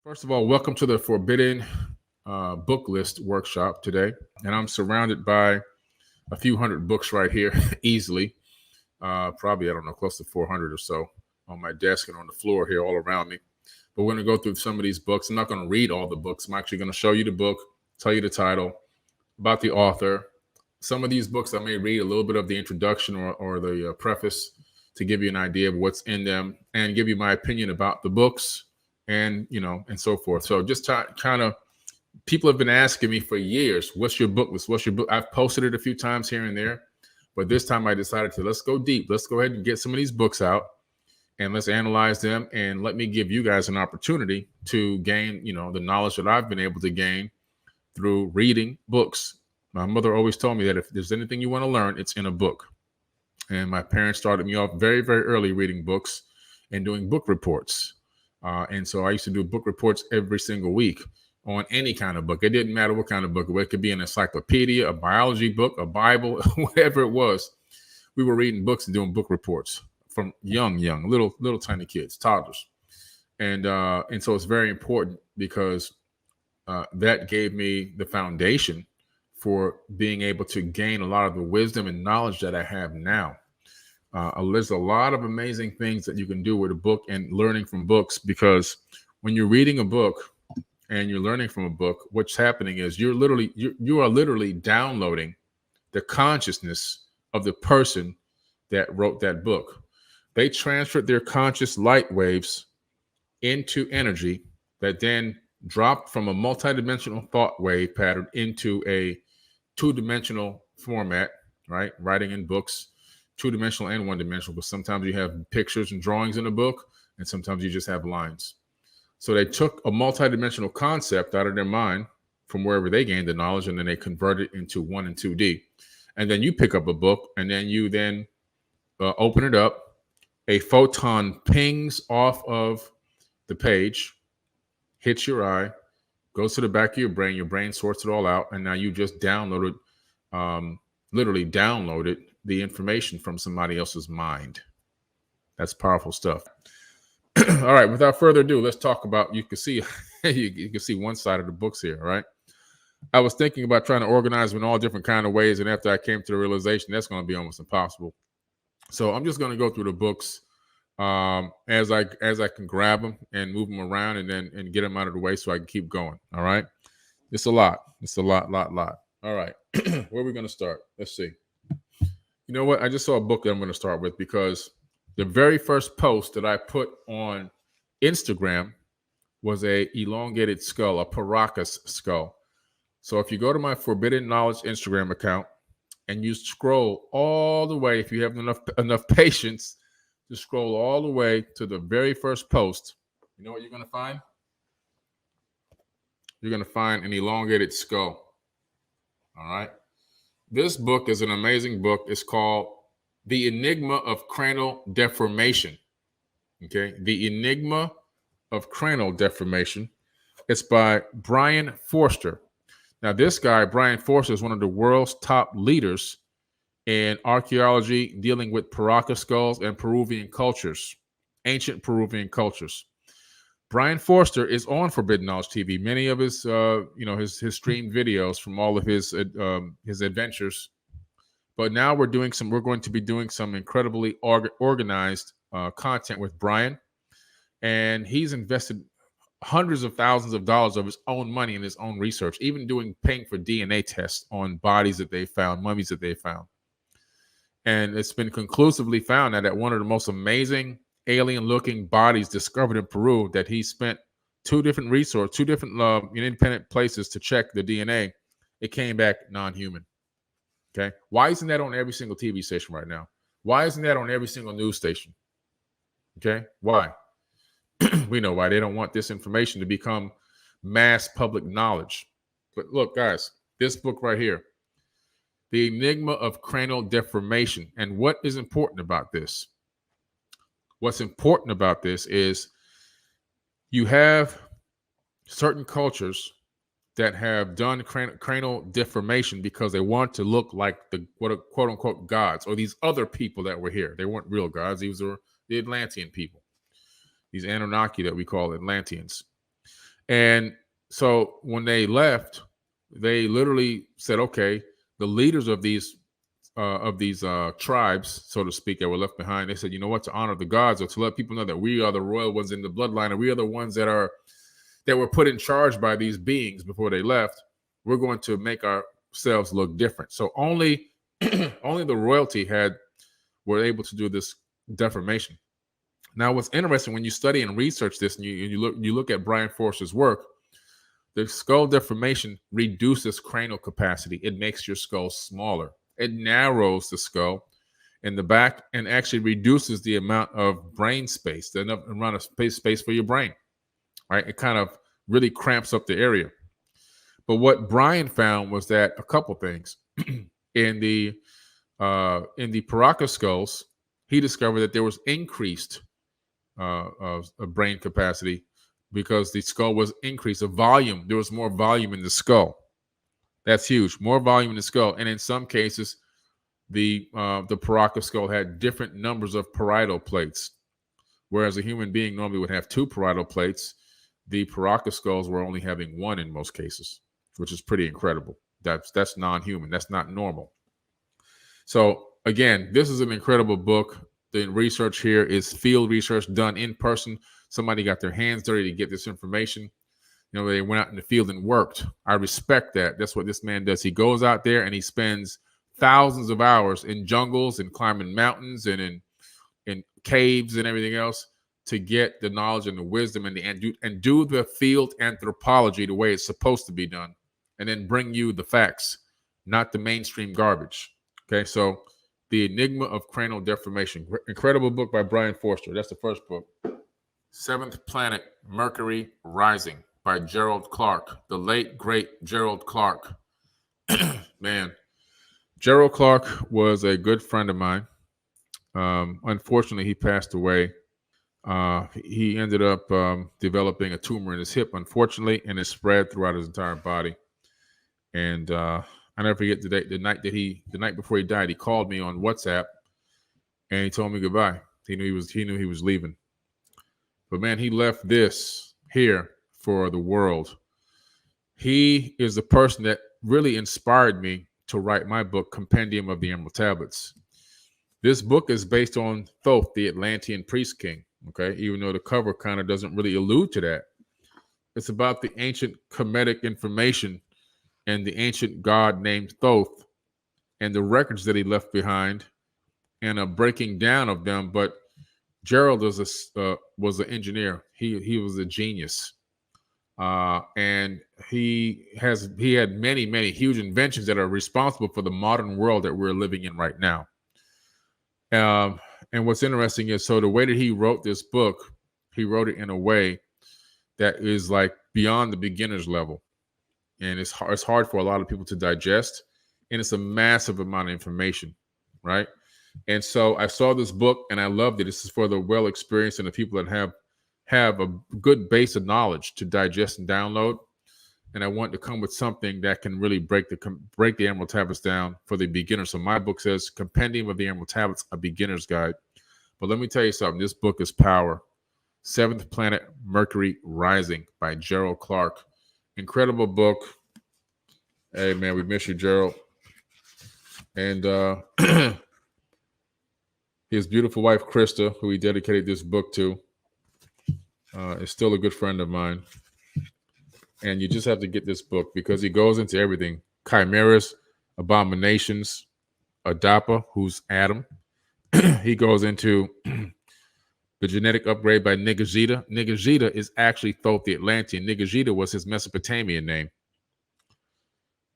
First of all, welcome to the Forbidden book list workshop today. And I'm surrounded by a few hundred books right here easily. Probably, I don't know, close to 400 or so on my desk and on the floor here all around me. But we're going to go through some of these books. I'm not going to read all the books. I'm actually going to show you the book, tell you the title, about the author. Some of these books I may read a little bit of the introduction or the preface to give you an idea of what's in them and give you my opinion about the books and, and so forth. So just kind of, people have been asking me for years, what's your book list? What's your book? I've posted it a few times here and there, but this time I decided to, let's go deep. Let's go ahead and get some of these books out and let's analyze them. And let me give you guys an opportunity to gain, the knowledge that I've been able to gain through reading books. My mother always told me that if there's anything you want to learn, it's in a book. And my parents started me off very, very early reading books and doing book reports. And so I used to do book reports every single week on any kind of book. It didn't matter what kind of book. It could be an encyclopedia, a biology book, a Bible, whatever it was. We were reading books and doing book reports from young, little tiny kids, toddlers. And so it's very important because that gave me the foundation for being able to gain a lot of the wisdom and knowledge that I have now. There's a lot of amazing things that you can do with a book and learning from books, because when you're reading a book and you're learning from a book, what's happening is you are literally downloading the consciousness of the person that wrote that book. They transferred their conscious light waves into energy that then dropped from a multidimensional thought wave pattern into a two-dimensional format, right? Writing in books, two-dimensional and one-dimensional, but sometimes you have pictures and drawings in a book, and sometimes you just have lines. So they took a multidimensional concept out of their mind from wherever they gained the knowledge, and then they converted it into 1 and 2D. And then you pick up a book, and then you open it up. A photon pings off of the page, hits your eye, goes to the back of your brain sorts it all out, and now you just literally downloaded the information from somebody else's mind. That's powerful stuff. All right, without further ado, let's talk about, you can see you can see one side of the books here, right? I was thinking about trying to organize them in all different kind of ways, and after I came to the realization that's going to be almost impossible. So I'm just going to go through the books as I can grab them and move them around and get them out of the way so I can keep going. All right. It's a lot. All right. Where are we going to start? Let's see. You know what? I just saw a book that I'm going to start with, because the very first post that I put on Instagram was a elongated skull, a Paracas skull. So if you go to my Forbidden Knowledge Instagram account and you scroll all the way, if you have enough patience, to scroll all the way to the very first post, you know what you're going to find? You're going to find an elongated skull. All right. This book is an amazing book. It's called The Enigma of Cranial Deformation. Okay. The Enigma of Cranial Deformation. It's by Brian Forster. Now, this guy, Brian Forster, is one of the world's top leaders in archaeology dealing with Paracas skulls and Peruvian cultures, ancient Peruvian cultures. Brian Forster is on Forbidden Knowledge TV. Many of his, his streamed videos from all of his adventures. But now we're going to be doing some incredibly organized content with Brian, and he's invested hundreds of thousands of dollars of his own money in his own research, even paying for DNA tests on bodies that they found, mummies that they found. And it's been conclusively found that one of the most amazing alien-looking bodies discovered in Peru, that he spent two different independent places to check the DNA, it came back non-human. Okay, why isn't that on every single TV station right now? Why isn't that on every single news station? Okay, why? We know why. They don't want this information to become mass public knowledge. But look, guys, this book right here, The Enigma of Cranial Deformation. And what is important about this? What's important about this is you have certain cultures that have done cranial deformation because they want to look like the quote unquote gods, or these other people that were here. They weren't real gods. These were the Atlantean people, these Anunnaki that we call Atlanteans. And so when they left, they literally said, okay, the leaders of these tribes, so to speak, that were left behind, they said, you know what, to honor the gods, or to let people know that we are the royal ones in the bloodline, and we are the ones that were put in charge by these beings before they left, we're going to make ourselves look different. So only only the royalty were able to do this deformation. Now, what's interesting when you study and research this, and you look at Brian Forster's work, the skull deformation reduces cranial capacity. It makes your skull smaller. It narrows the skull in the back and actually reduces the amount of brain space, the amount of space for your brain. Right? It kind of really cramps up the area. But what Brian found was that a couple things in the Paraka skulls, he discovered that there was increased brain capacity because the skull was increased. The volume, there was more volume in the skull. That's huge. More volume in the skull, and in some cases, the Paraka skull had different numbers of parietal plates, whereas a human being normally would have 2 parietal plates. The Paraka skulls were only having 1 in most cases, which is pretty incredible. That's non-human. That's not normal. So again, this is an incredible book. The research here is field research done in person. Somebody got their hands dirty to get this information. You know, they went out in the field and worked. I respect that. That's what this man does. He goes out there and he spends thousands of hours in jungles and climbing mountains and in caves and everything else to get the knowledge and the wisdom and do the field anthropology the way it's supposed to be done, and then bring you the facts, not the mainstream garbage. Okay, so The Enigma of Cranial Deformation. Incredible book by Brian Forster. That's the first book. Seventh Planet, Mercury Rising by Gerald Clark. The late, great Gerald Clark. Man, Gerald Clark was a good friend of mine. Unfortunately, he passed away. He ended up developing a tumor in his hip, unfortunately, and it spread throughout his entire body. And I never forget the night before he died, he called me on WhatsApp and he told me goodbye. He knew he was leaving. But man, he left this here for the world. He is the person that really inspired me to write my book, Compendium of the Emerald Tablets. This book is based on Thoth, the Atlantean priest king. Okay, even though the cover kind of doesn't really allude to that. It's about the ancient Kemetic information and the ancient god named Thoth and the records that he left behind and a breaking down of them. But Gerald was an engineer. He was a genius, and he had many huge inventions that are responsible for the modern world that we're living in right now. And what's interesting is, so the way that he wrote this book, he wrote it in a way that is like beyond the beginner's level, and it's hard for a lot of people to digest, and it's a massive amount of information, right? And so I saw this book and I loved it. This is for the well-experienced and the people that have a good base of knowledge to digest and download. And I want to come with something that can really break the Emerald Tablets down for the beginner. So my book says Compendium of the Emerald Tablets, a beginner's guide. But let me tell you something. This book is power. Seventh Planet, Mercury Rising by Gerald Clark. Incredible book. Hey, man, we miss you, Gerald. And his beautiful wife, Krista, who he dedicated this book to, is still a good friend of mine. And you just have to get this book because he goes into everything. Chimeras, abominations, Adapa, who's Adam. He goes into the genetic upgrade by Nigajita. Nigajita is actually Thoth the Atlantean. Nigajita was his Mesopotamian name.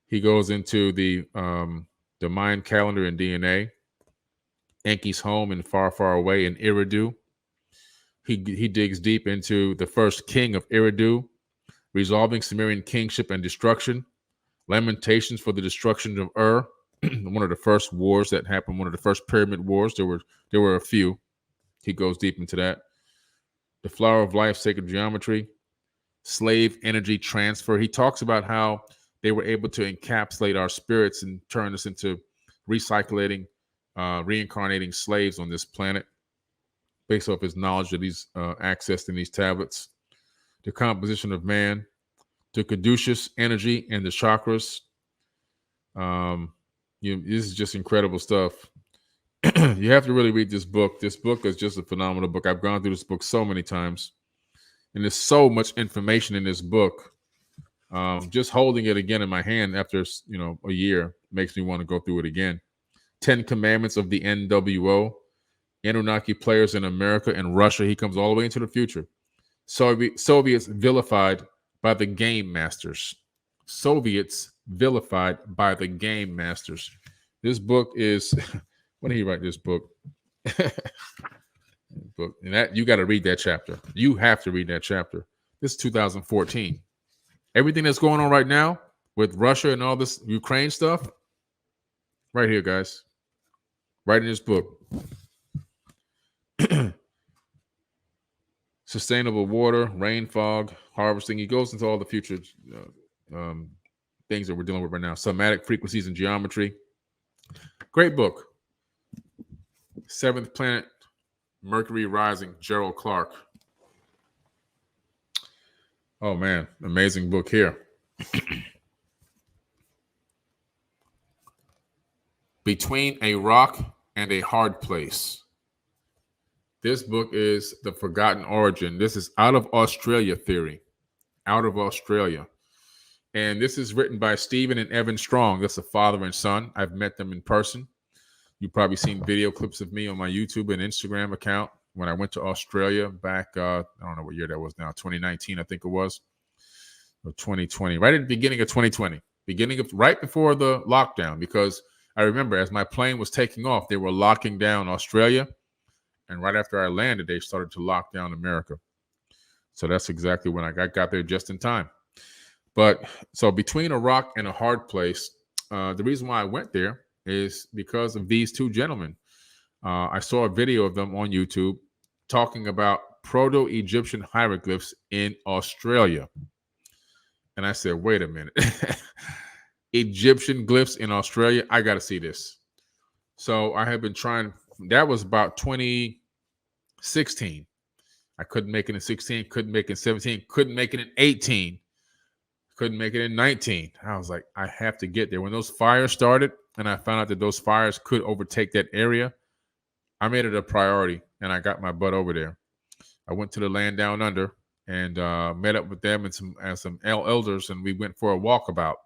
He goes into the Mayan calendar and DNA. Enki's home and far, far away in Eridu. He digs deep into the first king of Eridu, resolving Sumerian kingship and destruction, lamentations for the destruction of Ur, one of the first wars that happened, one of the first pyramid wars. There were a few. He goes deep into that. The flower of life, sacred geometry, slave energy transfer. He talks about how they were able to encapsulate our spirits and turn us into reincarnating slaves on this planet based off his knowledge that he's accessed in these tablets. the composition of man, the caduceus energy and the chakras. This is just incredible stuff. You have to really read this book. This book is just a phenomenal book. I've gone through this book so many times, and there's so much information in this book. Just holding it again in my hand after a year makes me want to go through it again. 10 Commandments of the NWO, Anunnaki players in America and Russia. He comes all the way into the future. Soviets vilified by the game masters. Soviets vilified by the game masters. This book is, when did he write this book? And that you got to read that chapter. You have to read that chapter. This is 2014. Everything that's going on right now with Russia and all this Ukraine stuff, right here, guys. Right in this book. Sustainable water, rain, fog, harvesting. He goes into all the future things that we're dealing with right now. Somatic frequencies and geometry. Great book. Seventh Planet, Mercury Rising, Gerald Clark. Oh, man. Amazing book here. Between a Rock and a Hard Place. This book is The Forgotten Origin. This is Out of Australia theory. Out of Australia. And this is written by Stephen and Evan Strong. That's a father and son. I've met them in person. You've probably seen video clips of me on my YouTube and Instagram account when I went to Australia back, I don't know what year that was now, 2019, I think it was, or 2020, right at the beginning of 2020, right before the lockdown, because I remember as my plane was taking off, they were locking down Australia. And right after I landed, they started to lock down America. So that's exactly when I got there just in time. But so between a rock and a hard place, the reason why I went there is because of these two gentlemen. I saw a video of them on YouTube talking about Proto-Egyptian hieroglyphs in Australia. And I said, wait a minute. Egyptian glyphs in Australia? I got to see this. So I have been trying. That was about 2016. I couldn't make it in 16, couldn't make it in 17, couldn't make it in 18, couldn't make it in 19. I was like, I have to get there. When those fires started and I found out that those fires could overtake that area, I made it a priority and I got my butt over there. I went to the land down under and met up with them and some elders, and we went for a walkabout.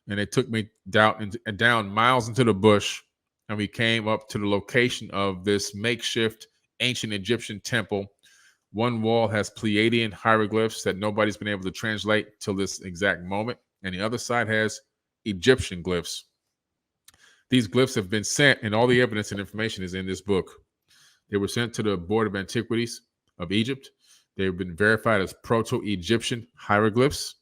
And they took me down miles into the bush, and we came up to the location of this makeshift ancient Egyptian temple. One wall has Pleiadian hieroglyphs that nobody's been able to translate till this exact moment, and the other side has Egyptian glyphs. These glyphs have been sent, and all the evidence and information is in this book. They were sent to the Board of Antiquities of Egypt. They've been verified as Proto-Egyptian hieroglyphs.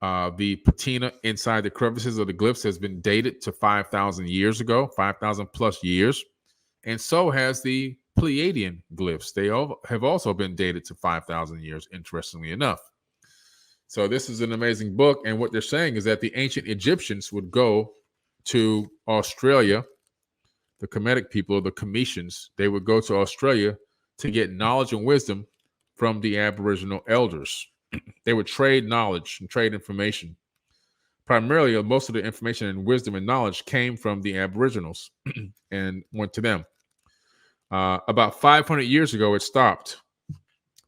The patina inside the crevices of the glyphs has been dated to 5,000 years ago, 5,000 plus years. And so has the Pleiadian glyphs. They all have also been dated to 5,000 years, interestingly enough. So this is an amazing book. And what they're saying is that the ancient Egyptians would go to Australia, the Kemetic people, the Cometians, they would go to Australia to get knowledge and wisdom from the Aboriginal elders. They would trade knowledge and trade information. Primarily, most of the information and wisdom and knowledge came from the Aboriginals and went to them. About 500 years ago, it stopped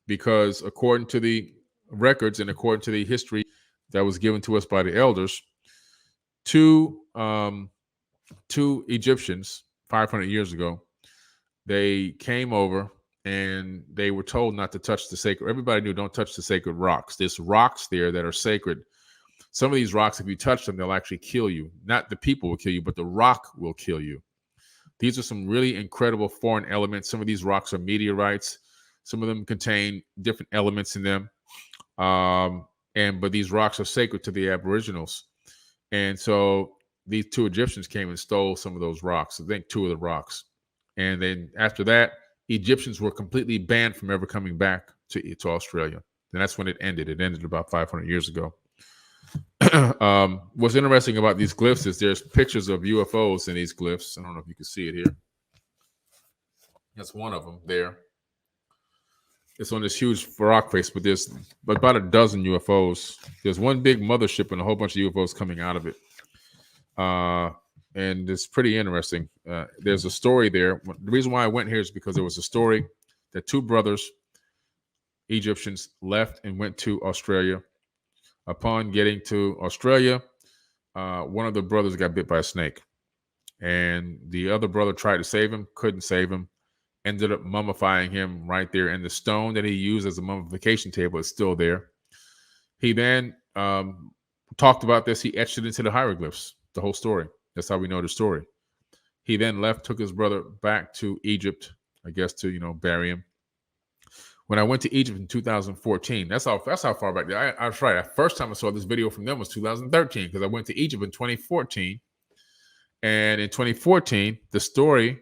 because according to the records and according to the history that was given to us by the elders, two Egyptians 500 years ago, they came over and they were told not to touch the sacred. Everybody knew don't touch the sacred rocks. There's rocks there that are sacred. Some of these rocks, if you touch them, they'll actually kill you. Not the people will kill you, but the rock will kill you. These are some really incredible foreign elements. Some of these rocks are meteorites. Some of them contain different elements in them. But these rocks are sacred to the Aboriginals. And so these two Egyptians came and stole some of those rocks. I think two of the rocks. And then after that, Egyptians were completely banned from ever coming back to Australia. And that's when it ended. It ended about 500 years ago. What's interesting about these glyphs is there's pictures of UFOs in these glyphs. I don't know if you can see it here. That's one of them there. It's on this huge rock face, but there's about a dozen UFOs. There's one big mothership and a whole bunch of UFOs coming out of it. And it's pretty interesting. There's a story there. The reason why I went here is because there was a story that two brothers, Egyptians, left and went to Australia. Upon getting to Australia, one of the brothers got bit by a snake. And the other brother tried to save him, couldn't save him, ended up mummifying him right there. And the stone that he used as a mummification table is still there. He then talked about this. He etched it into the hieroglyphs, the whole story. That's how we know the story. He then left, took his brother back to Egypt, I guess, to, bury him. When I went to Egypt in 2014, that's how far back there. I was right. The first time I saw this video from them was 2013, because I went to Egypt in 2014. And in 2014, the story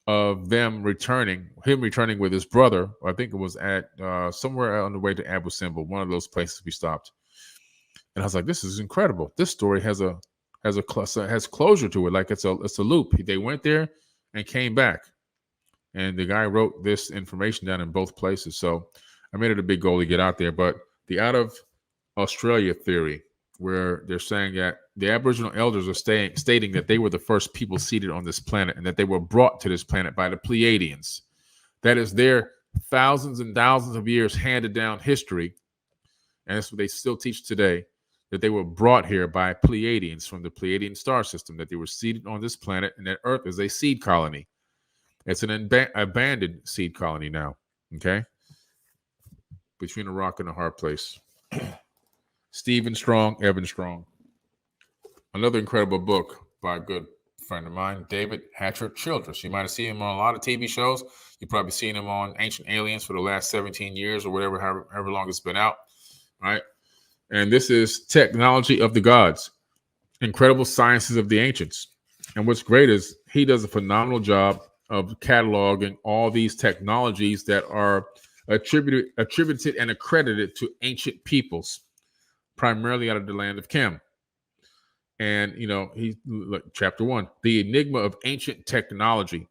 of him returning with his brother, I think it was at somewhere on the way to Abu Simbel, one of those places we stopped. And I was like, this is incredible. This story has closure to it, like it's a loop. They went there and came back, and the guy wrote this information down in both places. So I made it a big goal to get out there. But the out of Australia theory, where they're saying that the Aboriginal elders are stating that they were the first people seated on this planet, and that they were brought to this planet by the Pleiadians. That is their thousands and thousands of years handed down history, and that's what they still teach today, that they were brought here by Pleiadians from the Pleiadian star system, that they were seeded on this planet, and that Earth is a seed colony. It's an abandoned seed colony now, okay? Between a rock and a hard place. Stephen Strong, Evan Strong. Another incredible book by a good friend of mine, David Hatcher Childress. You might have seen him on a lot of TV shows. You've probably seen him on Ancient Aliens for the last 17 years or whatever, however long it's been out, right? And this is Technology of the Gods, Incredible Sciences of the Ancients. And what's great is he does a phenomenal job of cataloging all these technologies that are attributed and accredited to ancient peoples, primarily out of the land of Chem. And, chapter 1, the enigma of ancient technology.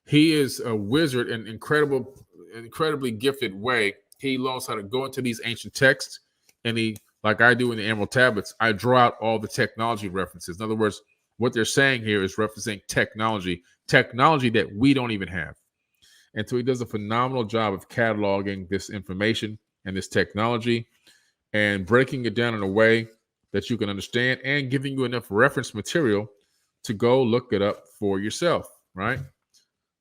He is a wizard in incredibly gifted way. He knows how to go into these ancient texts, and he, like I do in the Emerald Tablets, I draw out all the technology references. In other words, what they're saying here is referencing technology that we don't even have. And so he does a phenomenal job of cataloging this information and this technology and breaking it down in a way that you can understand, and giving you enough reference material to go look it up for yourself, right?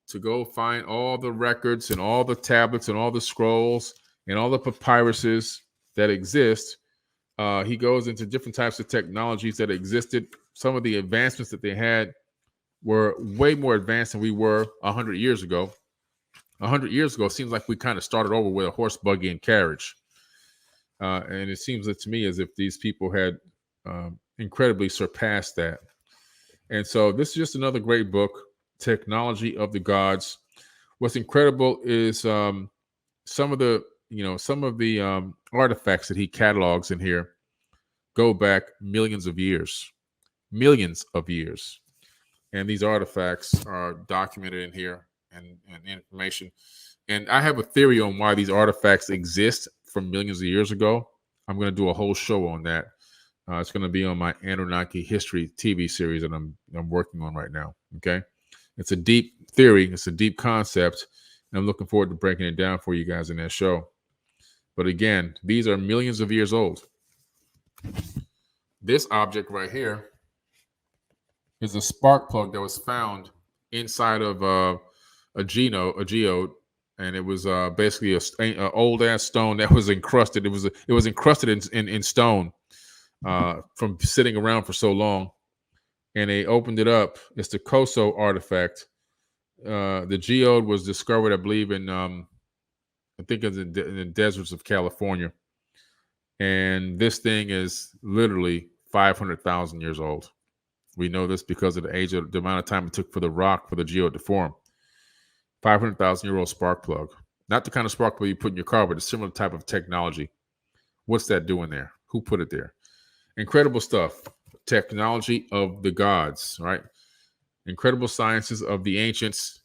To go find all the records and all the tablets and all the scrolls and all the papyruses that exist. He goes into different types of technologies that existed. Some of the advancements that they had were way more advanced than we were 100 years ago. 100 years ago, it seems like we kind of started over with a horse, buggy, and carriage. And it seems to me as if these people had incredibly surpassed that. And so this is just another great book, Technology of the Gods. What's incredible is some of the artifacts that he catalogs in here go back millions of years. And these artifacts are documented in here and information. And I have a theory on why these artifacts exist from millions of years ago. I'm going to do a whole show on that. It's going to be on my Anunnaki history TV series that I'm working on right now. Okay, it's a deep theory, it's a deep concept, and I'm looking forward to breaking it down for you guys in that show. But again, these are millions of years old. This object right here is a spark plug that was found inside of a geode. And it was basically an old ass stone that was encrusted. It was encrusted in stone from sitting around for so long. And they opened it up. It's the Koso artifact. The geode was discovered, I believe, in the deserts of California. And this thing is literally 500,000 years old. We know this because of the amount of time it took for the geode to form. 500,000-year-old spark plug. Not the kind of spark plug you put in your car, but a similar type of technology. What's that doing there? Who put it there? Incredible stuff. Technology of the Gods, right? Incredible Sciences of the Ancients.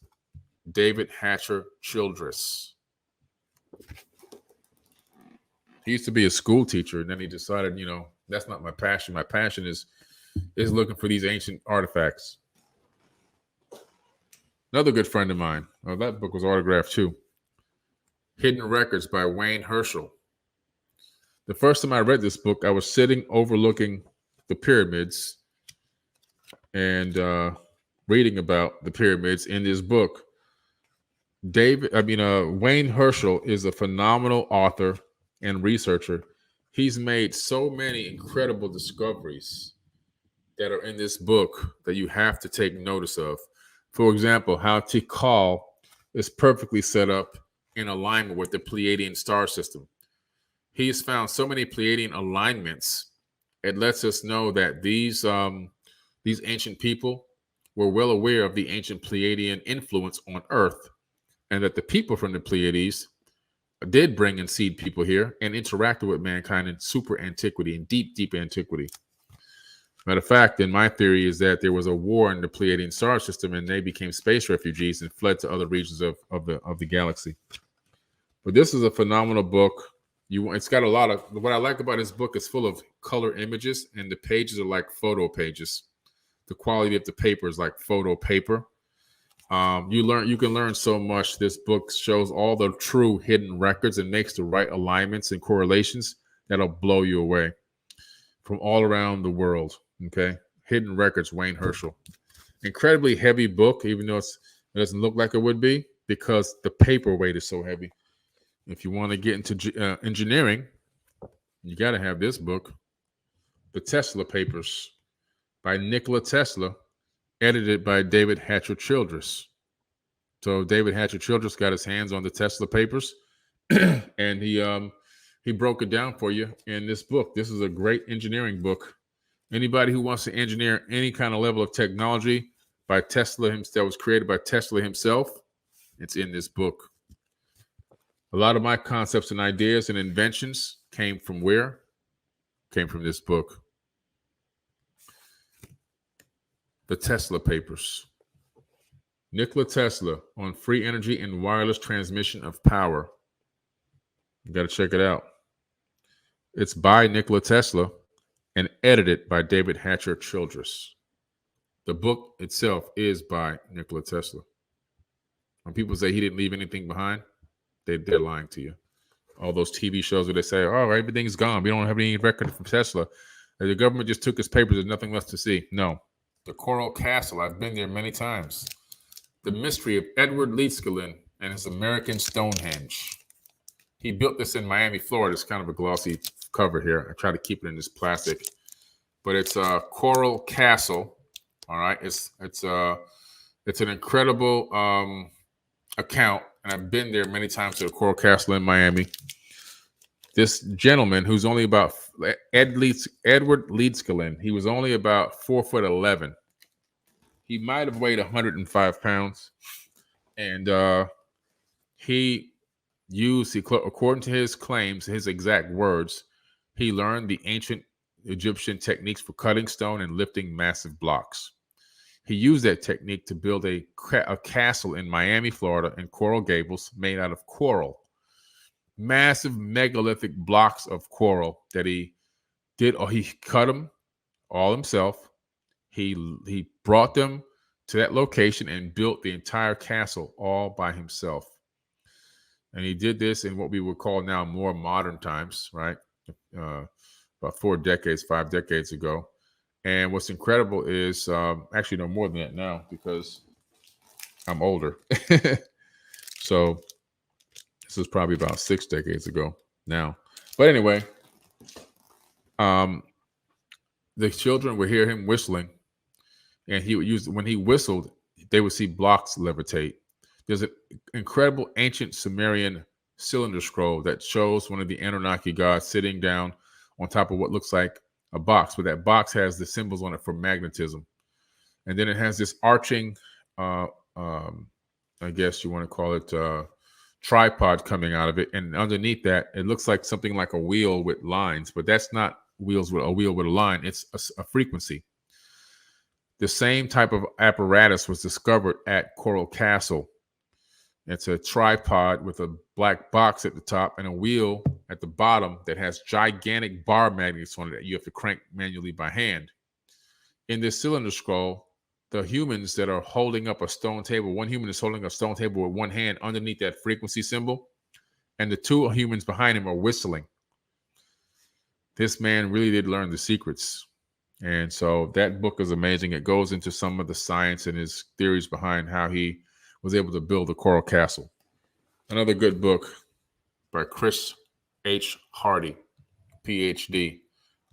David Hatcher Childress. He used to be a school teacher, and then he decided, that's not my passion. My passion is looking for these ancient artifacts. Another good friend of mine. Oh, that book was autographed too. Hidden Records by Wayne Herschel. The first time I read this book, I was sitting overlooking the pyramids and reading about the pyramids in this book. Wayne Herschel is a phenomenal author and researcher. He's made so many incredible discoveries that are in this book that you have to take notice of. For example, how Tikal is perfectly set up in alignment with the Pleiadian star system. He's found so many Pleiadian alignments. It lets us know that these ancient people were well aware of the ancient Pleiadian influence on Earth, and that the people from the Pleiades did bring and seed people here and interacted with mankind in super antiquity, in deep, deep antiquity. Matter of fact, in my theory is that there was a war in the Pleiadian star system, and they became space refugees and fled to other regions of the galaxy. But this is a phenomenal book. It's got a lot of, what I like about this book is full of color images, and the pages are like photo pages. The quality of the paper is like photo paper. You can learn so much. This book shows all the true hidden records and makes the right alignments and correlations that'll blow you away from all around the world. Okay, Hidden Records, Wayne Herschel. Incredibly heavy book, even though it doesn't look like it would be, because the paperweight is so heavy. If you want to get into engineering, you got to have this book, The Tesla Papers by Nikola Tesla, edited by David Hatcher Childress. So David Hatcher Childress got his hands on the Tesla Papers, and he broke it down for you in this book. This is a great engineering book. Anybody who wants to engineer any kind of level of technology by Tesla that was created by Tesla himself, it's in this book. A lot of my concepts and ideas and inventions came from where? Came from this book. The Tesla Papers. Nikola Tesla on free energy and wireless transmission of power. You got to check it out. It's by Nikola Tesla and edited by David Hatcher Childress. The book itself is by Nikola Tesla. When people say he didn't leave anything behind, they're lying to you. All those TV shows where they say, oh, everything's gone. We don't have any record from Tesla. The government just took his papers. There's nothing left to see. No. The Coral Castle. I've been there many times. The mystery of Edward Leedskalnin and his American Stonehenge. He built this in Miami, Florida. It's kind of a glossy cover here. I try to keep it in this plastic. But it's a Coral Castle. All right. It's an incredible account. And I've been there many times to the Coral Castle in Miami. This gentleman who's only about Edward Leedskalnin, he was only about 4'11". He might have weighed 105 pounds. And according to his claims, his exact words, he learned the ancient Egyptian techniques for cutting stone and lifting massive blocks. He used that technique to build a castle in Miami, Florida, in Coral Gables, made out of coral. Massive megalithic blocks of coral that he did, or he cut them all himself. He brought them to that location and built the entire castle all by himself. And he did this in what we would call now more modern times, right? About 5 decades ago. And what's incredible is, actually no more than that now because I'm older. So this is probably about 6 decades ago now. But anyway, the children would hear him whistling, and he would when he whistled, they would see blocks levitate. There's an incredible ancient Sumerian cylinder scroll that shows one of the Anunnaki gods sitting down on top of what looks like a box, but that box has the symbols on it for magnetism. And then it has this arching, I guess you want to call it tripod coming out of it. And underneath that, it looks like something like a wheel with lines, but that's not a wheel with a line. It's a frequency. The same type of apparatus was discovered at Coral Castle. It's a tripod with a black box at the top and a wheel at the bottom that has gigantic bar magnets on it that you have to crank manually by hand. In this cylinder scroll, the humans that are holding up a stone table, one human is holding a stone table with one hand underneath that frequency symbol, and the two humans behind him are whistling. This man really did learn the secrets. And so that book is amazing. It goes into some of the science and his theories behind how he was able to build the Coral Castle. Another good book by Chris H. Hardy, PhD,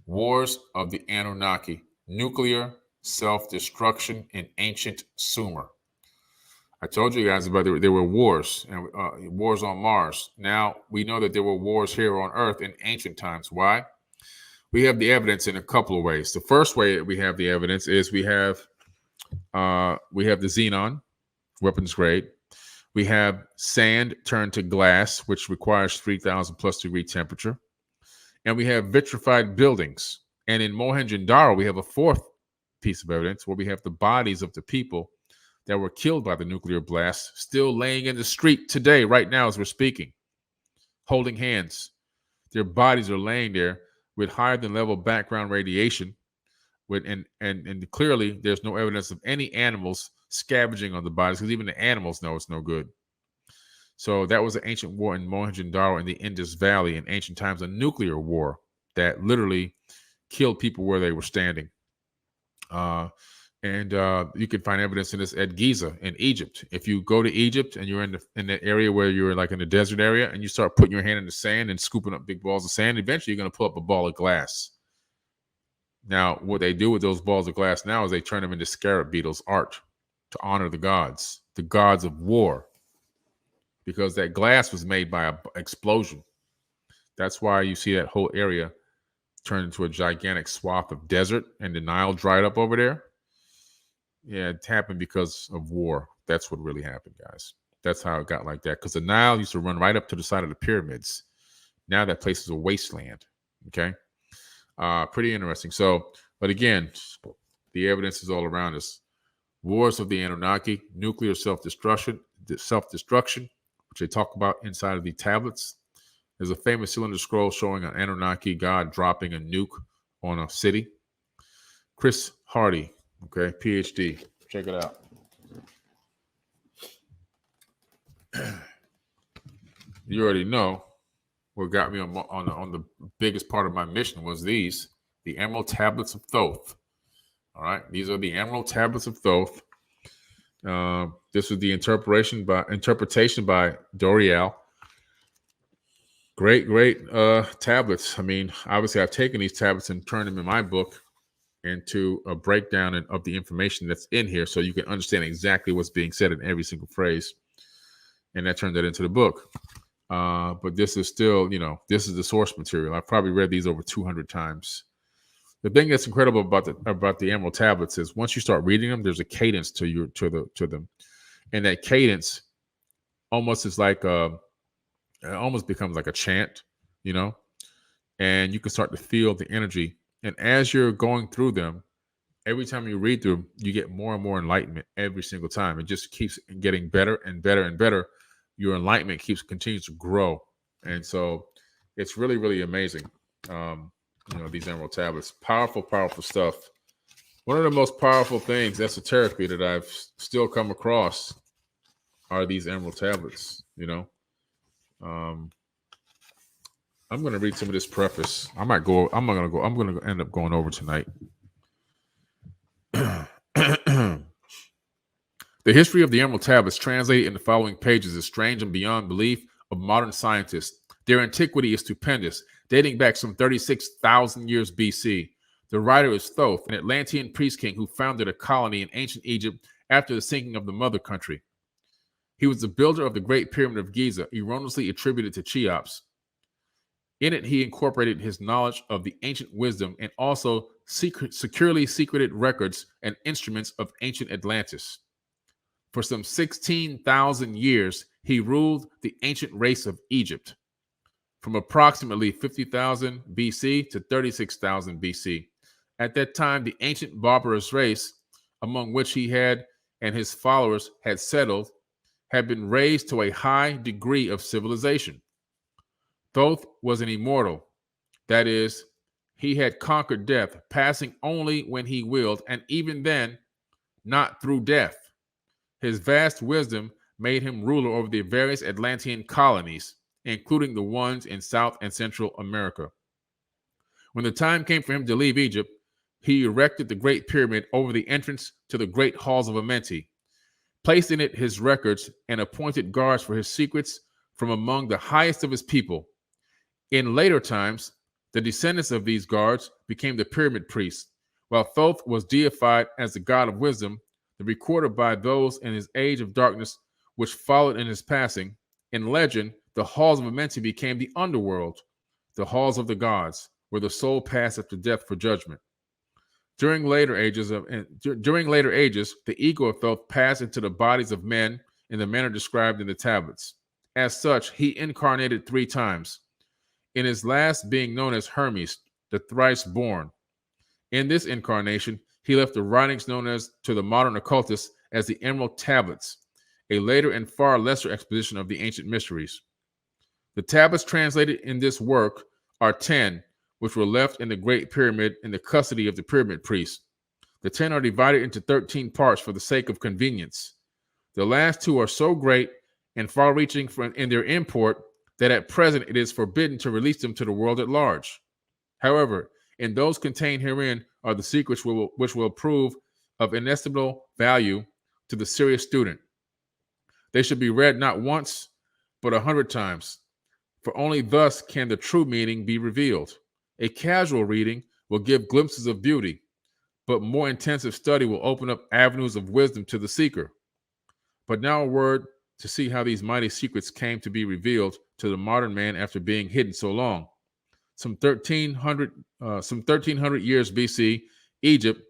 Wars of the Anunnaki, Nuclear Self-Destruction in Ancient Sumer. I told you guys about there were wars, and wars on Mars. Now we know that there were wars here on Earth in ancient times. Why? We have the evidence in a couple of ways. The first way we have the evidence is we have the xenon, weapons grade. We have sand turned to glass, which requires 3,000 plus degree temperature. And we have vitrified buildings. And in Mohenjo-Daro, we have a fourth piece of evidence where we have the bodies of the people that were killed by the nuclear blast still laying in the street today, right now as we're speaking, holding hands. Their bodies are laying there with higher than level background radiation. And clearly there's no evidence of any animals scavenging on the bodies, because even the animals know it's no good. So that was an ancient war in Mohenjo-Daro in the Indus Valley in ancient times, a nuclear war that literally killed people where they were standing. You can find evidence in this at Giza in Egypt. If you go to Egypt and you're in that area where you're like in the desert area and you start putting your hand in the sand and scooping up big balls of sand, eventually you're going to pull up a ball of glass. Now, what they do with those balls of glass now is they turn them into scarab beetles art to honor the gods of war, because that glass was made by an explosion. That's why you see that whole area turned into a gigantic swath of desert and the Nile dried up over there. Yeah, it happened because of war. That's what really happened, guys. That's how it got like that, because the Nile used to run right up to the side of the pyramids. Now that place is a wasteland. Okay. Pretty interesting. So, but again, the evidence is all around us. Wars of the Anunnaki, nuclear self-destruction, which they talk about inside of the tablets. There's a famous cylinder scroll showing an Anunnaki god dropping a nuke on a city. Chris Hardy, okay, PhD. Check it out. You already know what got me on the biggest part of my mission was the Emerald Tablets of Thoth. All right, these are the Emerald Tablets of Thoth. This was the interpretation by Dorial. Great tablets. I mean, obviously, I've taken these tablets and turned them in my book into a breakdown of the information that's in here, so you can understand exactly what's being said in every single phrase. And I turned that into the book. But this is still, this is the source material. I've probably read these over 200 times. The thing that's incredible about the Emerald Tablets is once you start reading them, there's a cadence to them, and that cadence almost is like it almost becomes like a chant, and you can start to feel the energy. And as you're going through them, every time you read through them, you get more and more enlightenment every single time. It just keeps getting better and better and better. Your enlightenment continues to grow, and so it's really, really amazing. These Emerald Tablets, powerful stuff. One of the most powerful things esoterically that I've still come across are these Emerald Tablets. I'm going to read some of this preface. I'm going to end up going over tonight. The history of the Emerald Tablets, translated in the following pages, is strange and beyond belief of modern scientists. Their antiquity is stupendous, dating back some 36,000 years BC. The writer is Thoth, an Atlantean priest king who founded a colony in ancient Egypt after the sinking of the mother country. He was the builder of the Great Pyramid of Giza, erroneously attributed to Cheops. In it, he incorporated his knowledge of the ancient wisdom and also securely secreted records and instruments of ancient Atlantis. For some 16,000 years, he ruled the ancient race of Egypt, from approximately 50,000 BC to 36,000 BC. At that time, the ancient barbarous race, among which he and his followers had settled, had been raised to a high degree of civilization. Thoth was an immortal. That is, he had conquered death, passing only when he willed, and even then, not through death. His vast wisdom made him ruler over the various Atlantean colonies, including the ones in South and Central America. When the time came for him to leave Egypt, he erected the Great Pyramid over the entrance to the great halls of Amenti, placed in it his records, and appointed guards for his secrets from among the highest of his people. In later times, the descendants of these guards became the pyramid priests, while Thoth was deified as the god of wisdom, the recorder by those in his age of darkness which followed in his passing. In legend, the halls of Amenti became the underworld, the halls of the gods, where the soul passed after death for judgment. During later ages, the ego of Thoth passed into the bodies of men in the manner described in the tablets. As such, he incarnated 3 times, in his last being known as Hermes, the thrice born. In this incarnation, he left the writings known as to the modern occultists as the Emerald Tablets, a later and far lesser exposition of the ancient mysteries. The tablets translated in this work are 10, which were left in the Great Pyramid in the custody of the pyramid priests. The 10 are divided into 13 parts for the sake of convenience. The last 2 are so great and far-reaching in their import that at present it is forbidden to release them to the world at large. However, in those contained herein are the secrets which will prove of inestimable value to the serious student. They should be read not once, but 100 times, for only thus can the true meaning be revealed. A casual reading will give glimpses of beauty, but more intensive study will open up avenues of wisdom to the seeker. But now a word to see how these mighty secrets came to be revealed to the modern man after being hidden so long. Some 1300 years BC, Egypt,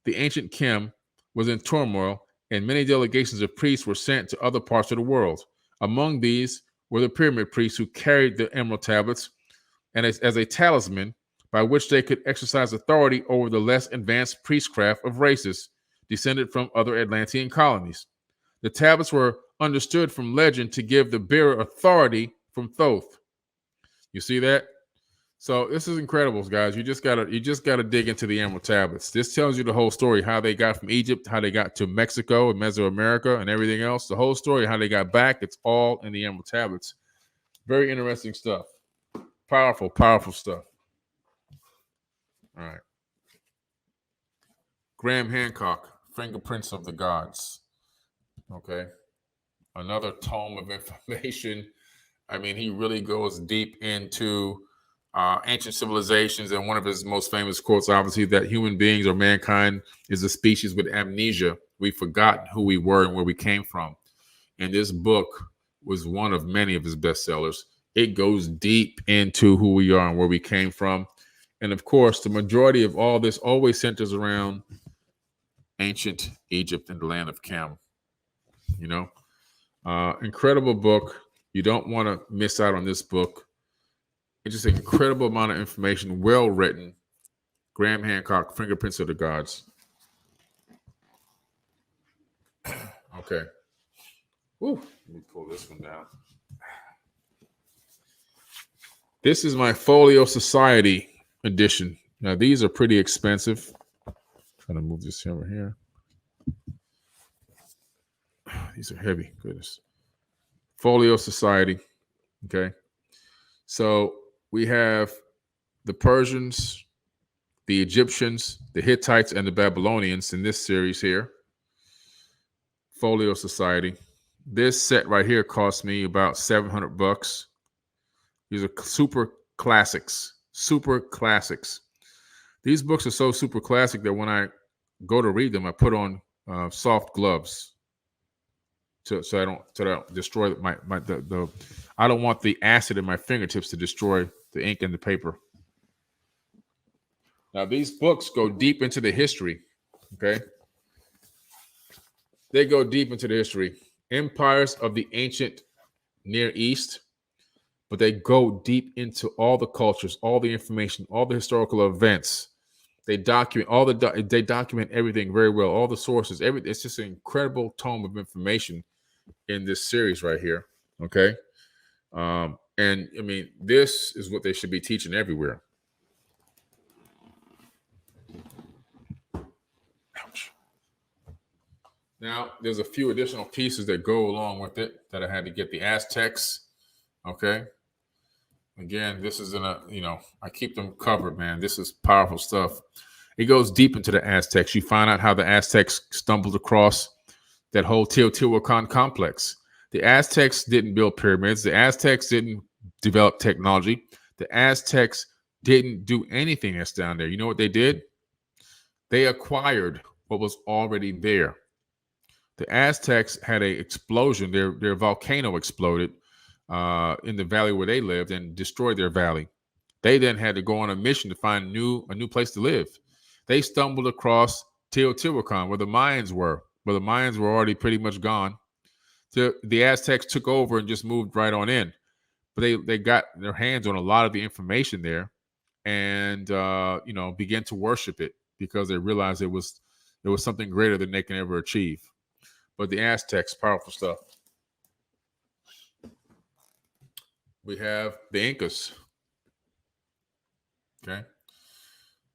the ancient Kem, was in turmoil, and many delegations of priests were sent to other parts of the world. Among these were the pyramid priests who carried the emerald tablets and as a talisman by which they could exercise authority over the less advanced priestcraft of races descended from other Atlantean colonies. The tablets were understood from legend to give the bearer authority from Thoth. You see that? So this is incredible, guys. You just gotta dig into the Emerald Tablets. This tells you the whole story, how they got from Egypt, how they got to Mexico and Mesoamerica and everything else. The whole story, how they got back, it's all in the Emerald Tablets. Very interesting stuff. Powerful, powerful stuff. All right. Graham Hancock, Fingerprints of the Gods. Okay. Another tome of information. I mean, he really goes deep into ancient civilizations, and one of his most famous quotes, obviously, that human beings or mankind is a species with amnesia. We've forgotten who we were and where we came from. And this book was one of many of his bestsellers. It goes deep into who we are and where we came from. And of course, the majority of all this always centers around ancient Egypt and the land of Kem. You know, incredible book. You don't want to miss out on this book. It's just an incredible amount of information, well written. Graham Hancock, Fingerprints of the Gods. Okay. Ooh, let me pull this one down. This is my Folio Society edition. Now, these are pretty expensive. Trying to move this over here. These are heavy. Goodness. Folio Society. Okay. So we have the Persians, the Egyptians, the Hittites, and the Babylonians in this series here. Folio Society. This set right here cost me about $700. These are super classics. Super classics. These books are so super classic that when I go to read them, I put on soft gloves so I don't destroy the I don't want the acid in my fingertips to destroy the ink and the paper. Now, these books go deep into the history, okay? They go deep into the history. Empires of the ancient Near East, but they go deep into all the cultures, all the information, all the historical events. They document they document everything very well, all the sources, everything. It's just an incredible tome of information. in this series right here. Okay. And I mean, this is what they should be teaching everywhere. Ouch. Now, there's a few additional pieces that go along with it that I had to get. The Aztecs. Okay. Again, this is I keep them covered, man. This is powerful stuff. It goes deep into the Aztecs. You find out how the Aztecs stumbled across that whole Teotihuacan complex. The Aztecs didn't build pyramids. The Aztecs didn't develop technology. The Aztecs didn't do anything that's down there. You know what they did? They acquired what was already there. The Aztecs had an explosion. Their volcano exploded in the valley where they lived and destroyed their valley. They then had to go on a mission to find a new place to live. They stumbled across Teotihuacan, where the Mayans were. But the Mayans were already pretty much gone. So the Aztecs took over and just moved right on in. But they got their hands on a lot of the information there, and began to worship it because they realized it was something greater than they can ever achieve. But the Aztecs, powerful stuff. We have the Incas. Okay.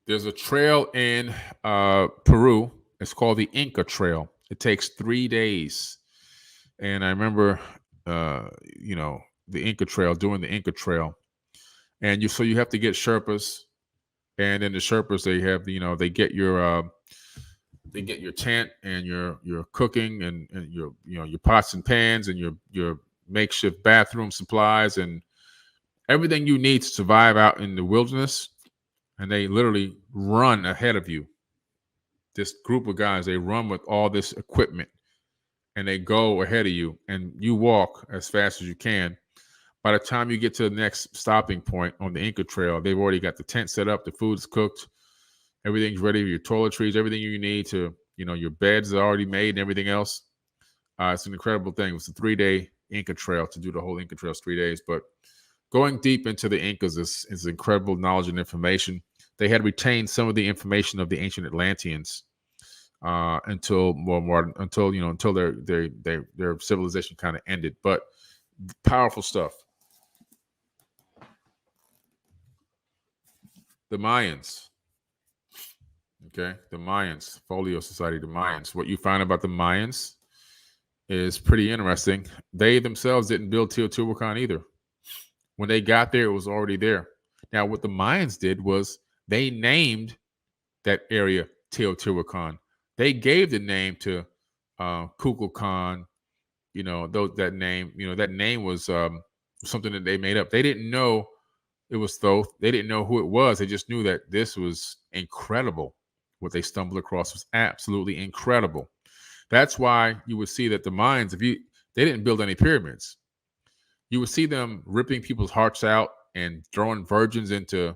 There's a trail in Peru. It's called the Inca Trail. It takes 3 days. And I remember, the Inca Trail, doing the Inca Trail. And you have to get Sherpas. And then the Sherpas, they get your tent and your cooking and your pots and pans and your makeshift bathroom supplies and everything you need to survive out in the wilderness. And they literally run ahead of you. This group of guys, they run with all this equipment and they go ahead of you and you walk as fast as you can. By the time you get to the next stopping point on the Inca Trail, they've already got the tent set up, the food's cooked, everything's ready, your toiletries, everything you need to, your beds are already made and everything else. It's an incredible thing. It was a 3-day Inca Trail. To do the whole Inca Trail is 3 days, but going deep into the Incas is incredible knowledge and information. They had retained some of the information of the ancient Atlanteans until their civilization kind of ended. But powerful stuff. The Mayans. Okay, the Mayans, Folio Society, the Mayans. What you find about the Mayans is pretty interesting. They themselves didn't build Teotihuacan either. When they got there, it was already there. Now, what the Mayans did was they named that area Teotihuacan. They gave the name to Kukulkan. That name was something that they made up. They didn't know it was Thoth. They didn't know who it was. They just knew that this was incredible. What they stumbled across was absolutely incredible. That's why you would see that the Mayans, they didn't build any pyramids. You would see them ripping people's hearts out and throwing virgins into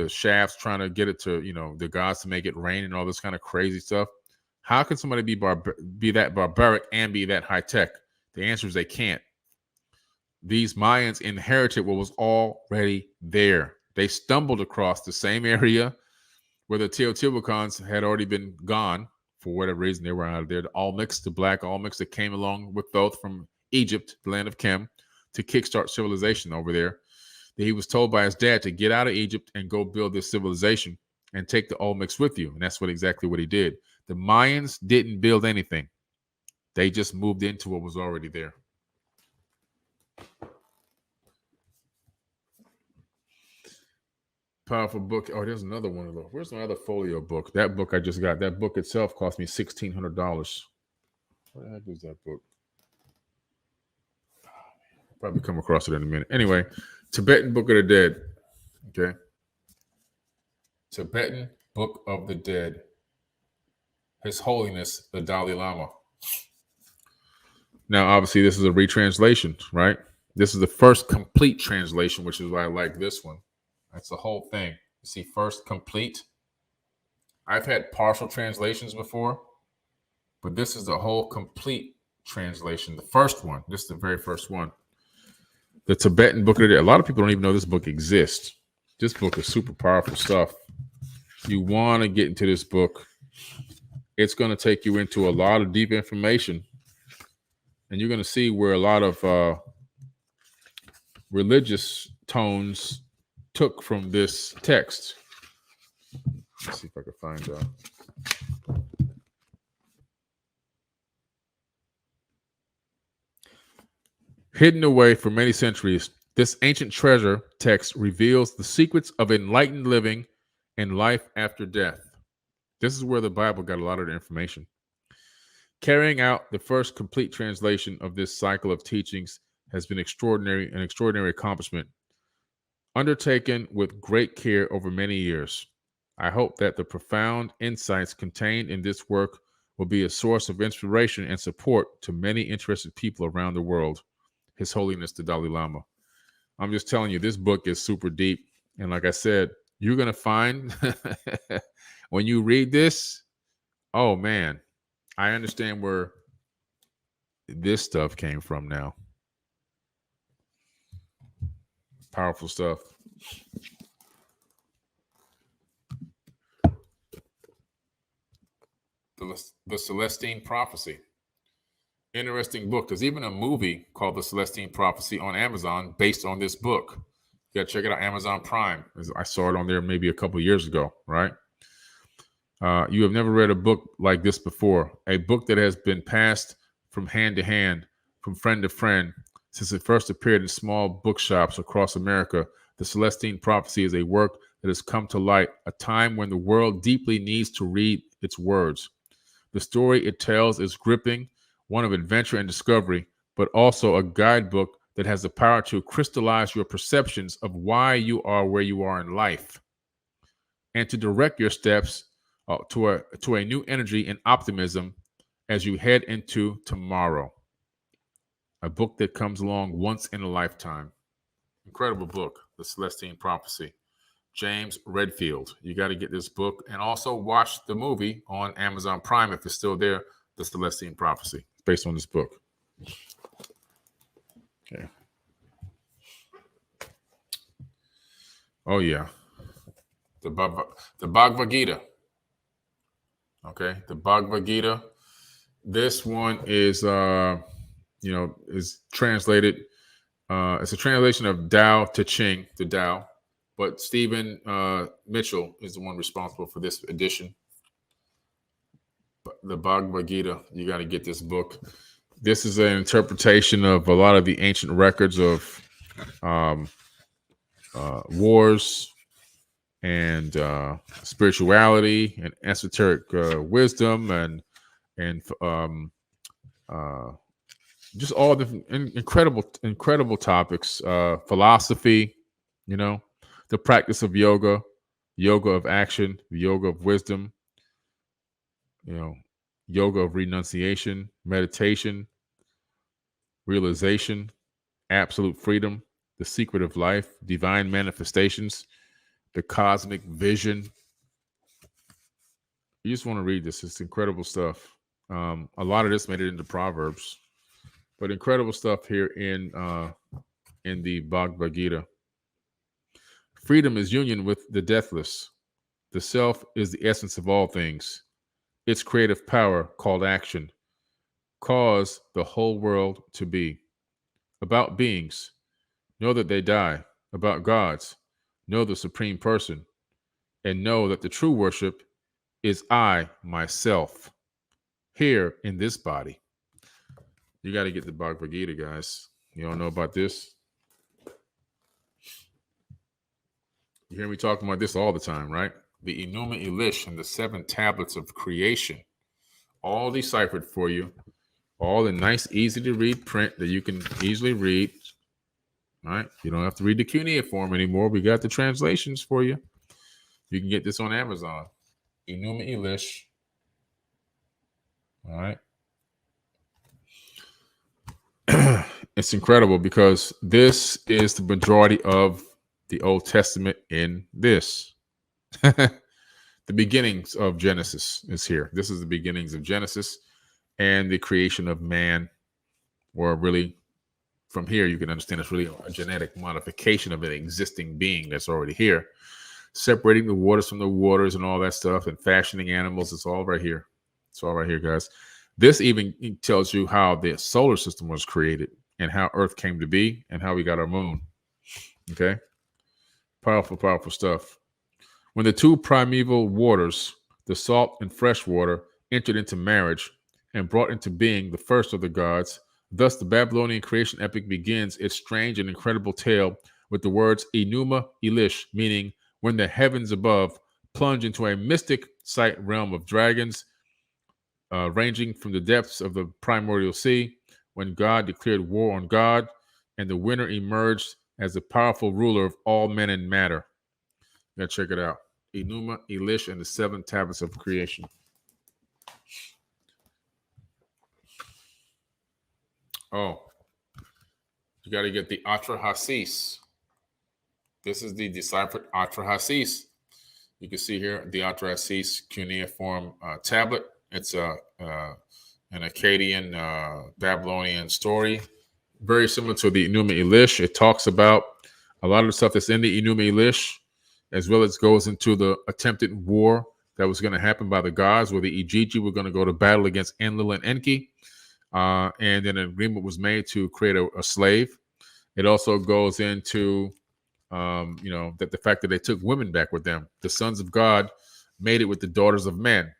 shafts, trying to get it to the gods to make it rain and all this kind of crazy stuff. How can somebody be that barbaric and be that high tech? The answer is they can't. These Mayans inherited what was already there. They stumbled across the same area where the Teotihuacans had already been gone for whatever reason. They were out of there. The black Olmecs that came along with Thoth from Egypt, the land of Chem, to kickstart civilization over there. He was told by his dad to get out of Egypt and go build this civilization and take the Olmecs with you. And that's exactly what he did. The Mayans didn't build anything. They just moved into what was already there. Powerful book. Oh, there's another one of those. Where's my other folio book? That book I just got. That book itself cost me $1,600. What the heck is that book? I'll probably come across it in a minute. Anyway, Tibetan Book of the Dead. Okay. Tibetan Book of the Dead. His Holiness, the Dalai Lama. Now, obviously, this is a retranslation, right? This is the first complete translation, which is why I like this one. That's the whole thing. You see, first complete. I've had partial translations before, but this is the whole complete translation. The first one. This is the very first one. The Tibetan Book of the Dead. A lot of people don't even know this book exists. This book is super powerful stuff. You want to get into this book. It's going to take you into a lot of deep information And you're going to see where a lot of religious tones took from this text. Let's see if I can find hidden away for many centuries, this ancient treasure text reveals the secrets of enlightened living and life after death. This is where the Bible got a lot of the information. Carrying out the first complete translation of this cycle of teachings has been an extraordinary accomplishment, undertaken with great care over many years. I hope that the profound insights contained in this work will be a source of inspiration and support to many interested people around the world. His Holiness the Dalai Lama. I'm just telling you, this book is super deep. And like I said, you're going to find when you read this, oh man, I understand where this stuff came from now. Powerful stuff. The Celestine Prophecy. Interesting book. There's even a movie called The Celestine Prophecy on Amazon based on this book. You got to check it out, Amazon Prime. I saw it on there maybe a couple of years ago, right? You have never read a book like this before. A book that has been passed from hand to hand, from friend to friend, since it first appeared in small bookshops across America. The Celestine Prophecy is a work that has come to light, a time when the world deeply needs to read its words. The story it tells is gripping, one of adventure and discovery, but also a guidebook that has the power to crystallize your perceptions of why you are where you are in life and to direct your steps to a new energy and optimism as you head into tomorrow. A book that comes along once in a lifetime. Incredible book, The Celestine Prophecy. James Redfield. You got to get this book and also watch the movie on Amazon Prime if it's still there, The Celestine Prophecy. It's based on this book. Okay. Oh, yeah. The Bhagavad Gita. Okay. The Bhagavad Gita. This one is, is translated. It's a translation of Tao Te Ching, the Tao. But Stephen Mitchell is the one responsible for this edition. The Bhagavad Gita. You got to get this book. This is an interpretation of a lot of the ancient records of wars and spirituality and esoteric wisdom and just all the incredible topics. Philosophy, the practice of yoga of action, the yoga of wisdom, yoga of renunciation, meditation, realization, absolute freedom, the secret of life, divine manifestations, the cosmic vision. You just want to read this. It's incredible stuff. A lot of this made it into Proverbs, but incredible stuff here in the Bhagavad Gita. Freedom is union with the deathless. The self is the essence of all things. Its creative power, called action, cause the whole world to be. About beings, know that they die. About gods, know the supreme person. And know that the true worship is I, myself, here in this body. You got to get the Bhagavad Gita, guys. You don't know about this? You hear me talking about this all the time, right? The Enuma Elish and the 7 tablets of creation, all deciphered for you, all in nice, easy to read print that you can easily read. All right, you don't have to read the cuneiform form anymore. We got the translations for you. You can get this on Amazon. Enuma Elish. All right. It's incredible because this is the majority of the Old Testament in this. The beginnings of Genesis is here. This is the beginnings of Genesis and the creation of man, or really from here, you can understand it's really a genetic modification of an existing being that's already here, separating the waters from the waters and all that stuff and fashioning animals. It's all right here. It's all right here, guys. This even tells you how the solar system was created and how Earth came to be and how we got our moon. Okay. Powerful, powerful stuff. When the two primeval waters, the salt and fresh water, entered into marriage and brought into being the first of the gods, thus the Babylonian creation epic begins its strange and incredible tale with the words Enuma Elish, meaning when the heavens above plunge into a mystic sight realm of dragons, ranging from the depths of the primordial sea, when God declared war on God, and the winner emerged as the powerful ruler of all men and matter. Now check it out. Enuma Elish and the seven tablets of creation. Oh, you got to get the Atrahasis. This is the deciphered Atrahasis. You can see here the Atrahasis cuneiform tablet. It's an Akkadian Babylonian story, very similar to the Enuma Elish. It talks about a lot of the stuff that's in the Enuma Elish, as well as goes into the attempted war that was going to happen by the gods, where the Ijiji were going to go to battle against Enlil and Enki. And then an agreement was made to create a slave. It also goes into, that the fact that they took women back with them. The sons of God made it with the daughters of men.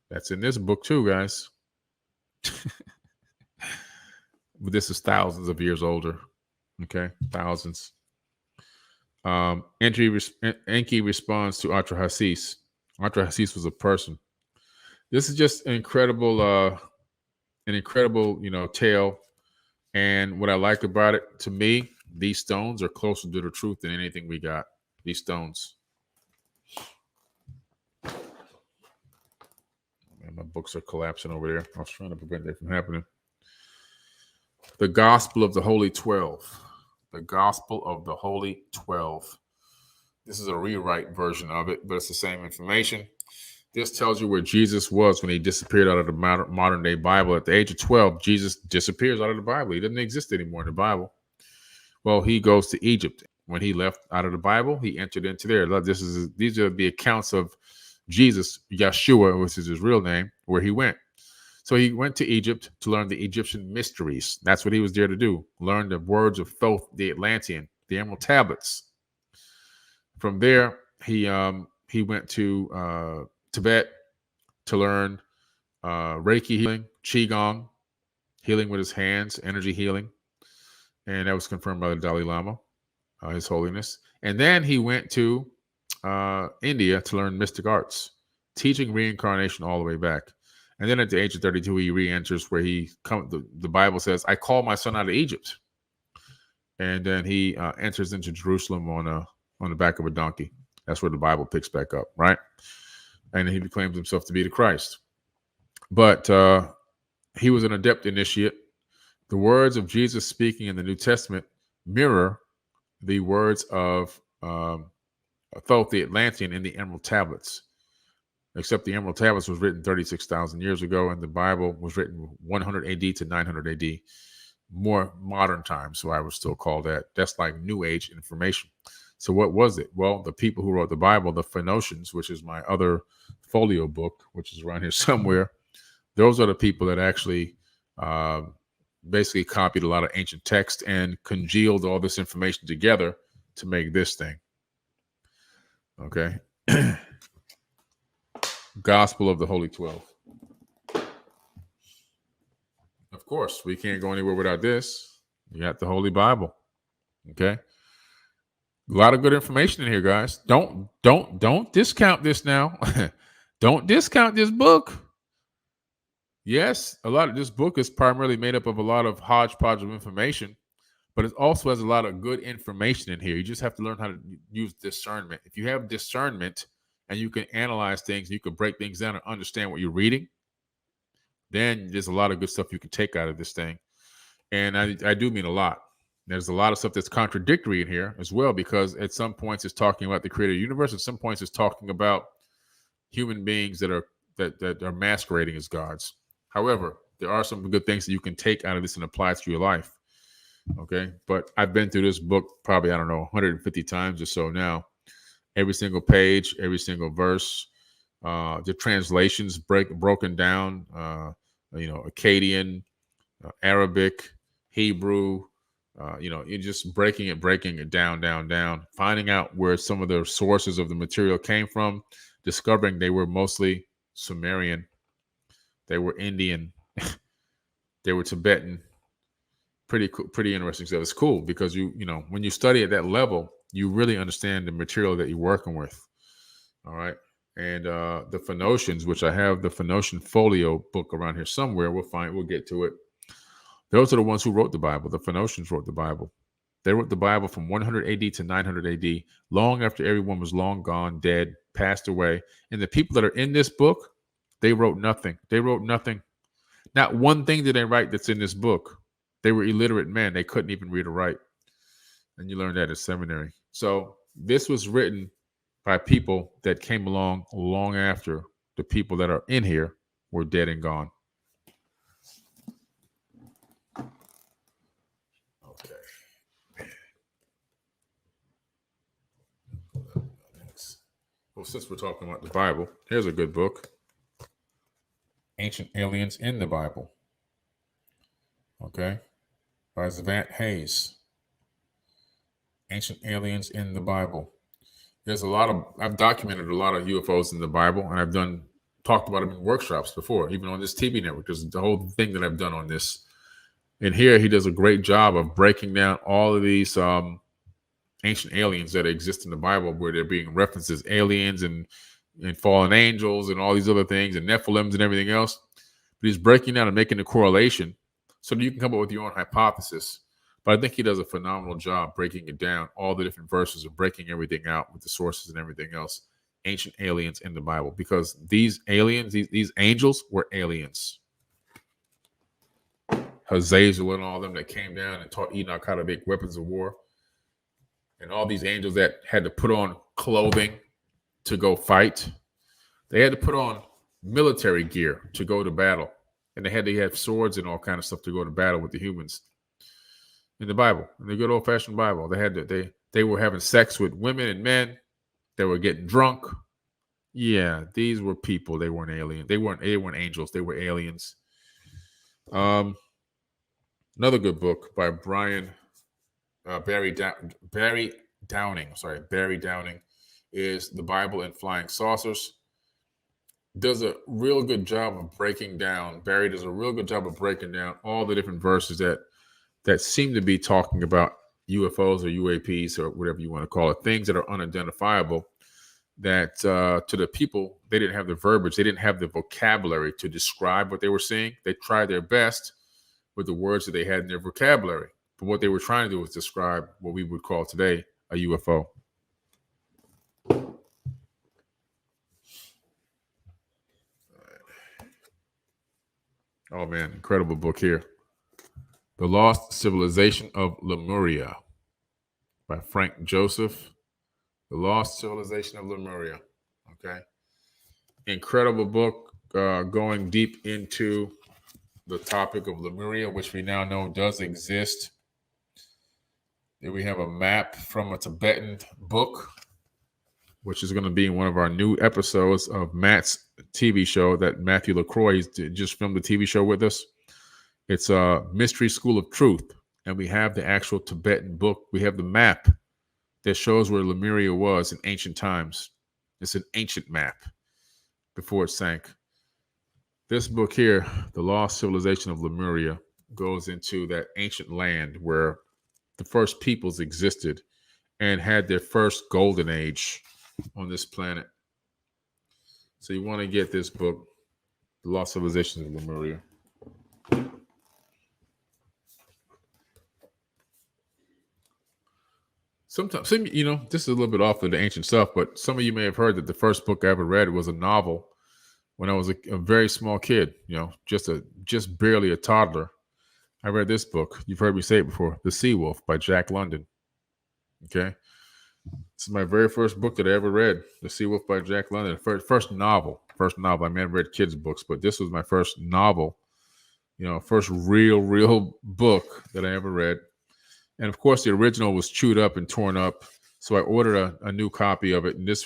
That's in this book too, guys. But this is thousands of years older. Okay, thousands. Enki responds to Atrahasis. Atrahasis was a person. This is just an incredible tale. And what I like about it, to me, these stones are closer to the truth than anything we got. These stones. Man, my books are collapsing over there. I was trying to prevent that from happening. The Gospel of the Holy 12. The Gospel of the Holy 12. This is a rewrite version of it, but it's the same information. This tells you where Jesus was when he disappeared out of the modern day Bible. At the age of 12, Jesus disappears out of the Bible. He doesn't exist anymore in the Bible. Well, he goes to Egypt. When he left out of the Bible, he entered into there. These are the accounts of Jesus, Yeshua, which is his real name, where he went. So he went to Egypt to learn the Egyptian mysteries. That's what he was there to do. Learn the words of Thoth, the Atlantean, the Emerald Tablets. From there, he went to Tibet to learn Reiki healing, Qigong, healing with his hands, energy healing. And that was confirmed by the Dalai Lama, His Holiness. And then he went to India to learn mystic arts, teaching reincarnation all the way back. And then at the age of 32, he re-enters where the Bible says, I call my son out of Egypt. And then he enters into Jerusalem on the back of a donkey. That's where the Bible picks back up, right? And he proclaims himself to be the Christ. But he was an adept initiate. The words of Jesus speaking in the New Testament mirror the words of Thoth the Atlantean in the Emerald Tablets. Except the Emerald Tablets was written 36,000 years ago, and the Bible was written 100 AD to 900 AD. More modern times, so I would still call that. That's like New Age information. So what was it? Well, the people who wrote the Bible, the Phoenicians, which is my other folio book, which is around here somewhere, those are the people that actually basically copied a lot of ancient text and congealed all this information together to make this thing. Okay. Gospel of the Holy 12. Of course, we can't go anywhere without this. You got the Holy Bible. Okay. A lot of good information in here, guys. Don't discount this now. Don't discount this book. Yes, a lot of this book is primarily made up of a lot of hodgepodge of information, but it also has a lot of good information in here. You just have to learn how to use discernment. If you have discernment and you can analyze things, you can break things down and understand what you're reading, then there's a lot of good stuff you can take out of this thing. And I do mean a lot. There's a lot of stuff that's contradictory in here as well, because at some points it's talking about the creator of the universe. At some points it's talking about human beings that are masquerading as gods. However, there are some good things that you can take out of this and apply to your life. Okay. But I've been through this book probably, 150 times or so now. Every single page, every single verse, the translations broken down, Akkadian, Arabic, Hebrew. You're just breaking it down, finding out where some of the sources of the material came from, discovering they were mostly Sumerian, they were Indian, they were Tibetan. Pretty cool, pretty interesting stuff. It's cool because when you study at that level, you really understand the material that you're working with. All right. And the Phoenicians, which I have the Phoenician folio book around here somewhere, we'll get to it. Those are the ones who wrote the Bible. The Phoenicians wrote the Bible. They wrote the Bible from 100 AD to 900 AD, long after everyone was long gone, dead, passed away. And the people that are in this book, they wrote nothing. They wrote nothing. Not one thing did they write that's in this book. They were illiterate men. They couldn't even read or write. And you learn that at seminary. So this was written by people that came along long after the people that are in here were dead and gone. Okay. Well, since we're talking about the Bible, here's a good book. Ancient Aliens in the Bible. Okay. By Zvant Hayes. Ancient Aliens in the Bible. I've documented a lot of UFOs in the Bible, and I've talked about them in workshops before, even on this TV network. There's the whole thing that I've done on this. And here he does a great job of breaking down all of these ancient aliens that exist in the Bible, where they're being referenced as aliens and fallen angels and all these other things and Nephilims and everything else. But he's breaking down and making the correlation so that you can come up with your own hypothesis. But I think he does a phenomenal job breaking it down, all the different verses, and breaking everything out with the sources and everything else. Ancient aliens in the Bible, because these aliens, these angels were aliens. Hazazel and all of them that came down and taught Enoch how to make weapons of war. And all these angels that had to put on clothing to go fight. They had to put on military gear to go to battle. And they had to have swords and all kind of stuff to go to battle with the humans. In the Bible, in the good old-fashioned Bible, they were having sex with women and men. They were getting drunk. Yeah, these were people. They weren't aliens. They weren't angels. They were aliens. Another good book by Barry Downing. Barry Downing is The Bible and Flying Saucers. Does a real good job of breaking down. Barry does a real good job of breaking down all the different verses that seem to be talking about UFOs or UAPs or whatever you want to call it, things that are unidentifiable, that to the people, they didn't have the verbiage, they didn't have the vocabulary to describe what they were seeing. They tried their best with the words that they had in their vocabulary. But what they were trying to do was describe what we would call today a UFO. Oh, man, incredible book here. The Lost Civilization of Lemuria by Frank Joseph. The Lost Civilization of Lemuria. Okay. Incredible book going deep into the topic of Lemuria, which we now know does exist. Then we have a map from a Tibetan book, which is going to be in one of our new episodes of Matt's TV show that Matthew LaCroix just filmed the TV show with us. It's a Mystery School of Truth, and we have the actual Tibetan book. We have the map that shows where Lemuria was in ancient times. It's an ancient map before it sank. This book here, The Lost Civilization of Lemuria, goes into that ancient land where the first peoples existed and had their first golden age on this planet. So you want to get this book, The Lost Civilization of Lemuria. Sometimes, this is a little bit off of the ancient stuff, but some of you may have heard that the first book I ever read was a novel when I was a very small kid, just barely a toddler. I read this book. You've heard me say it before, The Sea Wolf by Jack London. Okay. This is my very first book that I ever read, The Sea Wolf by Jack London. First novel. I mean, I've read kids' books, but this was my first novel, first real book that I ever read. And of course, the original was chewed up and torn up. So I ordered a new copy of it. And this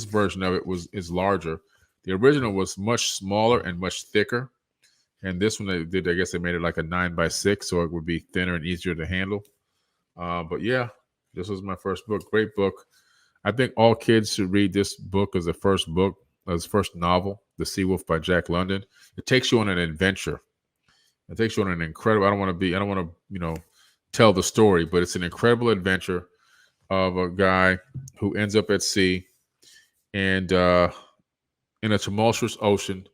version of it is larger. The original was much smaller and much thicker. And this one they did, I guess they made it like a 9x6, so it would be thinner and easier to handle. But yeah, this was my first book. Great book. I think all kids should read this book as a first book, as first novel, The Sea Wolf by Jack London. It takes you on an adventure. It takes you on an incredible, I don't want to, tell the story, but it's an incredible adventure of a guy who ends up at sea and in a tumultuous ocean,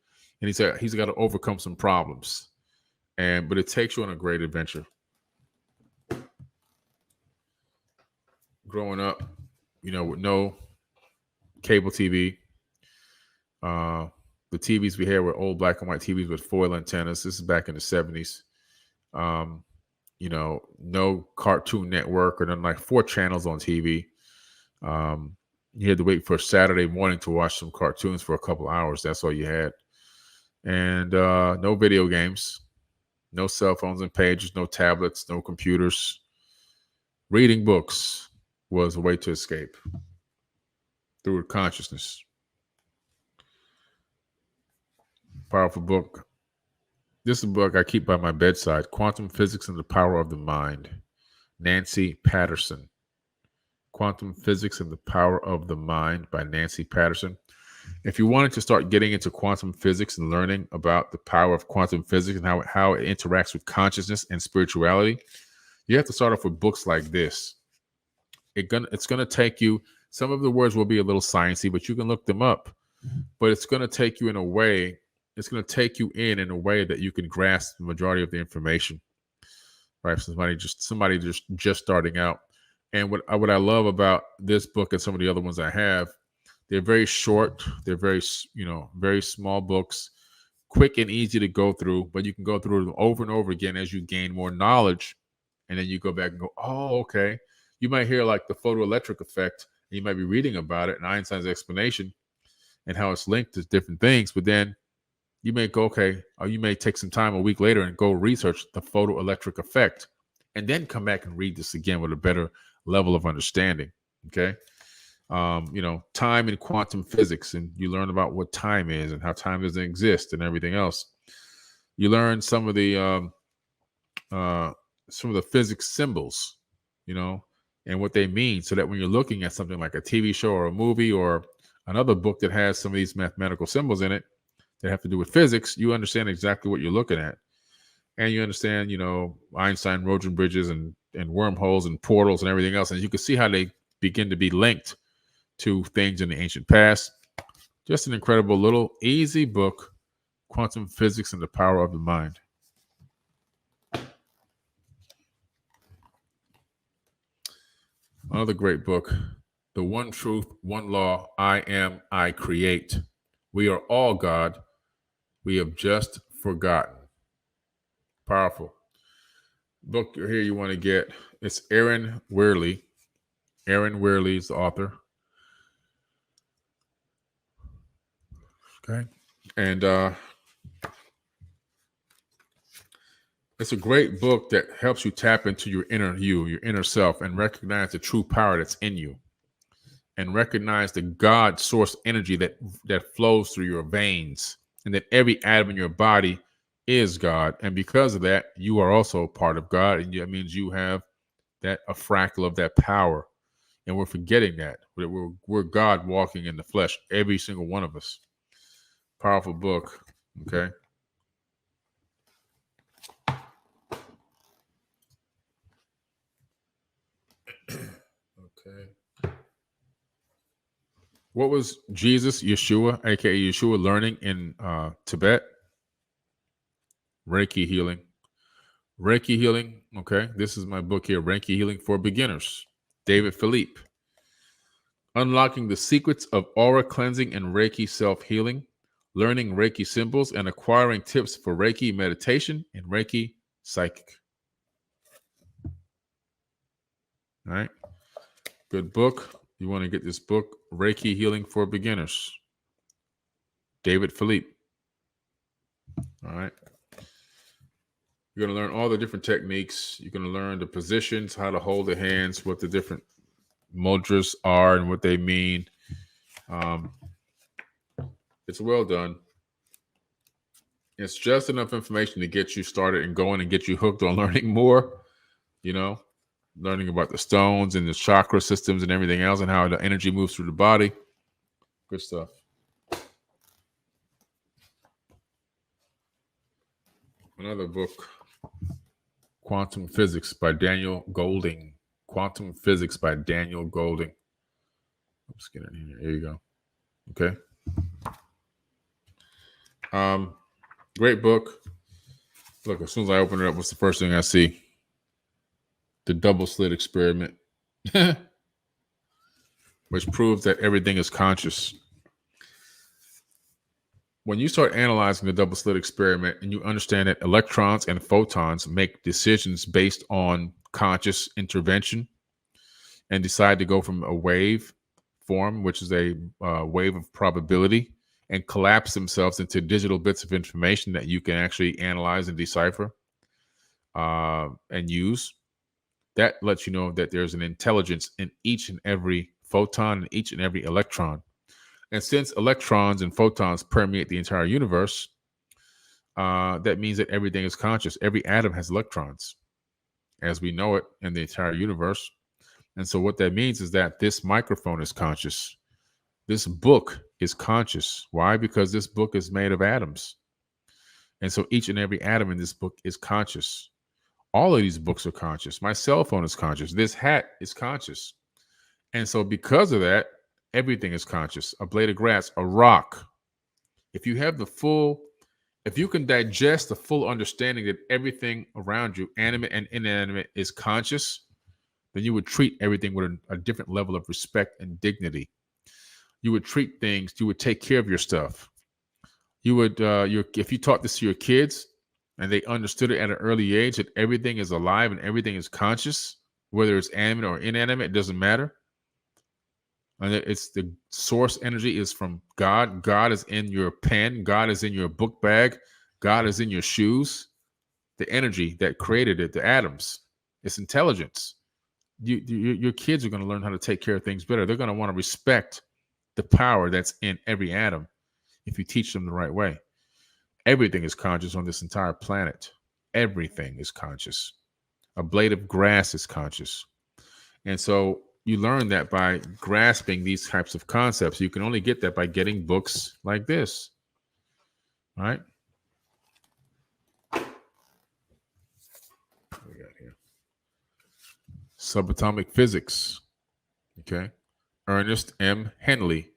and he's got to overcome some problems. But it takes you on a great adventure. Growing up, with no cable TV, the TVs we had were old black and white TVs with foil antennas. This is back in the 70s. No Cartoon Network or nothing, like 4 channels on TV. You had to wait for Saturday morning to watch some cartoons for a couple hours. That's all you had. And no video games, no cell phones and pages, no tablets, no computers. Reading books was a way to escape through consciousness. Powerful book. This is a book I keep by my bedside, Quantum Physics and the Power of the Mind. Nancy Patterson. Quantum Physics and the Power of the Mind by Nancy Patterson. If you wanted to start getting into quantum physics and learning about the power of quantum physics and how it interacts with consciousness and spirituality, you have to start off with books like this. It's going to take you, some of the words will be a little sciencey, but you can look them up. But it's going to take you in a way, it's going to take you in a way that you can grasp the majority of the information. Right? Somebody just starting out. And what I love about this book and some of the other ones I have, they're very short. They're very small books, quick and easy to go through, but you can go through them over and over again as you gain more knowledge. And then you go back and go, oh, okay. You might hear like the photoelectric effect, and you might be reading about it and Einstein's explanation and how it's linked to different things. But then you may go, okay, or you may take some time a week later and go research the photoelectric effect and then come back and read this again with a better level of understanding. Okay. Time in quantum physics, and you learn about what time is and how time doesn't exist and everything else. You learn some of the physics symbols, and what they mean, so that when you're looking at something like a TV show or a movie or another book that has some of these mathematical symbols in it that have to do with physics, you understand exactly what you're looking at. And you understand, Einstein, Roentgen bridges and wormholes and portals and everything else. And you can see how they begin to be linked to things in the ancient past. Just an incredible little easy book, Quantum Physics and the Power of the Mind. Another great book, The One Truth, One Law, I Am, I Create. We are all God. We have just forgotten. Powerful. Book here you want to get. It's Aaron Wearley. Aaron Wearley is the author. Okay. And it's a great book that helps you tap into your inner self, and recognize the true power that's in you, and recognize the God source energy that flows through your veins, and that every atom in your body is God. And because of that, you are also part of God. And that means you have a fractal of that power. And we're forgetting that. We're God walking in the flesh, every single one of us. Powerful book. Okay. Okay. What was Jesus, Yeshua, aka Yeshua, learning in Tibet? Reiki healing. Reiki healing. Okay. This is my book here, Reiki Healing for Beginners. David Philippe. Unlocking the secrets of aura cleansing and Reiki self-healing. Learning Reiki symbols and acquiring tips for Reiki meditation and Reiki psychic. All right. Good book. You want to get this book, Reiki Healing for Beginners. David Philippe. All right. You're going to learn all the different techniques. You're going to learn the positions, how to hold the hands, what the different mudras are and what they mean. It's well done. It's just enough information to get you started and going and get you hooked on learning more, learning about the stones and the chakra systems and everything else and how the energy moves through the body. Good stuff. Another book, Quantum Physics by Daniel Golding. Quantum Physics by Daniel Golding. Let's get in here. There you go. Okay. Great book. Look, as soon as I open it up, what's the first thing I see? The double slit experiment, which proves that everything is conscious. When you start analyzing the double slit experiment and you understand that electrons and photons make decisions based on conscious intervention and decide to go from a wave form, which is a wave of probability, and collapse themselves into digital bits of information that you can actually analyze and decipher and use, that lets you know that there's an intelligence in each and every photon and each and every electron. And since electrons and photons permeate the entire universe, that means that everything is conscious. Every atom has electrons, as we know it in the entire universe. And so what that means is that this microphone is conscious. This book is conscious. Why? Because this book is made of atoms. And so each and every atom in this book is conscious. All of these books are conscious. My cell phone is conscious. This hat is conscious. And so because of that, everything is conscious. A blade of grass, a rock. If you can digest the full understanding that everything around you, animate and inanimate, is conscious, then you would treat everything with a different level of respect and dignity. You would treat things, you would take care of your stuff. You would, if you taught this to your kids and they understood it at an early age, that everything is alive and everything is conscious, whether it's animate or inanimate, it doesn't matter. And it's the source energy is from God. God is in your pen. God is in your book bag. God is in your shoes. The energy that created it, the atoms, it's intelligence. Your kids are going to learn how to take care of things better. They're going to want to respect the power that's in every atom if you teach them the right way. Everything is conscious on this entire planet. Everything is conscious. A blade of grass is conscious. And so you learn that by grasping these types of concepts. You can only get that by getting books like this. All right? What we got here? Subatomic Physics. Okay. Ernest M. Henley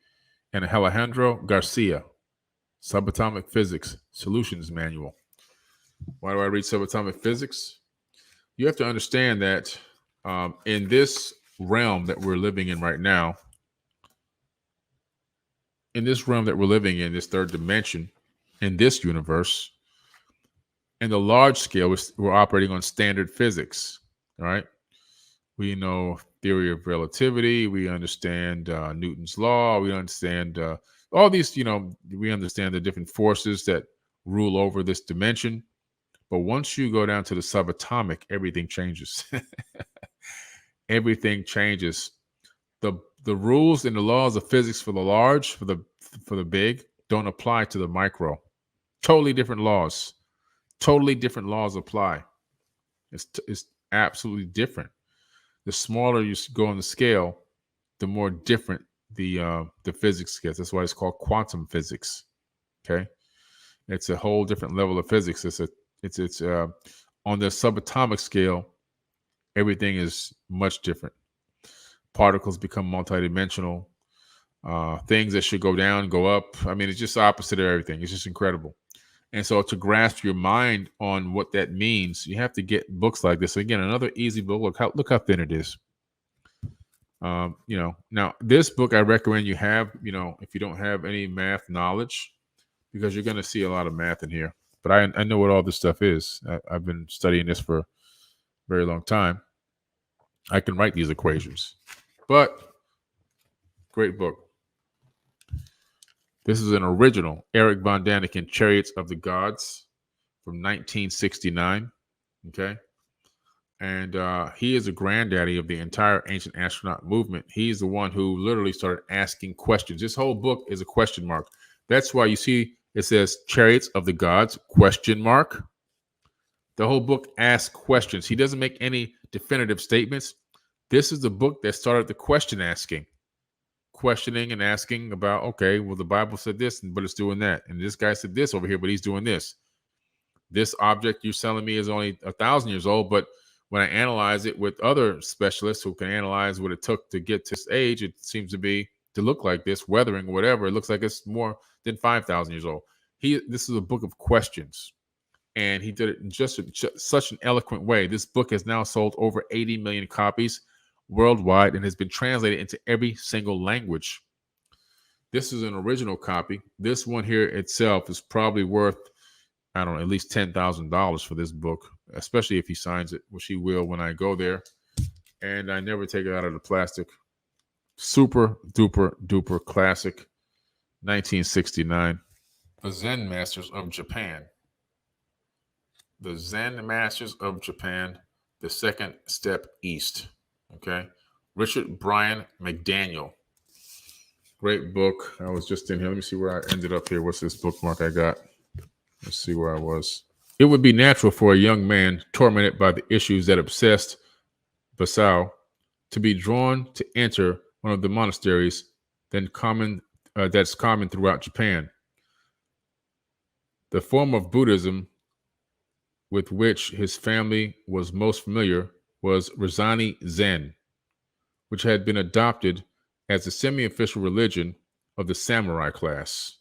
and Alejandro Garcia. Subatomic Physics Solutions Manual. Why do I read Subatomic Physics? You have to understand that in this realm that we're living in right now, in this realm that we're living in, this third dimension, in this universe, in the large scale, we're operating on standard physics. All right. We know theory of relativity. We understand Newton's law. We understand all these, we understand the different forces that rule over this dimension. But once you go down to the subatomic, everything changes. Everything changes. The rules and the laws of physics for the large, for the big, don't apply to the micro. Totally different laws. Totally different laws apply. It's absolutely different. The smaller you go on the scale, the more different the physics gets. That's why it's called quantum physics. Okay, it's a whole different level of physics. It's on the subatomic scale, everything is much different. Particles become multidimensional. Things that should go down go up. I mean, it's just the opposite of everything. It's just incredible. And so to grasp your mind on what that means, you have to get books like this. Again, another easy book. Look how thin it is. Now this book I recommend you have, if you don't have any math knowledge, because you're going to see a lot of math in here. But I know what all this stuff is. I've been studying this for a very long time. I can write these equations. But great book. This is an original Eric von Daniken, Chariots of the Gods from 1969. Okay. And he is a granddaddy of the entire ancient astronaut movement. He's the one who literally started asking questions. This whole book is a question mark. That's why you see It says chariots of the gods, question mark. The whole book asks questions. He doesn't make any definitive statements. This is the book that started the question asking, questioning and asking about, okay, well, the Bible said this, but it's doing that. And this guy said this over here, but he's doing this. This object you're telling me is only 1,000 years old, but when I analyze it with other specialists who can analyze what it took to get to this age, it seems to look like this, weathering, whatever. It looks like it's more than 5,000 years old. This is a book of questions, and he did it in just such an eloquent way. This book has now sold over 80 million copies worldwide and has been translated into every single language. This is an original copy. This one here itself is probably worth, I don't know, at least $10,000 for this book, especially if he signs it, which he will when I go there. And I never take it out of the plastic. Super duper duper classic, 1969. The Zen Masters of Japan. The Zen Masters of Japan, the Second Step East. Okay. Richard Bryan McDaniel. Great book. I was just in here. Let me see where I ended up here. What's this bookmark I got? Let's see where I was. It would be natural for a young man tormented by the issues that obsessed Basao to be drawn to enter one of the monasteries that's common throughout Japan. The form of Buddhism with which his family was most familiar was Rizani Zen, which had been adopted as the semi-official religion of the samurai class.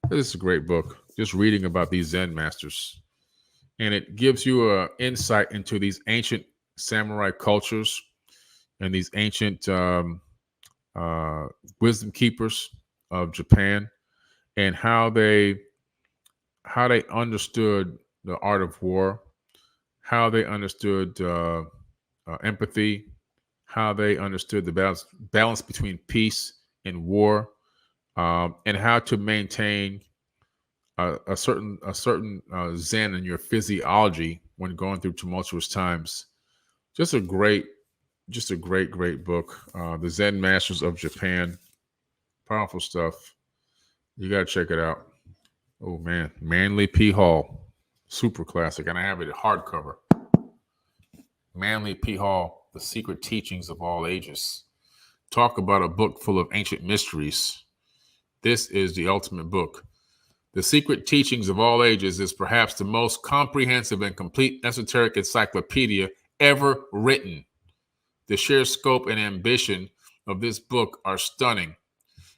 This is a great book, just reading about these Zen masters. And it gives you an insight into these ancient samurai cultures and these ancient wisdom keepers of Japan, and how they understood the art of war, how they understood empathy, how they understood the balance between peace and war, and how to maintain a certain zen in your physiology when going through tumultuous times. Just a great book. The Zen Masters of Japan. Powerful stuff. You got to check it out. Oh, man. Manly P. Hall. Super classic. And I have it hardcover. Manly P. Hall, The Secret Teachings of All Ages. Talk about a book full of ancient mysteries. This is the ultimate book. The Secret Teachings of All Ages is perhaps the most comprehensive and complete esoteric encyclopedia ever written. The sheer scope and ambition of this book are stunning.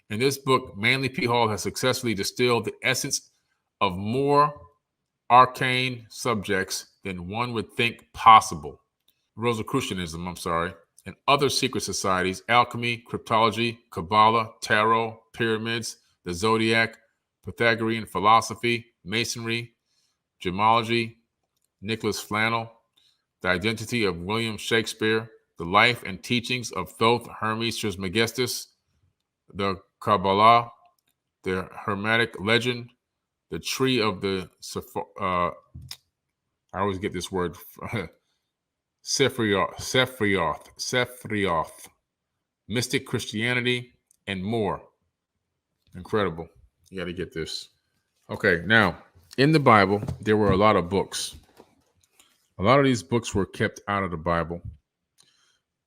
In this book, Manly P. Hall has successfully distilled the essence of more arcane subjects than one would think possible. Rosicrucianism, and other secret societies, alchemy, cryptology, Kabbalah, tarot, pyramids, the zodiac, Pythagorean philosophy, masonry, gemology, Nicholas Flamel, the identity of William Shakespeare, the life and teachings of Thoth Hermes Trismegistus, the Kabbalah, the Hermetic legend, the tree of the I always get this word, Sephrioth, mystic Christianity, and more. Incredible. You got to get this. Okay, now, in the Bible, there were a lot of books. A lot of these books were kept out of the Bible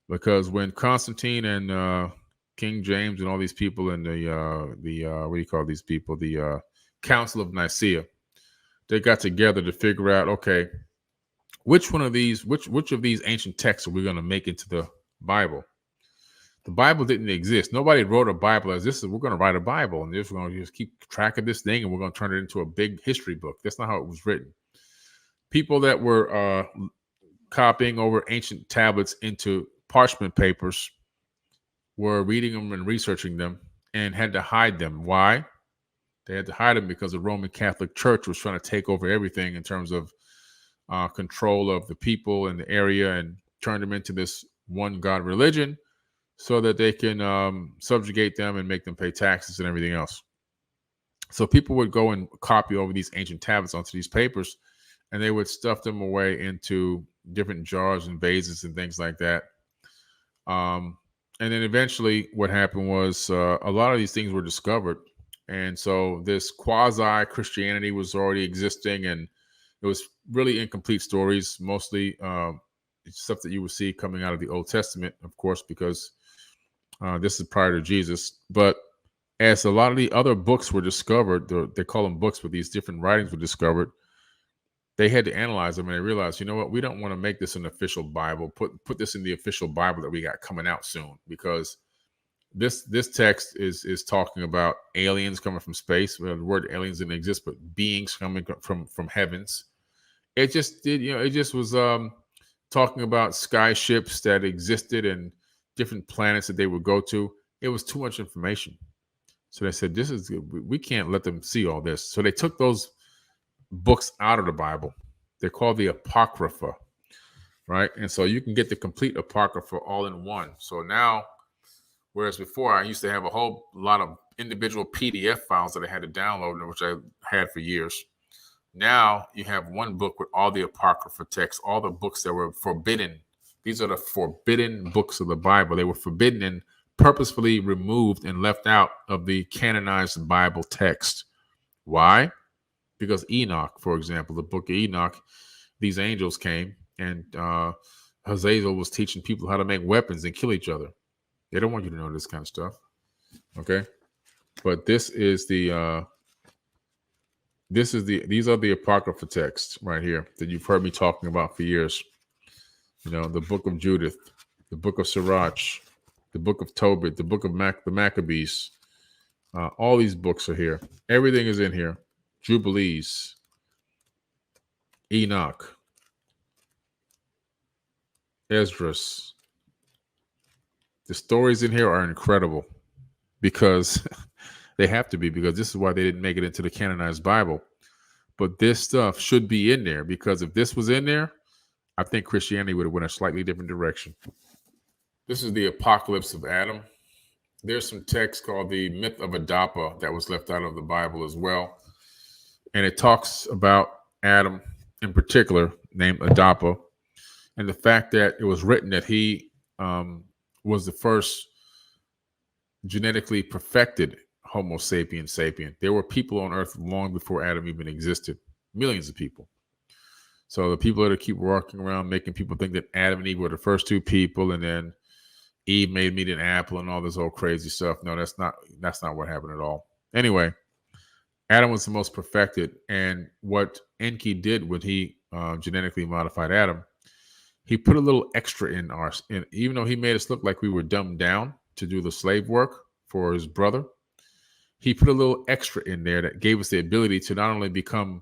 because when Constantine and King James and all these people in the what do you call these people? The Council of Nicaea, they got together to figure out, okay, which of these ancient texts are we going to make into the Bible? The Bible didn't exist. Nobody wrote a Bible as this. We're going to write a Bible, and we're going to just keep track of this thing, and we're going to turn it into a big history book. That's not how it was written. People that were copying over ancient tablets into parchment papers were reading them and researching them and had to hide them. Why? They had to hide them because the Roman Catholic Church was trying to take over everything in terms of control of the people in the area and turn them into this one God religion so that they can subjugate them and make them pay taxes and everything else. So people would go and copy over these ancient tablets onto these papers, and they would stuff them away into different jars and vases and things like that. And then eventually what happened was a lot of these things were discovered And so this quasi Christianity was already existing, and it was really incomplete stories, mostly stuff that you would see coming out of the Old Testament, of course, because this is prior to Jesus. But as a lot of the other books were discovered, they call them books, but these different writings were discovered, they had to analyze them, and they realized, you know what, we don't want to make this an official Bible. Put this in the official Bible that we got coming out soon, because this text is talking about aliens coming from space. Well, the word aliens didn't exist, but beings coming from heavens. It just was talking about sky ships that existed and different planets that they would go to. It was too much information. So they said, we can't let them see all this. So they took those books out of the Bible. They're called the Apocrypha, right? And so you can get the complete Apocrypha all in one. So now, whereas before I used to have a whole lot of individual PDF files that I had to download, which I had for years. Now you have one book with all the Apocrypha texts, all the books that were forbidden. These are the forbidden books of the Bible. They were forbidden and purposefully removed and left out of the canonized Bible text. Why? Because Enoch, for example, the book of Enoch, these angels came, and Hazazel was teaching people how to make weapons and kill each other. They don't want you to know this kind of stuff. Okay. But these are the Apocrypha texts right here that you've heard me talking about for years. You know, the book of Judith, the book of Sirach, the book of Tobit, the book of the Maccabees. All these books are here. Everything is in here. Jubilees, Enoch, Esdras. The stories in here are incredible because they have to be, because this is why they didn't make it into the canonized Bible. But this stuff should be in there, because if this was in there, I think Christianity would have went a slightly different direction. This is the Apocalypse of Adam. There's some text called the Myth of Adapa that was left out of the Bible as well. And it talks about Adam in particular, named Adapa, and the fact that it was written that he was the first genetically perfected Homo sapiens sapien. There were people on Earth long before Adam even existed, millions of people. So the people that keep walking around making people think that Adam and Eve were the first two people, and then Eve made meat and apple and all this old crazy stuff. No, that's not what happened at all. Anyway, Adam was the most perfected, and what Enki did when he genetically modified Adam, he put a little extra in even though he made us look like we were dumbed down to do the slave work for his brother, he put a little extra in there that gave us the ability to not only become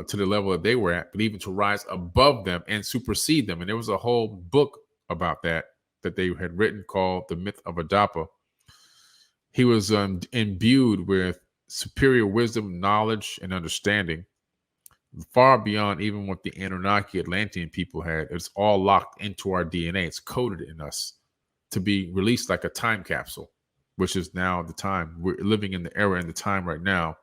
to the level that they were at, but even to rise above them and supersede them. And there was a whole book about that they had written called The Myth of Adapa. He was imbued with superior wisdom, knowledge, and understanding, far beyond even what the Anunnaki Atlantean people had. It's all locked into our DNA. It's coded in us to be released like a time capsule, which is now the time. We're living in the era and the time right now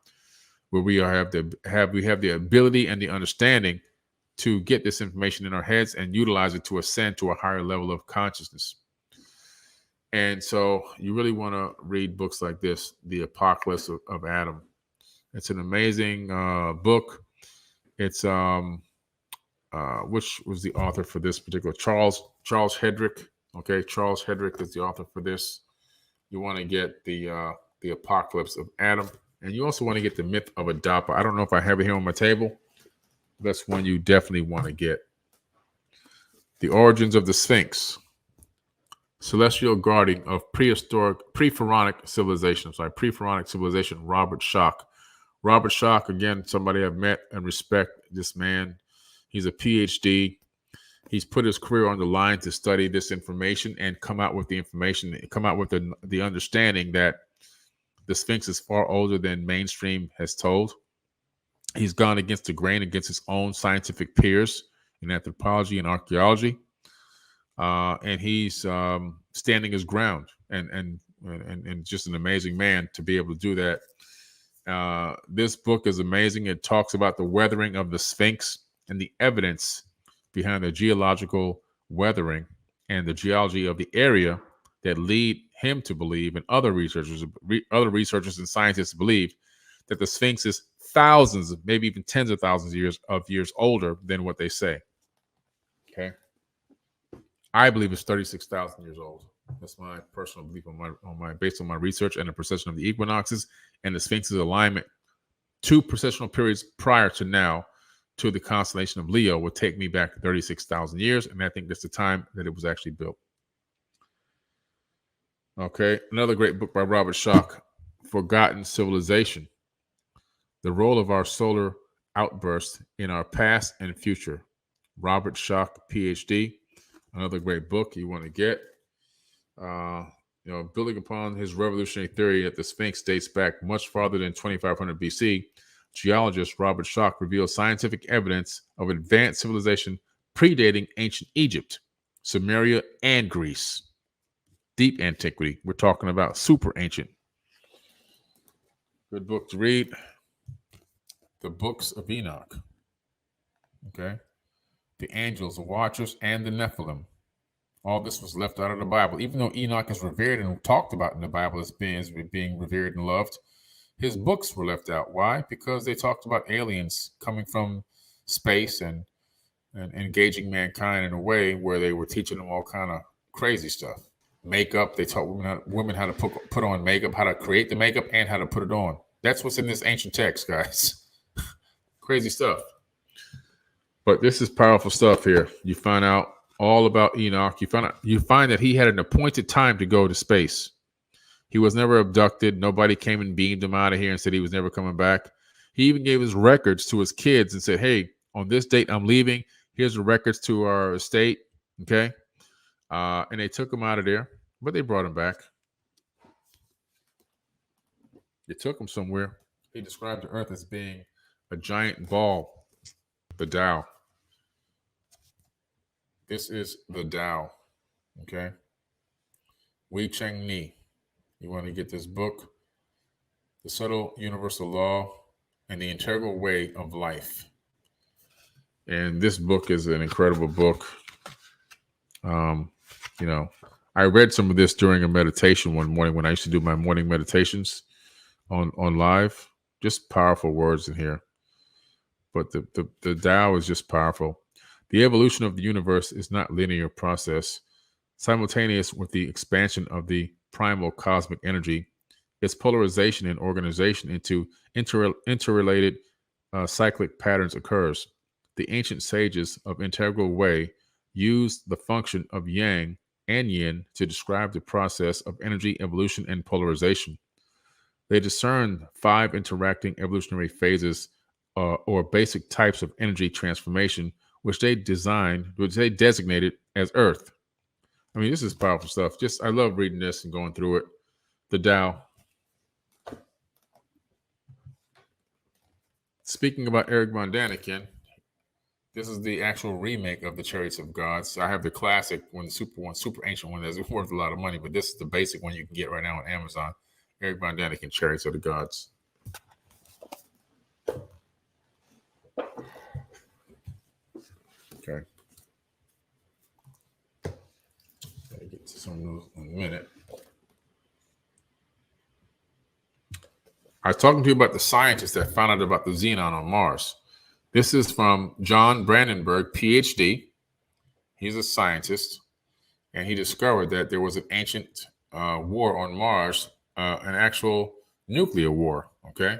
where we have the ability and the understanding to get this information in our heads and utilize it to ascend to a higher level of consciousness. And so you really want to read books like this, The Apocalypse of Adam. It's an amazing book. It's which was the author for this particular? Charles Hedrick. Okay, Charles Hedrick is the author for this. You want to get the Apocalypse of Adam, and you also want to get the Myth of Adapa. I don't know if I have it here on my table. That's one you definitely want to get. The Origins of the Sphinx, Celestial Guardian of Pre-Pharaonic Civilization. Pre-Pharaonic Civilization, Robert Schoch. Robert Schoch, again, somebody I've met and respect this man. He's a PhD. He's put his career on the line to study this information and come out with the information, come out with the understanding that the Sphinx is far older than mainstream has told. He's gone against the grain, against his own scientific peers in anthropology and archaeology. And he's standing his ground and just an amazing man to be able to do that. This book is amazing. It talks about the weathering of the Sphinx and the evidence behind the geological weathering and the geology of the area that lead him to believe, and other researchers and scientists believe, that the Sphinx is thousands, maybe even tens of thousands of years older than what they say. Okay, I believe it's 36,000 years old. That's my personal belief based on my research and the precession of the equinoxes and the Sphinx's alignment. 2 precessional periods prior to now, to the constellation of Leo, would take me back 36,000 years, and I think that's the time that it was actually built. Okay, another great book by Robert Schoch, Forgotten Civilization: The Role of Our Solar Outbursts in Our Past and Future. Robert Schoch, PhD. Another great book you want to get. Building upon his revolutionary theory that the Sphinx dates back much farther than 2500 BC, geologist Robert Schoch reveals scientific evidence of advanced civilization predating ancient Egypt, Sumeria, and Greece. Deep antiquity. We're talking about super ancient. Good book to read. The Books of Enoch. Okay. The angels, the watchers, and the Nephilim. All this was left out of the Bible. Even though Enoch is revered and talked about in the Bible as being revered and loved, his books were left out. Why? Because they talked about aliens coming from space and engaging mankind in a way where they were teaching them all kind of crazy stuff. Makeup. They taught women how to put on makeup, how to create the makeup, and how to put it on. That's what's in this ancient text, guys. Crazy stuff. But this is powerful stuff here. You find out all about Enoch. You find that he had an appointed time to go to space. He was never abducted. Nobody came and beamed him out of here and said he was never coming back. He even gave his records to his kids and said, hey, on this date, I'm leaving. Here's the records to our estate. Okay. And they took him out of there, but they brought him back. They took him somewhere. He described the earth as being a giant ball, the Tao. This is the Tao. Okay. Wei Cheng Ni. You want to get this book, The Subtle Universal Law and the Integral Way of Life. And this book is an incredible book. I read some of this during a meditation one morning when I used to do my morning meditations on live. Just powerful words in here. But the Tao is just powerful. The evolution of the universe is not a linear process. Simultaneous with the expansion of the primal cosmic energy, its polarization and organization into interrelated cyclic patterns occurs. The ancient sages of integral way used the function of yang and yin to describe the process of energy evolution and polarization. They discerned 5 interacting evolutionary phases or basic types of energy transformation, which they designated as Earth. I mean, this is powerful stuff. I love reading this and going through it. The Tao. Speaking about Eric von Daniken, this is the actual remake of the Chariots of Gods. I have the classic super ancient one that's worth a lot of money, but this is the basic one you can get right now on Amazon. Eric von Daniken, Chariots of the Gods. Okay. Gotta get to some of those in a minute. I was talking to you about the scientists that found out about the xenon on Mars. This is from John Brandenburg, PhD. He's a scientist, and he discovered that there was an ancient war on Mars, an actual nuclear war, okay?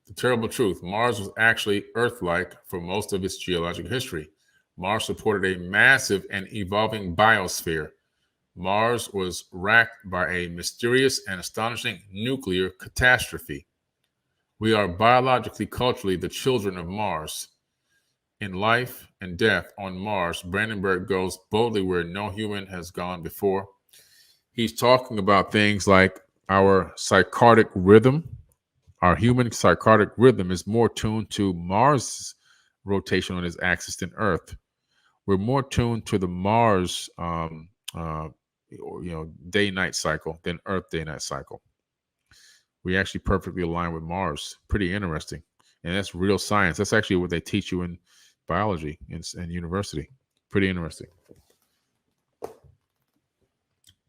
The terrible truth, Mars was actually Earth-like for most of its geologic history. Mars supported a massive and evolving biosphere. Mars was racked by a mysterious and astonishing nuclear catastrophe. We are biologically, culturally the children of Mars. In life and death on Mars, Brandenburg goes boldly where no human has gone before. He's talking about things like our cycadic rhythm. Our human cycadic rhythm is more tuned to Mars' rotation on its axis than Earth. We're more tuned to the Mars day-night cycle than Earth day-night cycle. We actually perfectly align with Mars. Pretty interesting. And that's real science. That's actually what they teach you in biology in university. Pretty interesting.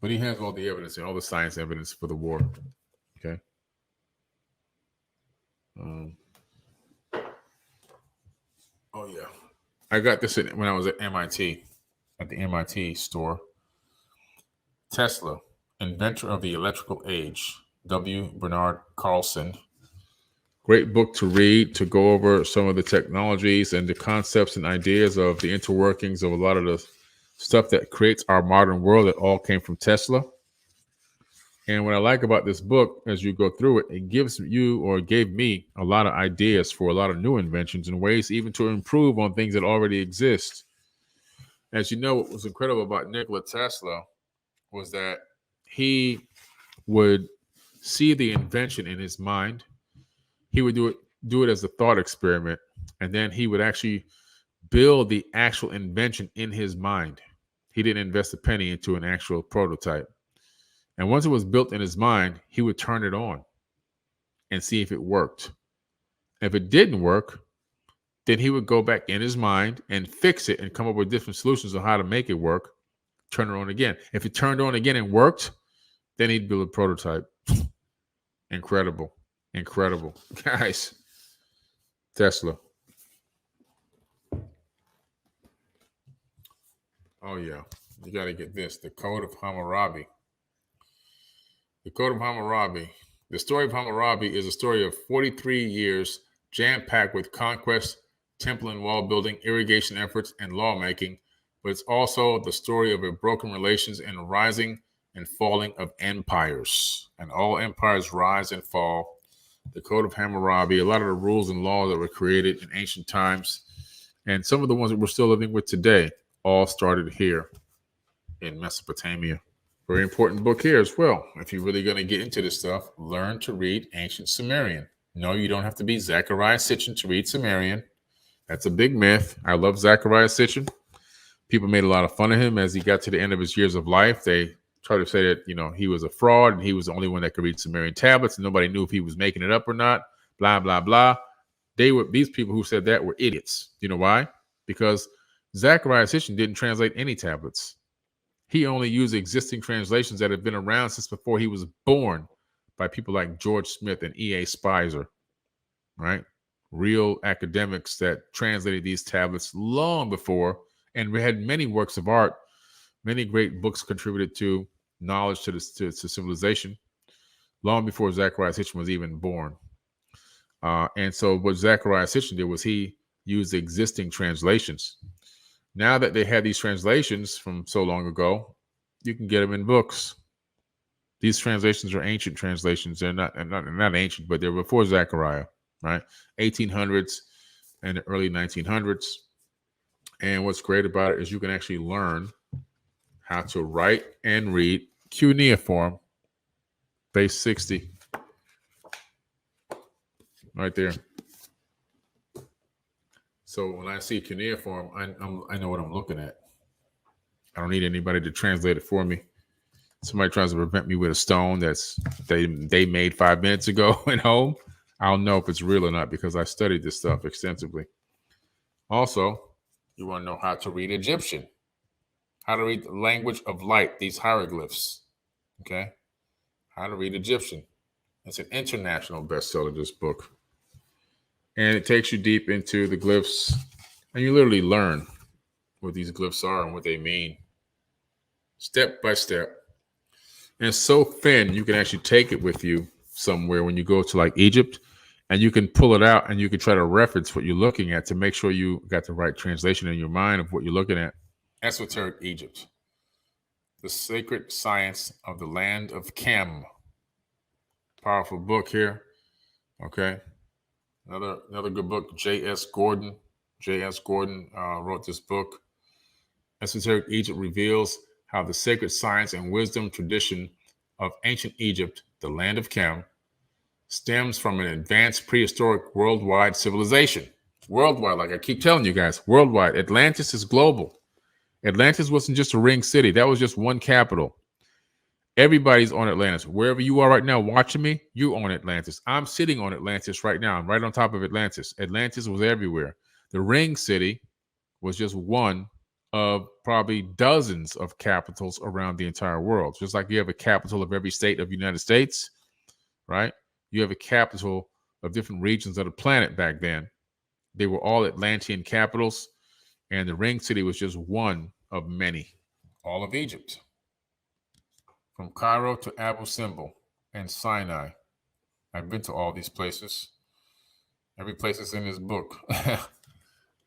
But he has all the evidence and all the science evidence for the war. Okay. Oh yeah, I got this when I was at MIT, at the MIT store. Tesla, inventor of the electrical age, W. Bernard Carlson. Great book to read to go over some of the technologies and the concepts and ideas of the interworkings of a lot of the stuff that creates our modern world. It all came from Tesla. And what I like about this book, as you go through it, it gives you, or gave me, a lot of ideas for a lot of new inventions and ways even to improve on things that already exist. As you know, what was incredible about Nikola Tesla was that he would see the invention in his mind. He would do it as a thought experiment, and then he would actually build the actual invention in his mind. He didn't invest a penny into an actual prototype. And once it was built in his mind, he would turn it on and see if it worked. If it didn't work, then he would go back in his mind and fix it and come up with different solutions on how to make it work, turn it on again. If it turned on again and worked, then he'd build a prototype. Incredible. Incredible. Guys, Tesla. Oh, yeah. You got to get this. The Code of Hammurabi. The Code of Hammurabi. The story of Hammurabi is a story of 43 years jam-packed with conquest, temple and wall building, irrigation efforts, and lawmaking, but it's also the story of a broken relations and a rising and falling of empires. And all empires rise and fall. The Code of Hammurabi, a lot of the rules and laws that were created in ancient times, and some of the ones that we're still living with today, all started here in Mesopotamia. Very important book here as well. If you're really going to get into this stuff, learn to read ancient Sumerian. No, you don't have to be Zechariah Sitchin to read Sumerian. That's a big myth. I love Zechariah Sitchin. People made a lot of fun of him as he got to the end of his years of life. They tried to say that, he was a fraud and he was the only one that could read Sumerian tablets and nobody knew if he was making it up or not. Blah, blah, blah. These people who said that were idiots. You know why? Because Zechariah Sitchin didn't translate any tablets. He only used existing translations that had been around since before he was born by people like George Smith and E.A. Spicer, right? Real academics that translated these tablets long before, and we had many works of art, many great books contributed to knowledge to civilization long before Zechariah Sitchin was even born. And so what Zechariah Sitchin did was he used existing translations. Now that they had these translations from so long ago, you can get them in books. These translations are ancient translations. They're not ancient, but they're before Zechariah, right? 1800s and the early 1900s. And what's great about it is you can actually learn how to write and read cuneiform, base 60, right there. So when I see cuneiform, I know what I'm looking at. I don't need anybody to translate it for me. Somebody tries to prevent me with a stone that's they made 5 minutes ago at home. I'll know if it's real or not because I studied this stuff extensively. Also, you want to know how to read Egyptian, how to read the language of light, these hieroglyphs. Okay, how to read Egyptian. It's an international bestseller, this book. And it takes you deep into the glyphs, and you literally learn what these glyphs are and what they mean, step by step. And it's so thin, you can actually take it with you somewhere when you go to like Egypt, and you can pull it out and you can try to reference what you're looking at to make sure you got the right translation in your mind of what you're looking at. Esoteric Egypt, the sacred science of the land of Chem. Powerful book here. Okay. Another good book, J.S. Gordon. J.S. Gordon wrote this book. Esoteric Egypt reveals how the sacred science and wisdom tradition of ancient Egypt, the land of Chem, stems from an advanced prehistoric worldwide civilization. Worldwide, like I keep telling you guys, worldwide. Atlantis is global. Atlantis wasn't just a ring city. That was just one capital. Everybody's on Atlantis. Wherever you are right now watching me, you on Atlantis. I'm sitting on Atlantis right now. I'm right on top of Atlantis. Atlantis was everywhere. The ring city was just one of probably dozens of capitals around the entire world. Just like you have a capital of every state of the United States, right? You have a capital of different regions of the planet back then. They were all Atlantean capitals, and the ring city was just one of many. All of Egypt, from Cairo to Abu Simbel and Sinai. I've been to all these places. Every place is in this book.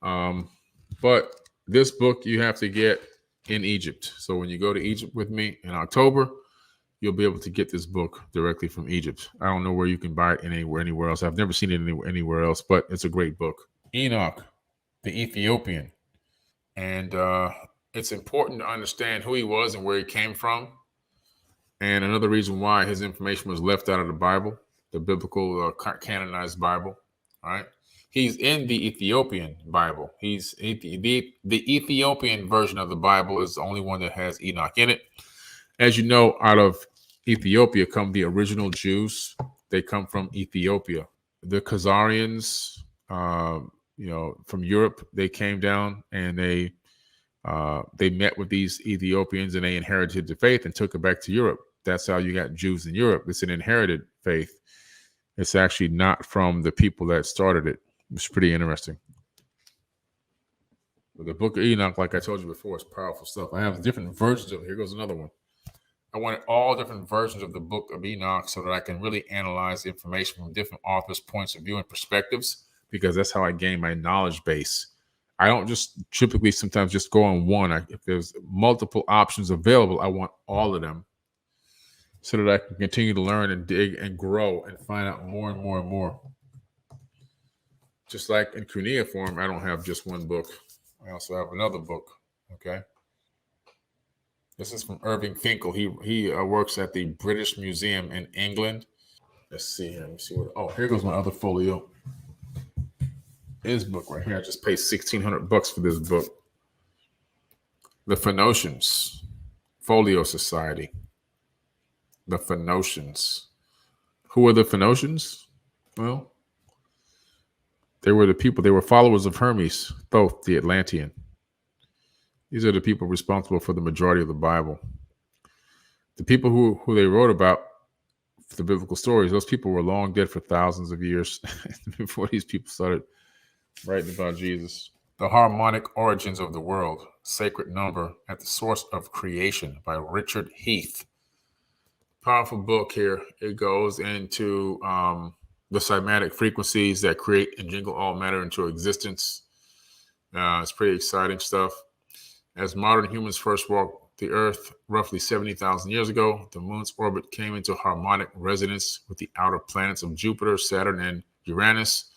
But this book you have to get in Egypt. So when you go to Egypt with me in October, you'll be able to get this book directly from Egypt. I don't know where you can buy it anywhere else. I've never seen it anywhere else, but it's a great book. Enoch, the Ethiopian. And it's important to understand who he was and where he came from. And another reason why his information was left out of the Bible, the biblical canonized Bible, all right? He's in the Ethiopian Bible. He's the Ethiopian version of the Bible is the only one that has Enoch in it. As you know, out of Ethiopia come the original Jews. They come from Ethiopia. The Khazarians, from Europe, they came down and they met with these Ethiopians and they inherited the faith and took it back to Europe. That's how you got Jews in Europe. It's an inherited faith. It's actually not from the people that started it. It's pretty interesting. But the book of Enoch, like I told you before, is powerful stuff. I have different versions of it. Here goes another one. I wanted all different versions of the book of Enoch so that I can really analyze the information from different authors' points of view and perspectives, because that's how I gain my knowledge base. I don't just typically sometimes just go on one. If there's multiple options available, I want all of them so that I can continue to learn and dig and grow and find out more and more and more. Just like in cuneiform, I don't have just one book. I also have another book, okay? This is from Irving Finkel. He works at the British Museum in England. Let's see here. Let me see what. Here goes my other folio. His book right here. I just paid $1,600 for this book. The Phoenicians, Folio Society. The Phoenicians. Who are the Phoenicians? Well, they were the people. They were followers of Hermes, both the Atlantean. These are the people responsible for the majority of the Bible. The people who they wrote about, the biblical stories, those people were long dead for thousands of years before these people started writing about Jesus. The Harmonic Origins of the World, Sacred Number at the Source of Creation by Richard Heath. Powerful book here. It goes into the cymatic frequencies that create and jingle all matter into existence. It's pretty exciting stuff. As modern humans first walked the Earth roughly 70,000 years ago, the moon's orbit came into harmonic resonance with the outer planets of Jupiter, Saturn, and Uranus.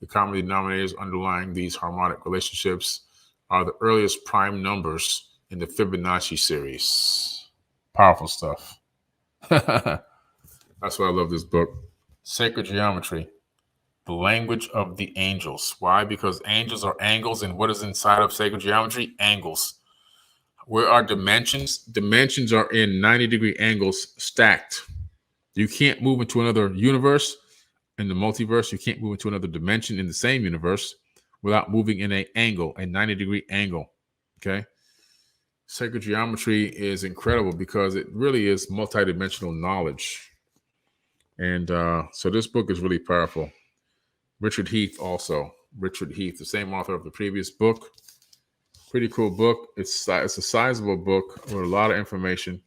The common denominators underlying these harmonic relationships are the earliest prime numbers in the Fibonacci series. Powerful stuff. That's why I love this book. Sacred Geometry, the Language of the Angels. Why? Because angels are angles, and what is inside of sacred geometry? Angles. Where are dimensions? Dimensions are in 90-degree angles stacked. You can't move into another universe in the multiverse. You can't move into another dimension in the same universe without moving in an angle, a 90-degree angle. Okay. Sacred geometry is incredible because it really is multidimensional knowledge. And so this book is really powerful. Richard Heath also. Richard Heath, the same author of the previous book. Pretty cool book. It's a sizable book with a lot of information.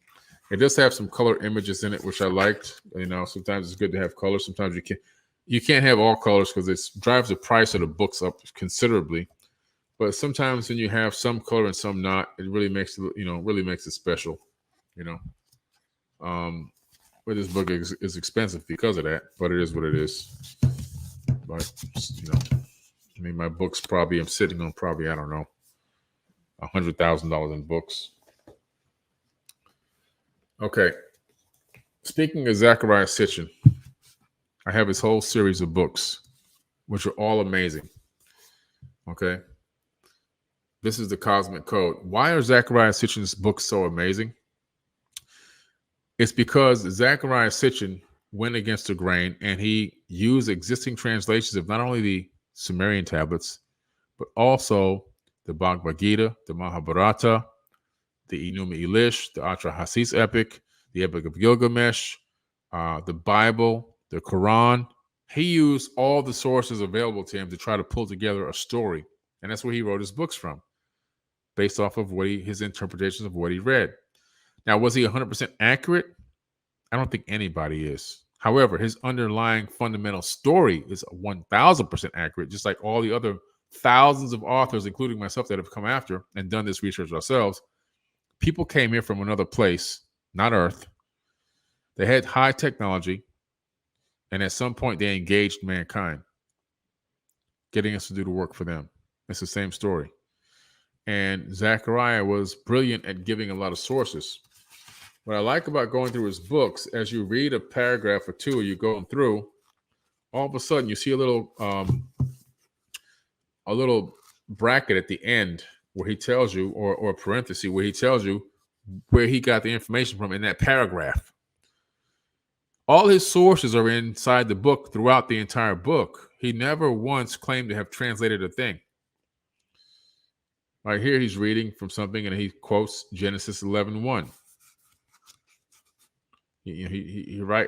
It does have some color images in it, which I liked. Sometimes it's good to have colors. Sometimes you can't have all colors because it drives the price of the books up considerably. But sometimes when you have some color and some not, it really makes it special. But this book is expensive because of that. But it is what it is. But my books probably I'm sitting on I don't know, $100,000 in books. Okay. Speaking of Zecharia Sitchin, I have his whole series of books, which are all amazing. Okay. This is the Cosmic Code. Why are Zecharia Sitchin's books so amazing? It's because Zecharia Sitchin went against the grain and he used existing translations of not only the Sumerian tablets, but also the Bhagavad Gita, the Mahabharata, the Enuma Elish, the Atrahasis epic, the Epic of Gilgamesh, the Bible, the Quran. He used all the sources available to him to try to pull together a story. And that's where he wrote his books from, based off of his interpretations of what he read. Now, was he 100% accurate? I don't think anybody is. However, his underlying fundamental story is 1,000% accurate, just like all the other thousands of authors, including myself, that have come after and done this research ourselves. People came here from another place, not Earth. They had high technology, and at some point they engaged mankind, getting us to do the work for them. It's the same story. And Zechariah was brilliant at giving a lot of sources. What I like about going through his books, as you read a paragraph or two, you're going through, all of a sudden you see a little bracket at the end where he tells you, or a parenthesis where he tells you where he got the information from in that paragraph. All his sources are inside the book throughout the entire book. He never once claimed to have translated a thing. Right here, he's reading from something and he quotes Genesis 11:1.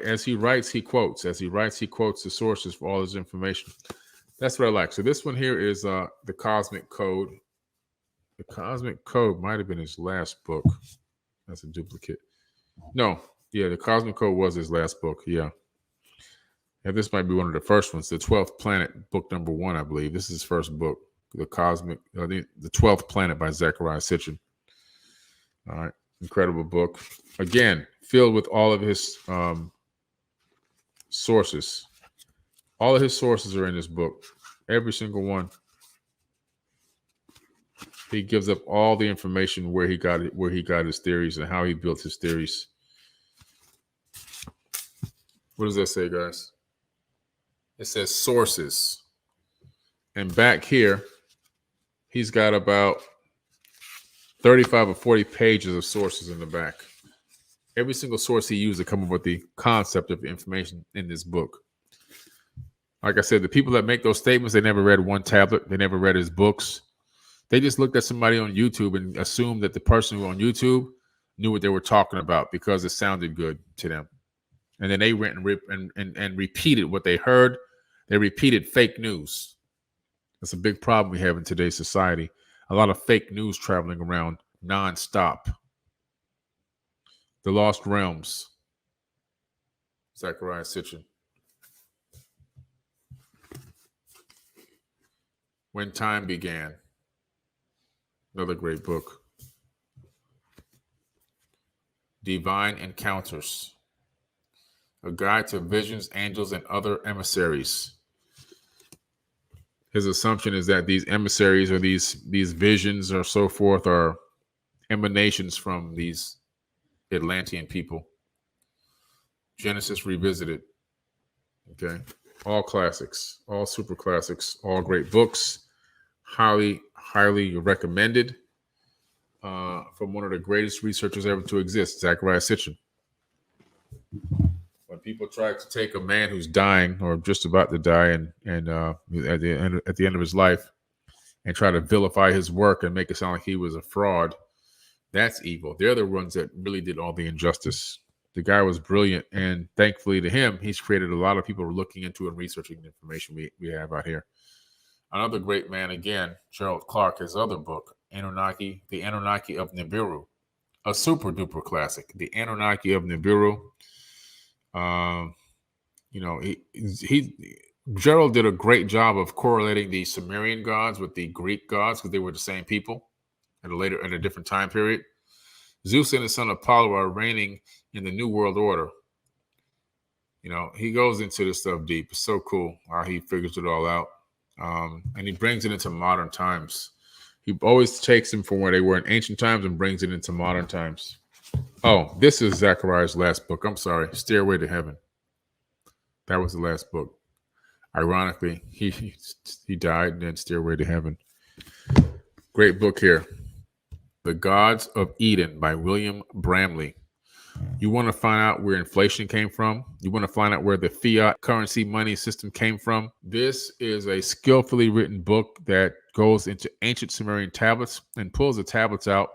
As he writes, he quotes. As he writes, he quotes the sources for all his information. That's what I like. So this one here is the Cosmic Code. The Cosmic Code might have been his last book. That's a duplicate. No, yeah, the Cosmic Code was his last book. Yeah. And this might be one of the first ones. The 12th Planet, book number 1, I believe. This is his first book. The 12th Planet by Zechariah Sitchin. All right. Incredible book. Again, filled with all of his sources. All of his sources are in this book. Every single one. He gives up all the information where he got it, where he got his theories and how he built his theories. What does that say, guys? It says sources. And back here, he's got about 35 or 40 pages of sources in the back. Every single source he used to come up with the concept of information in this book. Like I said, the people that make those statements, they never read one tablet. They never read his books. They just looked at somebody on YouTube and assumed that the person who on YouTube knew what they were talking about because it sounded good to them. And then they went and repeated what they heard. They repeated fake news. That's a big problem we have in today's society. A lot of fake news traveling around nonstop. The Lost Realms. Zechariah Sitchin. When Time Began. Another great book. Divine Encounters. A Guide to Visions, Angels, and Other Emissaries. His assumption is that these emissaries or these visions or so forth are emanations from these Atlantean people. Genesis Revisited. Okay. All classics, all super classics, all great books. Highly, highly recommended from one of the greatest researchers ever to exist, Zechariah Sitchin. When people try to take a man who's dying or just about to die and at the end of his life and try to vilify his work and make it sound like he was a fraud, that's evil. They're the ones that really did all the injustice. The guy was brilliant, and thankfully to him, he's created a lot of people looking into and researching the information we have out here. Another great man, again, Gerald Clark, his other book, Anunnaki, The Anunnaki of Nibiru, a super duper classic. The Anunnaki of Nibiru. Gerald did a great job of correlating the Sumerian gods with the Greek gods because they were the same people at a different time period. Zeus and his son Apollo are reigning in the New World Order. He goes into this stuff deep. It's so cool how he figures it all out. And he brings it into modern times. He always takes them from where they were in ancient times and brings it into modern times. Oh, this is Zechariah's last book. I'm sorry. Stairway to Heaven. That was the last book. Ironically, he died and then Stairway to Heaven. Great book here. The Gods of Eden by William Bramley. You want to find out where inflation came from. You want to find out where the fiat currency money system came from. This is a skillfully written book that goes into ancient Sumerian tablets and pulls the tablets out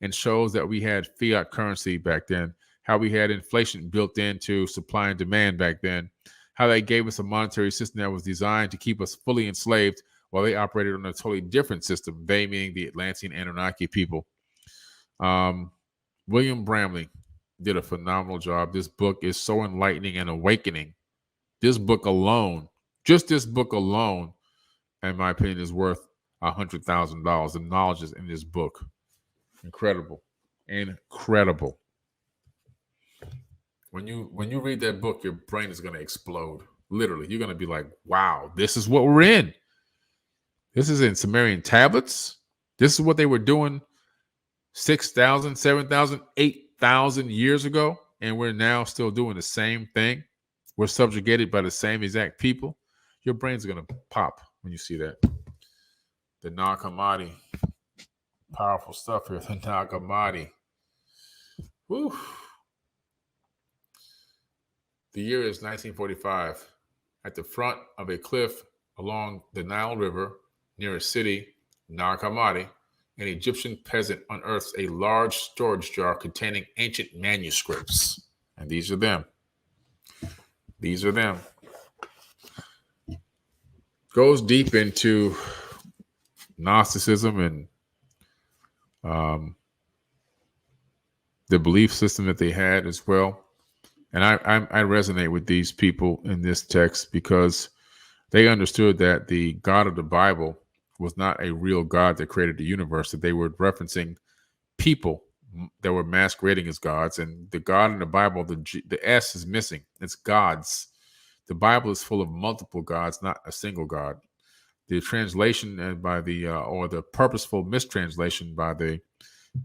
and shows that we had fiat currency back then, how we had inflation built into supply and demand back then, how they gave us a monetary system that was designed to keep us fully enslaved while they operated on a totally different system, they meaning the Atlantean Anunnaki people. William Bramley did a phenomenal job. This book is so enlightening and awakening. This book alone, just this book alone, in my opinion, is worth $100,000. The knowledge is in this book. Incredible. Incredible. When you read that book, your brain is going to explode. Literally, you're going to be like, wow, this is what we're in. This is in Sumerian tablets. This is what they were doing 6,000, 7,000, 8,000 years ago. And we're now still doing the same thing. We're subjugated by the same exact people. Your brain's going to pop when you see that. The Nag Hammadi. Powerful stuff here. The Nag Hammadi. Whew. The year is 1945. At the front of a cliff along the Nile River near a city, Nag Hammadi, an Egyptian peasant unearths a large storage jar containing ancient manuscripts. And these are them. These are them. Goes deep into Gnosticism and the belief system that they had as well. And I resonate with these people in this text because they understood that the God of the Bible was not a real God that created the universe, that they were referencing people that were masquerading as gods. And the God in the Bible, the S is missing. It's gods. The Bible is full of multiple gods, not a single God. The translation by or the purposeful mistranslation by the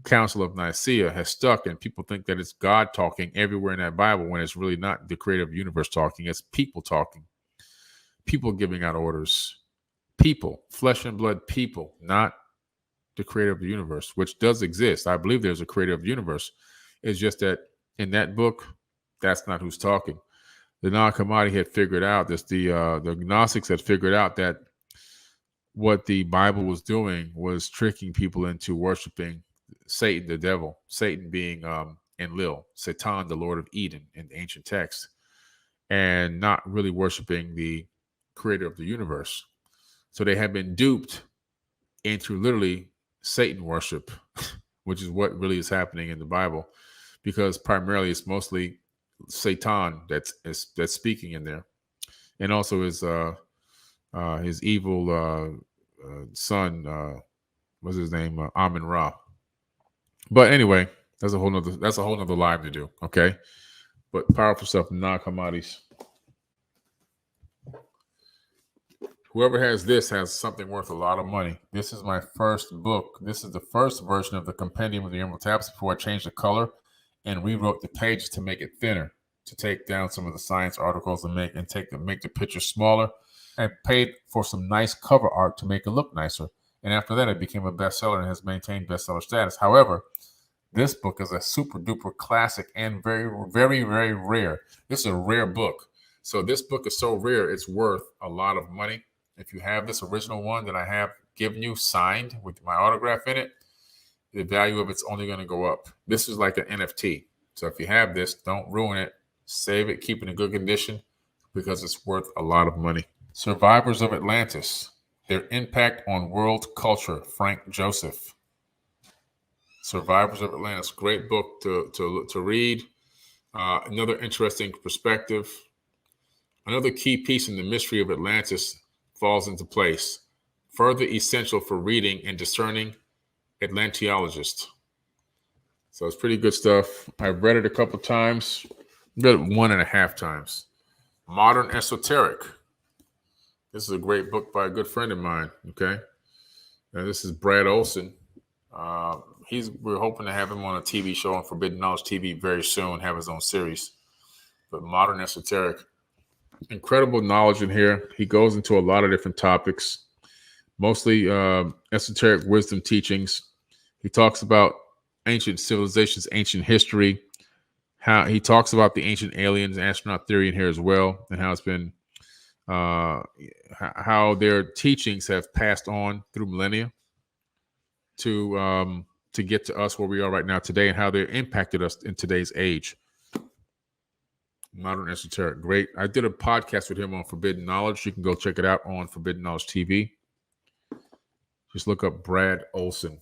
Council of Nicaea has stuck, and people think that it's God talking everywhere in that Bible when it's really not the creator of the universe talking. It's people talking, people giving out orders, people, flesh and blood people, not the creator of the universe, which does exist. I believe there's a creator of the universe. It's just that in that book, that's not who's talking. The Nag Hammadi had figured out this. The Gnostics had figured out that what the Bible was doing was tricking people into worshiping Satan, the devil, Satan being Enlil, Satan, the Lord of Eden in the ancient text, and not really worshiping the creator of the universe. So they have been duped into literally Satan worship, which is what really is happening in the Bible, because primarily it's mostly Satan that's speaking in there, and also his evil son, what's his name, Amun-Ra. But anyway, that's a whole nother live to do. Okay, but powerful stuff. Nag Hammadi's. Whoever has this has something worth a lot of money. This is my first book. This is the first version of the Compendium of the Emerald Tablets before I changed the color and rewrote the pages to make it thinner, to take down some of the science articles and make the picture smaller, and paid for some nice cover art to make it look nicer. And after that, it became a bestseller and has maintained bestseller status. However, this book is a super duper classic and very, very, very rare. This is a rare book. So this book is so rare, it's worth a lot of money. If you have this original one that I have given you signed with my autograph in it, the value of it's only going to go up. This is like an NFT. So if you have this, don't ruin it. Save it, keep it in good condition because it's worth a lot of money. Survivors of Atlantis, Their Impact on World Culture, Frank Joseph. Survivors of Atlantis, great book to read. Another interesting perspective. Another key piece in the mystery of Atlantis falls into place. Further essential for reading and discerning Atlanteologists. So it's pretty good stuff. I've read it a couple times. Read it 1.5 times. Modern Esoteric. This is a great book by a good friend of mine. Okay. Now this is Brad Olson. We're hoping to have him on a TV show on Forbidden Knowledge TV very soon, have his own series. But Modern Esoteric. Incredible knowledge in here. He goes into a lot of different topics, mostly esoteric wisdom teachings. He talks about ancient civilizations, ancient history, how he talks about the ancient aliens, astronaut theory in here as well, and how it's been how their teachings have passed on through millennia to get to us where we are right now today, and how they impacted us in today's age. Modern esoteric, great. I did a podcast with him on Forbidden Knowledge. You can go check it out on Forbidden Knowledge TV. Just look up Brad Olson.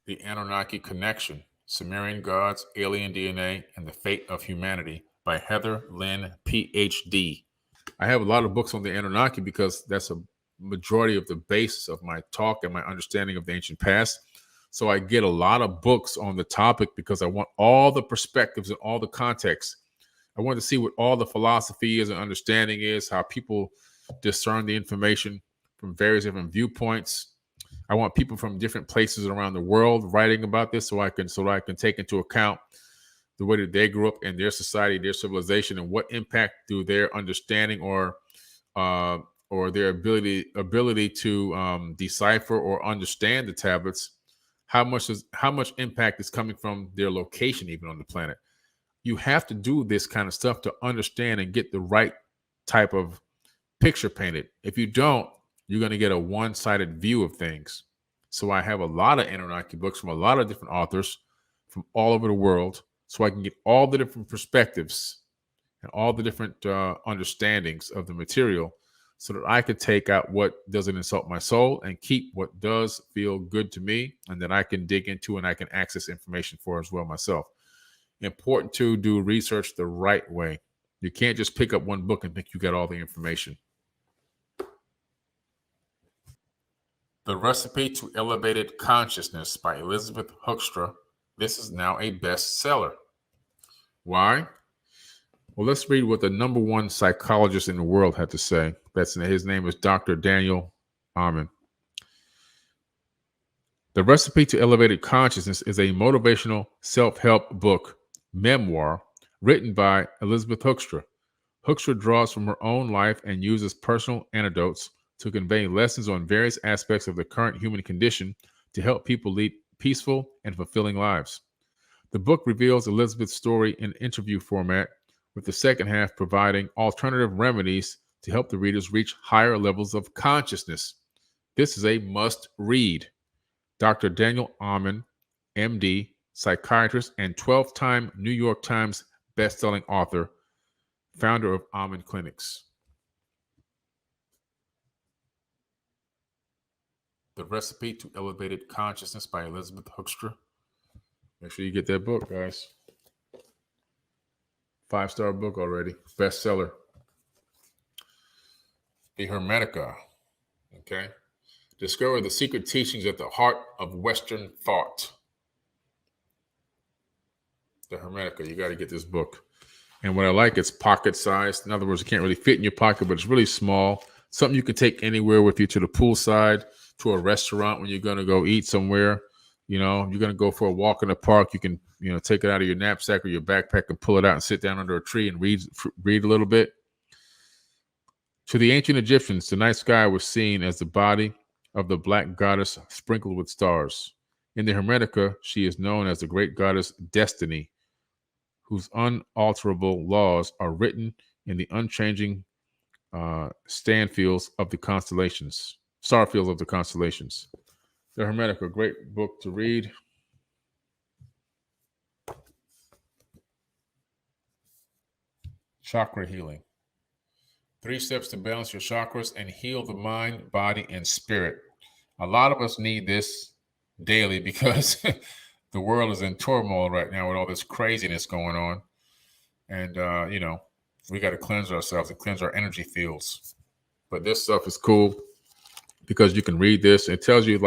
The Anunnaki Connection, Sumerian Gods, Alien DNA, and the Fate of Humanity by Heather Lynn, PhD. I have a lot of books on the Anunnaki because that's a majority of the basis of my talk and my understanding of the ancient past. So I get a lot of books on the topic because I want all the perspectives and all the context. I want to see what all the philosophy is and understanding is, how people discern the information from various different viewpoints. I want people from different places around the world writing about this so I can take into account the way that they grew up in their society, their civilization, and what impact do their understanding or their ability to decipher or understand the tablets, how much impact is coming from their location even on the planet. You have to do this kind of stuff to understand and get the right type of picture painted. If you don't, you're going to get a one-sided view of things. So I have a lot of Anunnaki books from a lot of different authors from all over the world, so I can get all the different perspectives and all the different understandings of the material, so that I could take out what doesn't insult my soul and keep what does feel good to me, and that I can dig into and I can access information for as well myself. Important to do research the right way. You can't just pick up one book and think you got all the information. The Recipe to Elevated Consciousness by Elizabeth Hoekstra. This is now a bestseller. Why? Well, let's read what the number one psychologist in the world had to say. His name is Dr. Daniel Amen. The Recipe to Elevated Consciousness is a motivational self-help book, memoir, written by Elizabeth Hoekstra. Hoekstra draws from her own life and uses personal anecdotes to convey lessons on various aspects of the current human condition to help people lead peaceful and fulfilling lives. The book reveals Elizabeth's story in interview format, with the second half providing alternative remedies to help the readers reach higher levels of consciousness. This is a must-read. Dr. Daniel Amen, MD, psychiatrist and 12-time New York Times best-selling author, founder of Amen Clinics. The Recipe to Elevated Consciousness by Elizabeth Hoekstra. Make sure you get that book, guys. 5-star book already. Bestseller. The Hermetica. Okay. Discover the secret teachings at the heart of Western thought. The Hermetica. You got to get this book. And what I like, it's pocket sized. In other words, it can't really fit in your pocket, but it's really small. Something you can take anywhere with you, to the poolside, to a restaurant when you're going to go eat somewhere. You know, you're going to go for a walk in the park. You can, take it out of your knapsack or your backpack and pull it out and sit down under a tree and read a little bit. To the ancient Egyptians, the night sky was seen as the body of the black goddess sprinkled with stars. In the Hermetica, she is known as the great goddess Destiny, whose unalterable laws are written in the unchanging starfields of the constellations. The Hermetica, great book to read. Chakra healing. 3 steps to balance your chakras and heal the mind, body, and spirit. A lot of us need this daily because the world is in turmoil right now with all this craziness going on. And, we got to cleanse ourselves and cleanse our energy fields. But this stuff is cool because you can read this. It tells you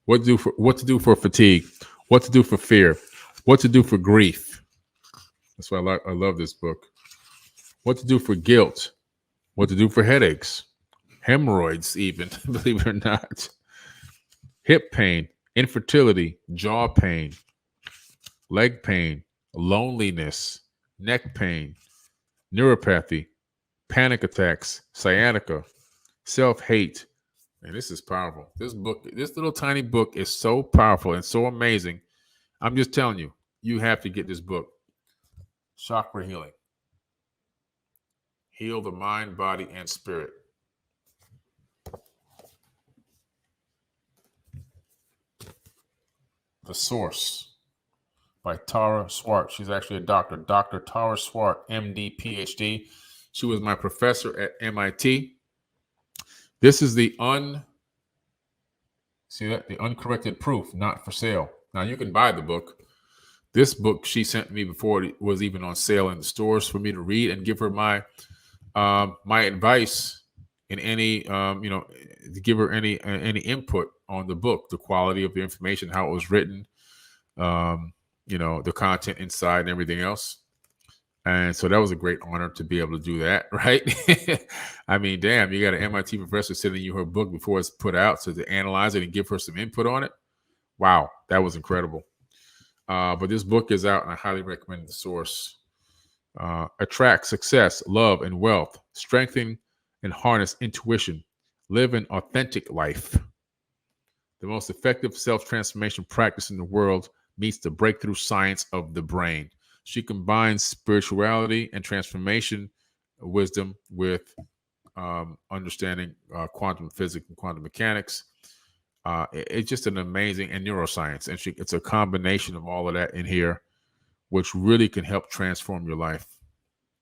what to do for fatigue, what to do for fear, what to do for grief. That's why I love this book. What to do for guilt, what to do for headaches, hemorrhoids even, believe it or not, hip pain, infertility, jaw pain, leg pain, loneliness, neck pain, neuropathy, panic attacks, sciatica, Self-hate. And this is powerful. This little tiny book is so powerful and so amazing. I'm just telling you, you have to get this book. Chakra healing. Heal the mind, body, and spirit. The Source by Tara Swart. She's actually a doctor. Dr. Tara Swart, MD, PhD. She was my professor at MIT. This is the uncorrected proof, not for sale. Now you can buy the book. This book she sent me before it was even on sale in the stores for me to read and give her my advice in any to give her any input on the book, the quality of the information, how it was written, the content inside and everything else. And so that was a great honor to be able to do that, right? I mean, damn, you got an MIT professor sending you her book before it's put out, so to analyze it and give her some input on it. Wow, that was incredible. But this book is out, and I highly recommend The Source. Attract success, love, and wealth. Strengthen and harness intuition. Live an authentic life. The most effective self-transformation practice in the world meets the breakthrough science of the brain. She combines spirituality and transformation wisdom with understanding quantum physics and quantum mechanics. It's just an amazing, and neuroscience. And it's a combination of all of that in here, which really can help transform your life.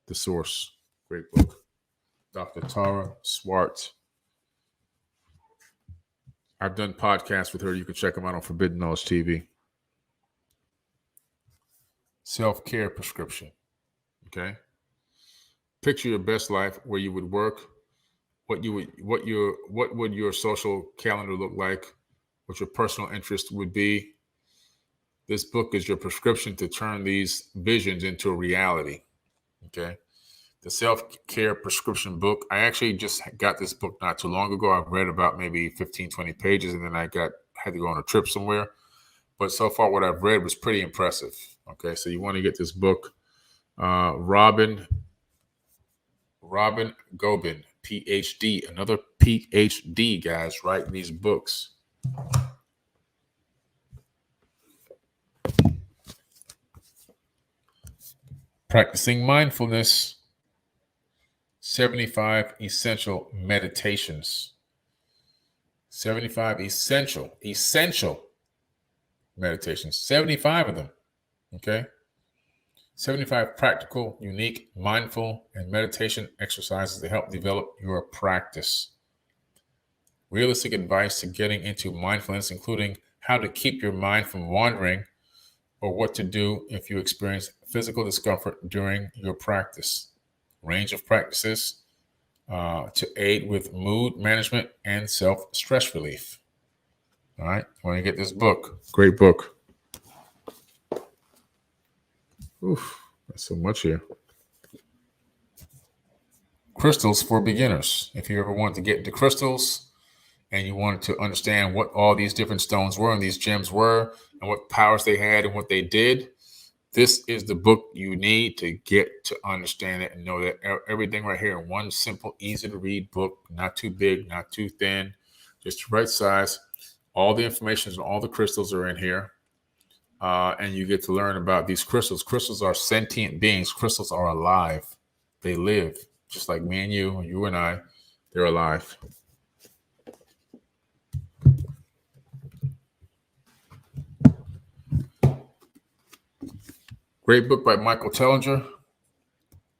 The Source. Great book. Dr. Tara Swart. I've done podcasts with her. You can check them out on Forbidden Knowledge TV. Self-care prescription. Okay. Picture your best life, where you would work, what would your social calendar look like, what your personal interest would be. This book is your prescription to turn these visions into a reality. Okay. The self-care prescription book. I actually just got this book not too long ago. I've read about maybe 15, 20 pages, and then I had to go on a trip somewhere. But so far, what I've read was pretty impressive. Okay, so you want to get this book. Robin Gobin, PhD, another PhD, guys, writing these books. Practicing mindfulness. 75 essential meditations. 75 essential meditations. 75 of them. Okay. 75 practical, unique, mindful, and meditation exercises to help develop your practice. Realistic advice to getting into mindfulness, including how to keep your mind from wandering or what to do if you experience physical discomfort during your practice. Range of practices to aid with mood management and self-stress relief. All right. Want to get this book. Great book. Oof, that's so much here. Crystals for beginners. If you ever want to get into crystals and you wanted to understand what all these different stones were and these gems were and what powers they had and what they did, this is the book you need to get to understand it and know that everything right here in one simple, easy to read book, not too big, not too thin, just the right size. All the information and all the crystals are in here. And you get to learn about these crystals. Crystals are sentient beings. Crystals are alive. They live just like me and you and I. They're alive. Great book by Michael Tellinger.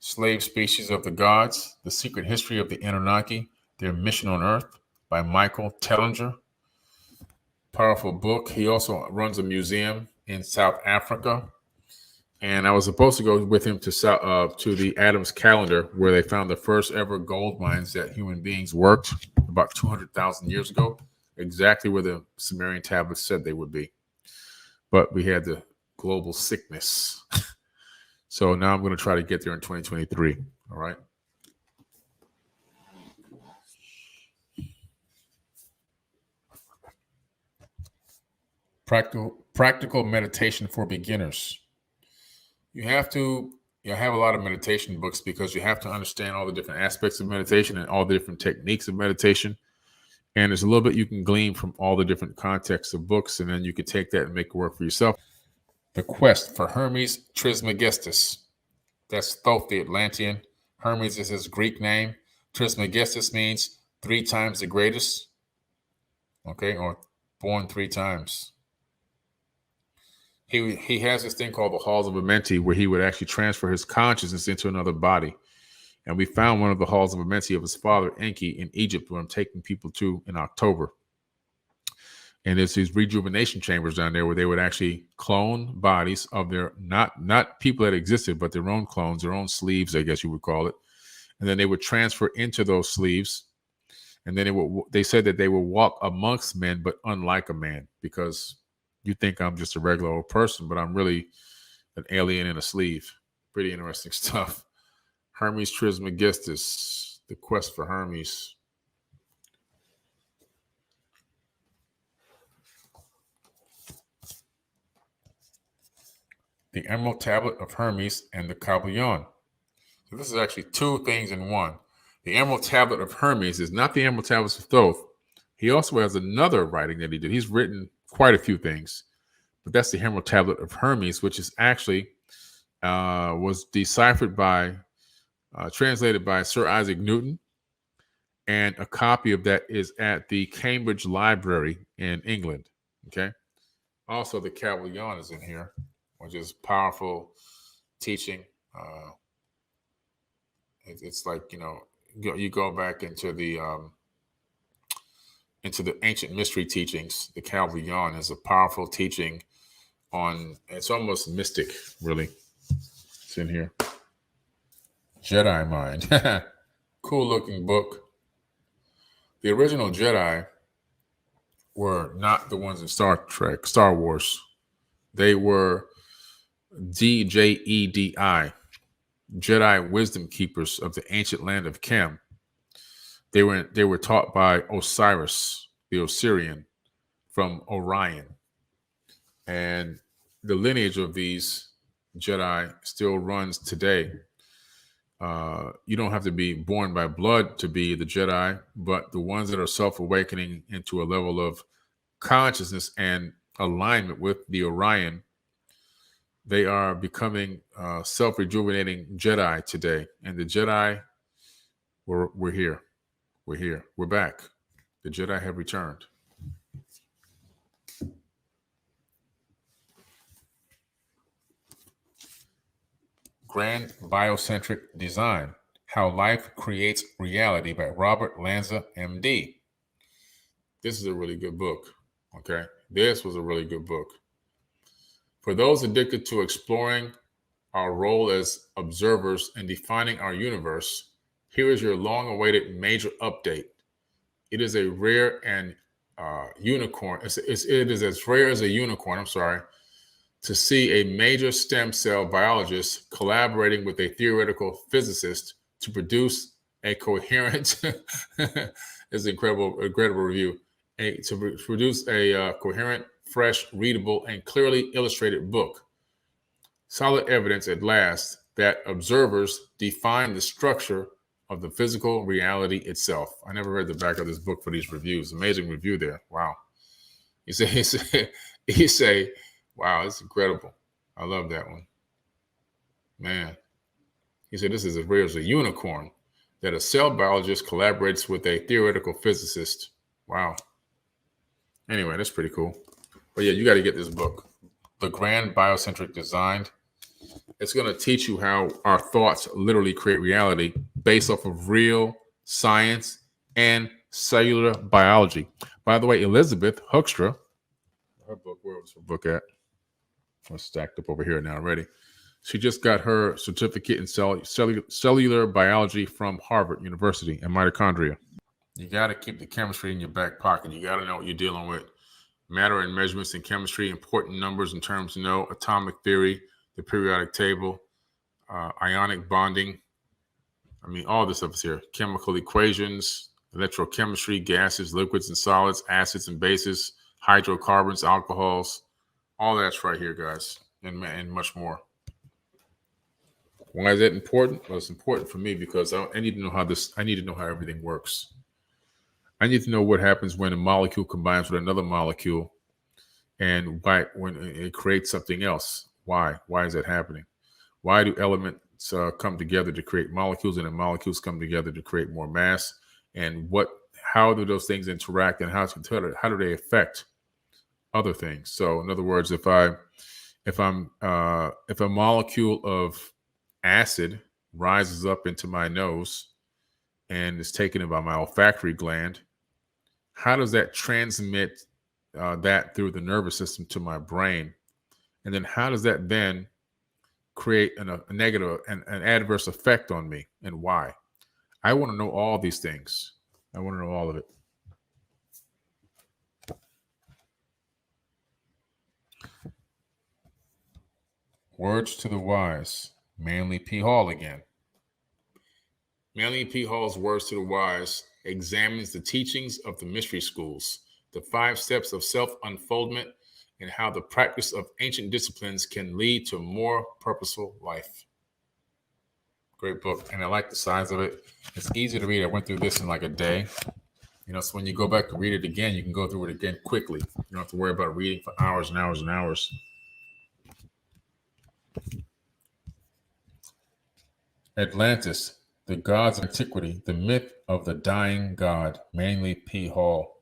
Slave Species of the Gods, The Secret History of the Anunnaki, Their Mission on Earth by Michael Tellinger. Powerful book. He also runs a museum in South Africa. And I was supposed to go with him to the Adams Calendar, where they found the first ever gold mines that human beings worked about 200,000 years ago, exactly where the Sumerian tablets said they would be. But we had the global sickness. So now I'm going to try to get there in 2023. All right. Practical meditation for beginners. You have to I have a lot of meditation books because you have to understand all the different aspects of meditation and all the different techniques of meditation. And there's a little bit you can glean from all the different contexts of books, and then you can take that and make it work for yourself. The Quest for Hermes Trismegistus. That's Thoth the Atlantean. Hermes is his Greek name. Trismegistus means 3 times the greatest. Okay, or born 3 times. He has this thing called the Halls of Amenti, where he would actually transfer his consciousness into another body. And we found one of the Halls of Amenti of his father, Enki, in Egypt, where I'm taking people to in October. And there's these rejuvenation chambers down there where they would actually clone bodies of their, not people that existed, but their own clones, their own sleeves, I guess you would call it. And then they would transfer into those sleeves. And then they said that they would walk amongst men, but unlike a man, because you think I'm just a regular old person, but I'm really an alien in a sleeve. Pretty interesting stuff. Hermes Trismegistus, the Quest for Hermes. The Emerald Tablet of Hermes and the Kabbalion. So this is actually 2 things in one. The Emerald Tablet of Hermes is not the Emerald Tablets of Thoth. He also has another writing that he did. He's written quite a few things, but that's the Emerald Tablet of Hermes, which is actually was deciphered by, translated by Sir Isaac Newton, and a copy of that is at the Cambridge Library in England. Okay. Also, the Kabbalion is in here, which is powerful teaching. It's like, you go back into the ancient mystery teachings. The Kabbalion is a powerful teaching on, it's almost mystic, really. It's in here. Jedi Mind. Cool looking book. The original Jedi were not the ones in Star Wars. They were DJEDI, Jedi wisdom keepers of the ancient land of Kem. They were taught by Osiris, the Osirian, from Orion. And the lineage of these Jedi still runs today. You don't have to be born by blood to be the Jedi, but the ones that are self-awakening into a level of consciousness and alignment with the Orion, they are becoming self-rejuvenating Jedi today. And the Jedi, we're here. We're here. We're back. The Jedi have returned. Grand Biocentric Design, How Life Creates Reality by Robert Lanza, MD. This is a really good book, okay? This was a really good book. For those addicted to exploring our role as observers and defining our universe, here is your long-awaited major update. It is a rare and unicorn. It is as rare as a unicorn, to see a major stem cell biologist collaborating with a theoretical physicist to produce a coherent, it's an incredible review, to produce a coherent, fresh, readable, and clearly illustrated book. Solid evidence at last that observers define the structure of the physical reality itself. I never read the back of this book for these reviews. Amazing review there. Wow. You say, wow, it's incredible. I love that one. Man. He said, this is as rare as a unicorn that a cell biologist collaborates with a theoretical physicist. Wow. Anyway, that's pretty cool. But yeah, you got to get this book, The Grand Biocentric Design. It's going to teach you how our thoughts literally create reality based off of real science and cellular biology. By the way, Elizabeth Hoekstra, her book, where was her book at? It's stacked up over here now already. She just got her certificate in cellular biology from Harvard University and mitochondria. You got to keep the chemistry in your back pocket. You got to know what you're dealing with. Matter and measurements in chemistry, important numbers and terms to know, atomic theory, the periodic table, ionic bonding. I mean, all this stuff is here. Chemical equations, electrochemistry, gases, liquids and solids, acids and bases, hydrocarbons, alcohols. All that's right here, guys, and much more. Why is that important? Well, it's important for me because I need to know I need to know how everything works. I need to know what happens when a molecule combines with another molecule and why when it creates something else. Why? Why is that happening? Why do elements come together to create molecules, and then molecules come together to create more mass? And how do those things interact, and how do they affect other things? So, in other words, if a molecule of acid rises up into my nose and is taken in by my olfactory gland, how does that transmit that through the nervous system to my brain? And then how does that then create a negative, an adverse effect on me, and why? I want to know all these things. I want to know all of it. Words to the Wise. Manly P. Hall again. Manly P. Hall's Words to the Wise examines the teachings of the mystery schools, the 5 steps of self-unfoldment, and how the practice of ancient disciplines can lead to a more purposeful life. Great book, and I like the size of it. It's easy to read. I went through this in like a day. So when you go back to read it again, you can go through it again quickly. You don't have to worry about reading for hours and hours and hours. Atlantis, the Gods of Antiquity, the Myth of the Dying God, Manly P. Hall.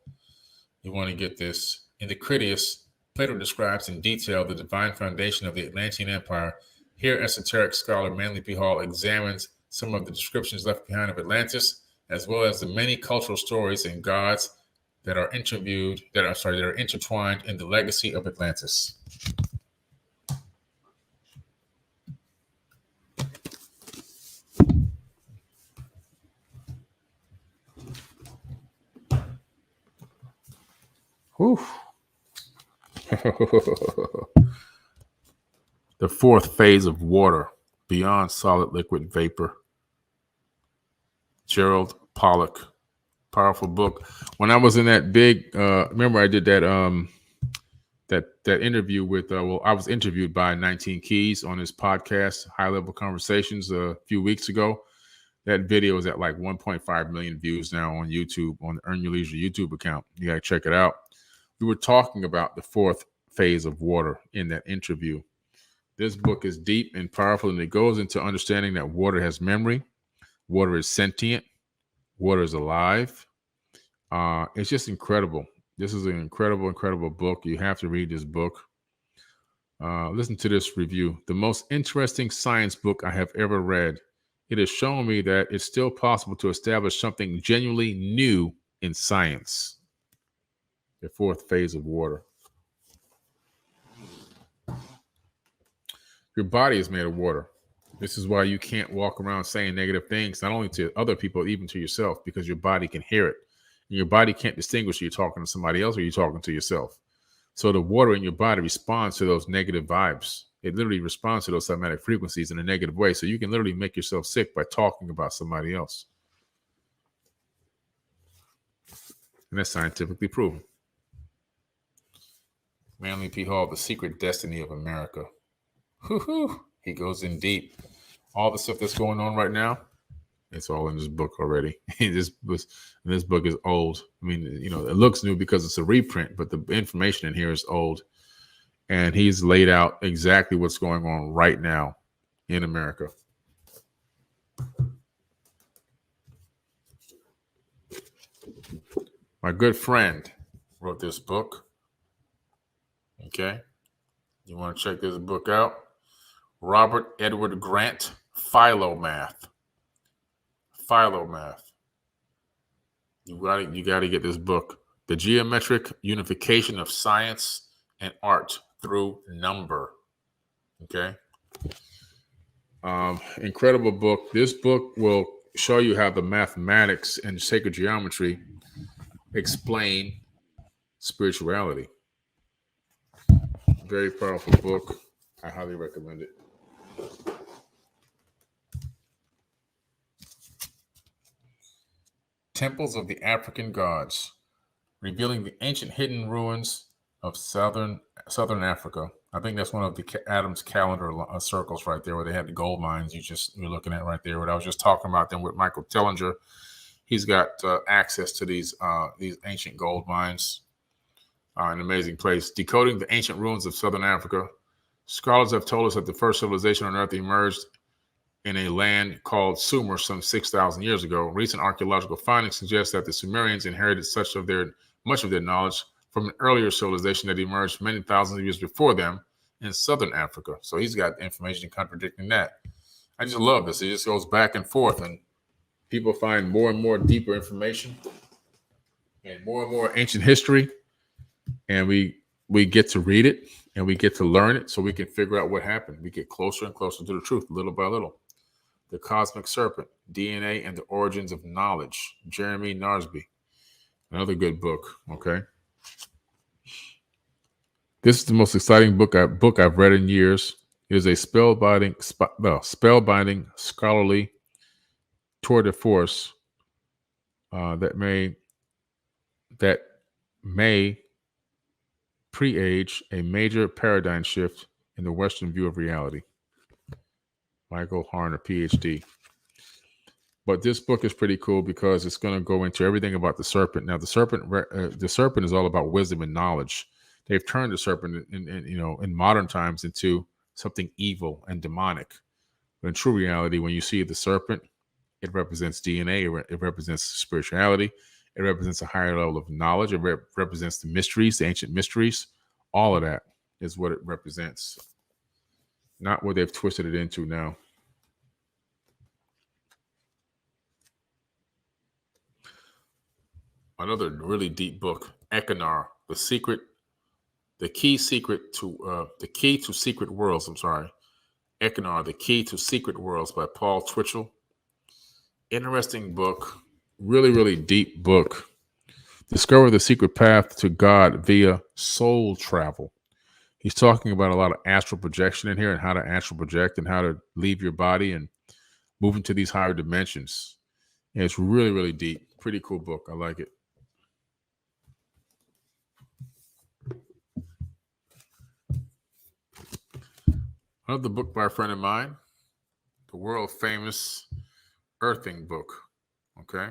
You want to get this. In the Critias, Plato describes in detail the divine foundation of the Atlantean Empire. Here, esoteric scholar Manly P. Hall examines some of the descriptions left behind of Atlantis, as well as the many cultural stories and gods that are intertwined in the legacy of Atlantis. Whew. The 4th phase of water, beyond solid liquid vapor. Gerald Pollack. Powerful book. When I was in that big, remember I did that that interview with, I was interviewed by 19 Keys on his podcast, High Level Conversations, a few weeks ago. That video is at like 1.5 million views now on YouTube, on the Earn Your Leisure YouTube account. You got to check it out. We were talking about the 4th phase of water in that interview. This book is deep and powerful, and it goes into understanding that water has memory, water is sentient, water is alive. It's just incredible. This is an incredible, incredible book. You have to read this book. Listen to this review. The most interesting science book I have ever read. It has shown me that it's still possible to establish something genuinely new in science. The 4th phase of water. Your body is made of water. This is why you can't walk around saying negative things, not only to other people, even to yourself, because your body can hear it. And your body can't distinguish you're talking to somebody else or you're talking to yourself. So the water in your body responds to those negative vibes. It literally responds to those somatic frequencies in a negative way. So you can literally make yourself sick by talking about somebody else. And that's scientifically proven. Manly P. Hall, The Secret Destiny of America. He goes in deep. All the stuff that's going on right now, it's all in this book already. This book is old. I mean, it looks new because it's a reprint, but the information in here is old. And he's laid out exactly what's going on right now in America. My good friend wrote this book. Okay. You want to check this book out? Robert Edward Grant, Philomath. You got to get this book. The Geometric Unification of Science and Art Through Number. Okay. Incredible book. This book will show you how the mathematics and sacred geometry explain spirituality. Very powerful book. I highly recommend it. Temples of the African Gods, revealing the ancient hidden ruins of Southern Africa. I think that's one of the Adam's calendar circles right there, where they had the gold mines you're looking at right there. What I was just talking about them with Michael Tellinger. He's got access to these ancient gold mines. An amazing place. Decoding the ancient ruins of Southern Africa. Scholars have told us that the first civilization on Earth emerged in a land called Sumer some 6,000 years ago. Recent archaeological findings suggest that the Sumerians inherited much of their knowledge from an earlier civilization that emerged many thousands of years before them in Southern Africa. So he's got information contradicting that. I just love this. It just goes back and forth, and people find more and more deeper information and more ancient history, and we get to read it and we get to learn it so we can figure out what happened. We get closer and closer to the truth, little by little. The Cosmic Serpent, DNA and the Origins of Knowledge, Jeremy Narsby. Another good book, okay? This is the most exciting book I've read in years. It is a spellbinding scholarly tour de force that may pre-age a major paradigm shift in the Western view of reality. Michael Harner, PhD. But this book is pretty cool because it's going to go into everything about the serpent. Now, the serpent is all about wisdom and knowledge. They've turned the serpent, in modern times, into something evil and demonic. But in true reality, when you see the serpent, it represents DNA. It represents spirituality. It represents a higher level of knowledge. It represents the mysteries, the ancient mysteries. All of that is what it represents, not what they've twisted it into now. Another really deep book, Ekinar, the key to secret worlds. Ekinar, the Key to Secret Worlds by Paul Twitchell. Interesting book, really, really deep book. Discover the secret path to God via soul travel. He's talking about a lot of astral projection in here and how to astral project and how to leave your body and move into these higher dimensions. And it's really, really deep. Pretty cool book. I like it. Another book by a friend of mine, the world famous Earthing book. Okay.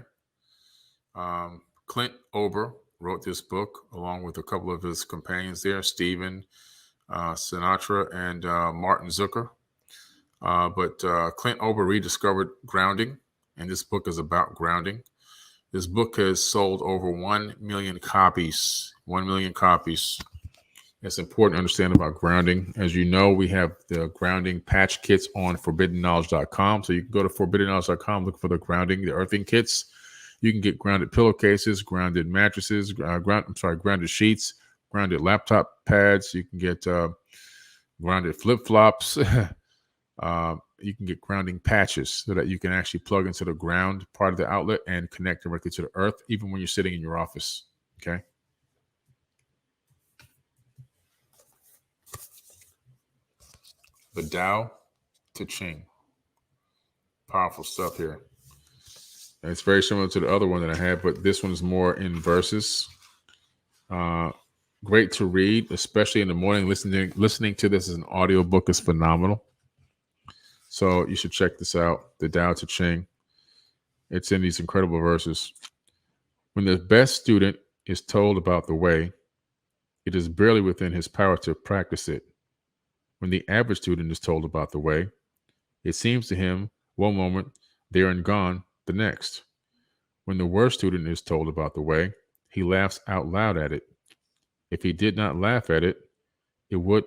Clint Ober wrote this book along with a couple of his companions there, Stephen Sinatra and Martin Zucker. But Clint Ober rediscovered grounding, and this book is about grounding. This book has sold over 1 million copies. 1 million copies. It's important to understand about grounding. As you know, we have the grounding patch kits on forbiddenknowledge.com. So you can go to forbiddenknowledge.com, look for the earthing kits. You can get grounded pillowcases, grounded mattresses, grounded sheets, grounded laptop pads. You can get grounded flip-flops. You can get grounding patches so that you can actually plug into the ground part of the outlet and connect directly to the earth, even when you're sitting in your office. Okay. The Tao Te Ching. Powerful stuff here. And it's very similar to the other one that I had, but this one is more in verses. Great to read, especially in the morning. Listening to this as an audiobook is phenomenal. So you should check this out, the Tao Te Ching. It's in these incredible verses. When the best student is told about the way, it is barely within his power to practice it. When the average student is told about the way, it seems to him one moment there and gone the next. When the worst student is told about the way, he laughs out loud at it. If he did not laugh at it, it would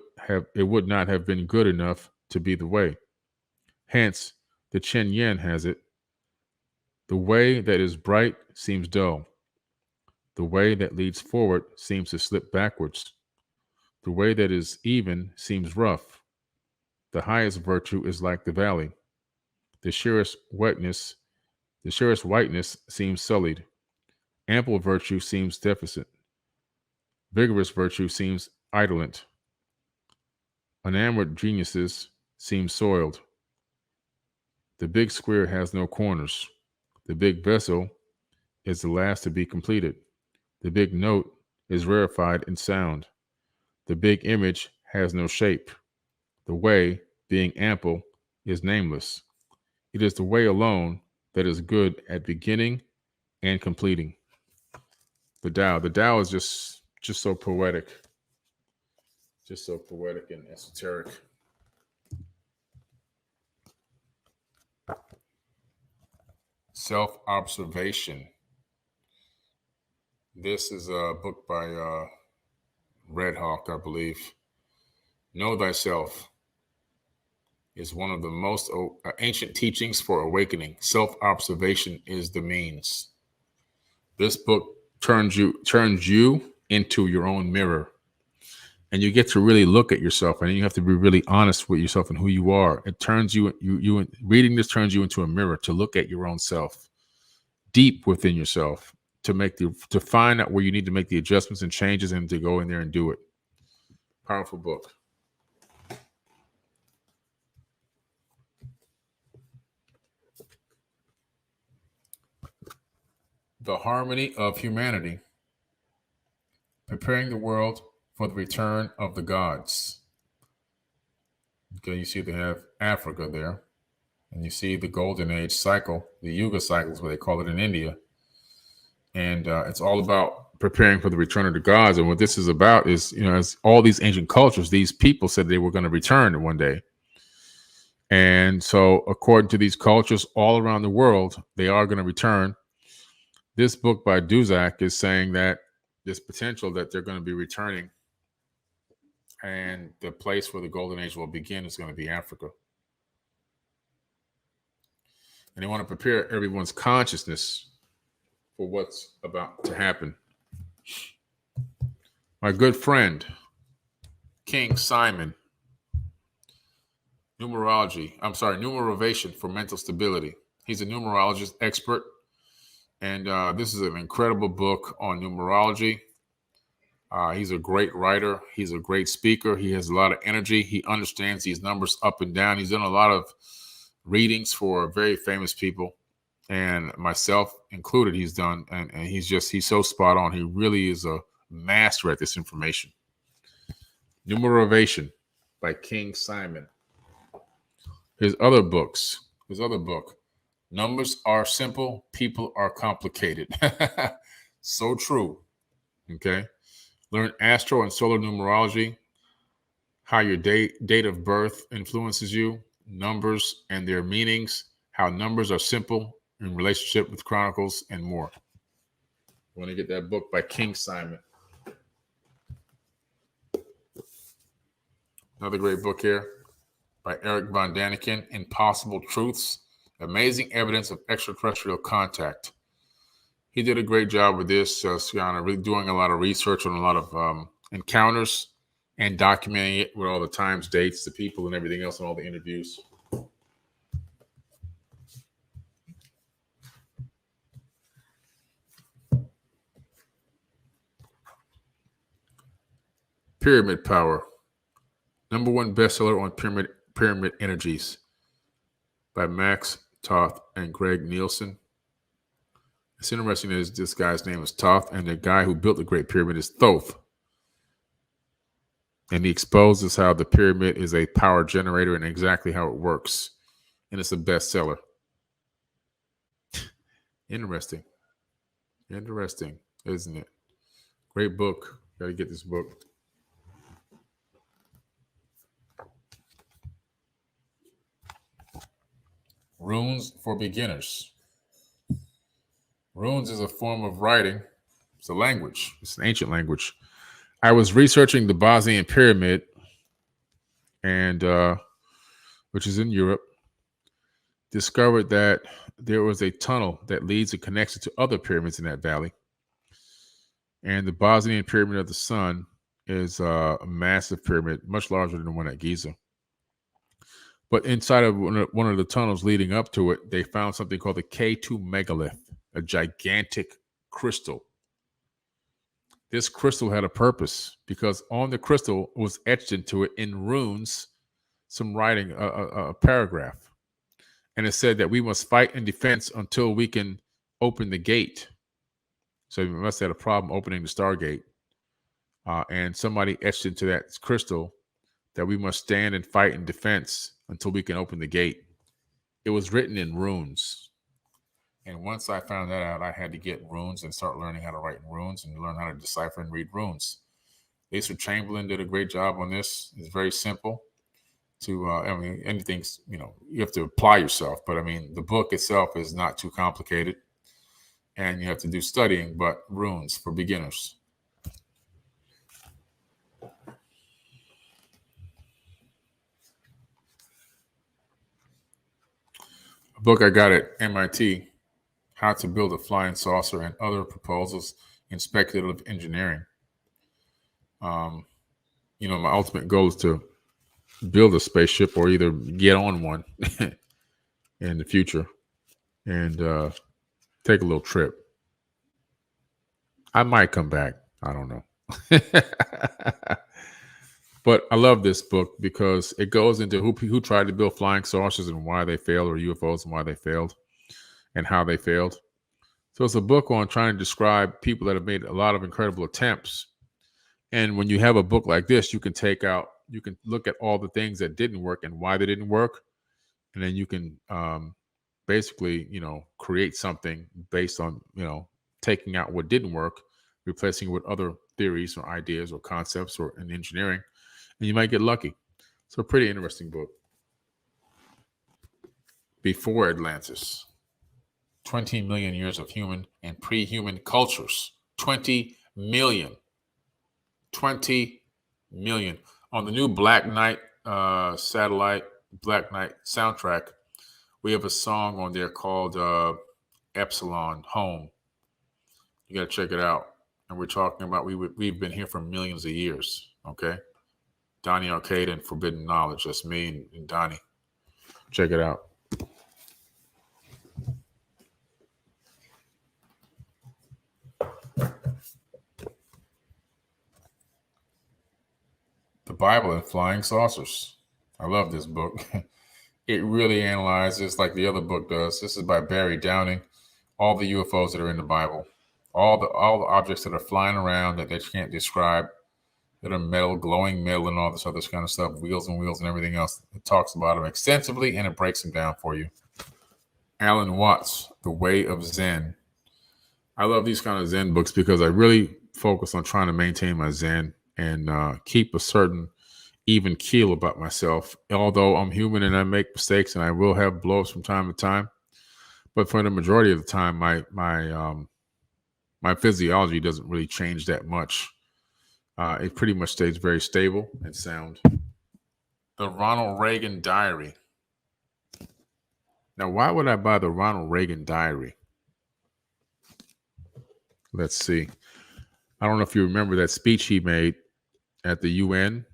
not have been good enough to be the way. Hence, the Chen Yen has it. The way that is bright seems dull. The way that leads forward seems to slip backwards. The way that is even seems rough. The highest virtue is like the valley. The sheerest whiteness seems sullied. Ample virtue seems deficient. Vigorous virtue seems idolent. Enamored geniuses seem soiled. The big square has no corners. The big vessel is the last to be completed. The big note is rarefied in sound. The big image has no shape. The way, being ample, is nameless. It is the way alone that is good at beginning and completing. The Tao. The Tao is just so poetic. Just so poetic and esoteric. Self-observation. This is a book by Red Hawk, I believe. Know thyself is one of the most ancient teachings for awakening. Self-observation is the means. This book turns you into your own mirror. And you get to really look at yourself, and you have to be really honest with yourself and who you are. It turns you reading this turns you into a mirror to look at your own self, deep within yourself, to find out where you need to make the adjustments and changes, and to go in there and do it. Powerful book. The Harmony of Humanity. Preparing the world for the return of the gods. Okay, you see they have Africa there. And you see the Golden Age cycle, the Yuga cycle is what they call it in India. And it's all about preparing for the return of the gods. And what this is about is, as all these ancient cultures, these people said they were going to return one day. And so according to these cultures all around the world, they are going to return. This book by Duzak is saying that there's potential that they're going to be returning. And the place where the Golden Age will begin is going to be Africa. And they want to prepare everyone's consciousness for what's about to happen. My good friend, King Simon, numerovation for mental stability. He's a numerologist expert. And this is an incredible book on numerology. He's a great writer. He's a great speaker. He has a lot of energy. He understands these numbers up and down. He's done a lot of readings for very famous people, and myself included. He's done, and he's so spot on. He really is a master at this information. Numerovation by King Simon. His other book, Numbers Are Simple, People Are Complicated. So true. Okay. Learn astro and solar numerology, how your date of birth influences you, numbers and their meanings, how numbers are simple in relationship with chronicles, and more. I want to get that book by King Simon. Another great book here by Eric von Daniken, Impossible Truths, Amazing Evidence of Extraterrestrial Contact. He did a great job with this, really doing a lot of research on a lot of encounters and documenting it with all the times, dates, the people, and everything else, and all the interviews. Pyramid Power. #1 bestseller on pyramid energies by Max Toth and Greg Nielsen. It's interesting that this guy's name is Toth, and the guy who built the Great Pyramid is Thoth. And he exposes how the pyramid is a power generator and exactly how it works. And it's a bestseller. Interesting, isn't it? Great book. Got to get this book. Runes for Beginners. Runes is a form of writing. It's a language. It's an ancient language. I was researching the Bosnian pyramid, and which is in Europe. Discovered that there was a tunnel that leads and connects it to other pyramids in that valley. And the Bosnian Pyramid of the Sun is a massive pyramid, much larger than the one at Giza. But inside of one of the tunnels leading up to it, they found something called the K2 megalith, a gigantic crystal. This crystal had a purpose because on the crystal was etched into it in runes some writing, a paragraph. And it said that we must fight in defense until we can open the gate. So we must have a problem opening the Stargate. And somebody etched into that crystal that we must stand and fight in defense until we can open the gate. It was written in runes. And once I found that out, I had to get runes and start learning how to write in runes and learn how to decipher and read runes. Asa Chamberlain did a great job on this. It's very simple to, anything's, you have to apply yourself. But I mean, the book itself is not too complicated. And you have to do studying, but runes for beginners. A book I got at MIT, How to Build a Flying Saucer and Other Proposals in Speculative Engineering. My ultimate goal is to build a spaceship or either get on one in the future and take a little trip. I might come back. I don't know. But I love this book because it goes into who tried to build flying saucers and why they failed, or UFOs and why they failed and how they failed. So it's a book on trying to describe people that have made a lot of incredible attempts. And when you have a book like this, you can look at all the things that didn't work and why they didn't work. And then you can basically, create something based on, taking out what didn't work, replacing it with other theories or ideas or concepts or in engineering. And you might get lucky. So a pretty interesting book. Before Atlantis. 20 million years of human and pre-human cultures. 20 million. 20 million. On the new Black Knight satellite, Black Knight soundtrack, we have a song on there called Epsilon Home. You got to check it out. And we're talking about we've been here for millions of years. Okay. Donnie Arcade and Forbidden Knowledge. That's me and Donnie. Check it out. The Bible and Flying Saucers. I love this book. It really analyzes, like the other book does. This is by Barry Downing. All the UFOs that are in the Bible. All the objects that are flying around that they can't describe. That are metal, glowing metal, and all this other kind of stuff, wheels and everything else. It talks about them extensively and it breaks them down for you. Alan Watts, The Way of Zen. I love these kind of Zen books because I really focus on trying to maintain my Zen and keep a certain even keel about myself. Although I'm human and I make mistakes and I will have blows from time to time, but for the majority of the time, my physiology doesn't really change that much. It pretty much stays very stable and sound. The Ronald Reagan Diary. Now, why would I buy the Ronald Reagan Diary? Let's see. I don't know if you remember that speech he made at the UN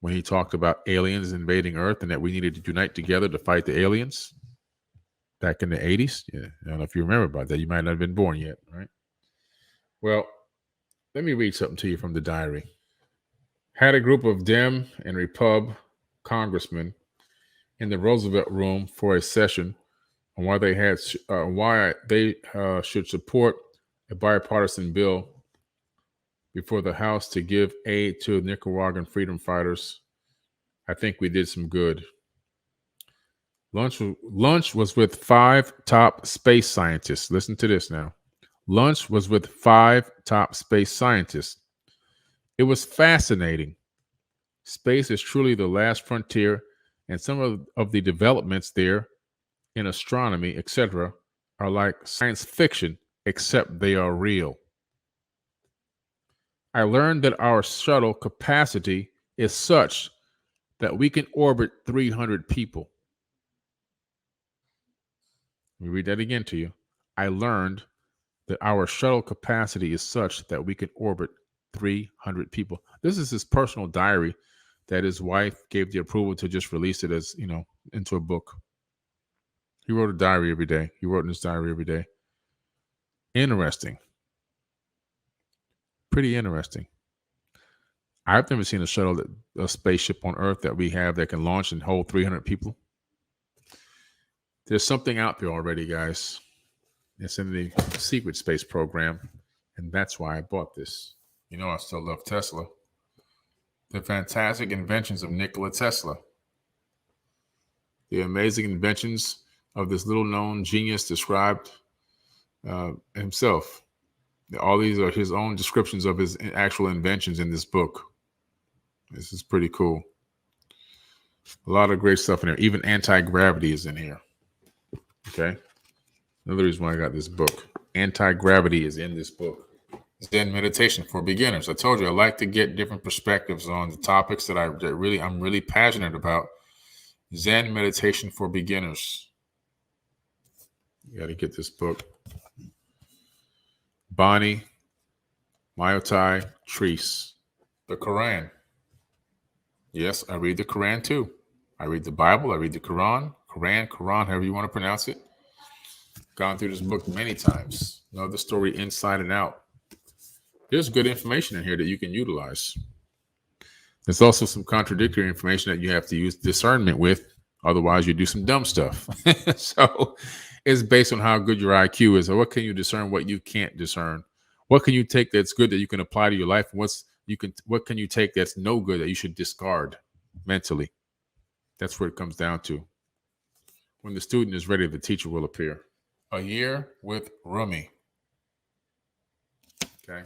when he talked about aliens invading Earth and that we needed to unite together to fight the aliens back in the 80s. Yeah, I don't know if you remember about that. You might not have been born yet, right? Well, let me read something to you from the diary. Had a group of Dem and Repub congressmen in the Roosevelt Room for a session on why they should support a bipartisan bill before the House to give aid to Nicaraguan freedom fighters. I think we did some good. Lunch was with 5 top space scientists. Listen to this now. Lunch was with 5 top space scientists. It was fascinating. Space is truly the last frontier, and some of the developments there in astronomy, etc., are like science fiction, except they are real. I learned that our shuttle capacity is such that we can orbit 300 people. Let me read that again to you. I learned that our shuttle capacity is such that we can orbit 300 people. This is his personal diary that his wife gave the approval to just release it as, into a book. He wrote a diary every day. He wrote in his diary every day. Interesting. Pretty interesting. I've never seen a spaceship on Earth that we have that can launch and hold 300 people. There's something out there already, guys. It's in the secret space program, and that's why I bought this. I still love Tesla. The fantastic inventions of Nikola Tesla. The amazing inventions of this little known genius described himself. All these are his own descriptions of his actual inventions in this book. This is pretty cool. A lot of great stuff in there. Even anti-gravity is in here. Okay. Another reason why I got this book. Anti-gravity is in this book. Zen meditation for beginners. I told you I like to get different perspectives on the topics that I'm really passionate about. Zen meditation for beginners. You got to get this book. Bonnie Mayotai Treese. The Quran. Yes, I read the Quran too. I read the Bible. I read the Quran, however you want to pronounce it. Gone through this book many times. Know the story inside and out. There's good information in here that you can utilize. There's also some contradictory information that you have to use discernment with. Otherwise, you do some dumb stuff. So it's based on how good your IQ is. So what can you discern, what you can't discern? What can you take that's good that you can apply to your life? What can you take that's no good that you should discard mentally? That's what it comes down to. When the student is ready, the teacher will appear. A Year with Rumi. Okay.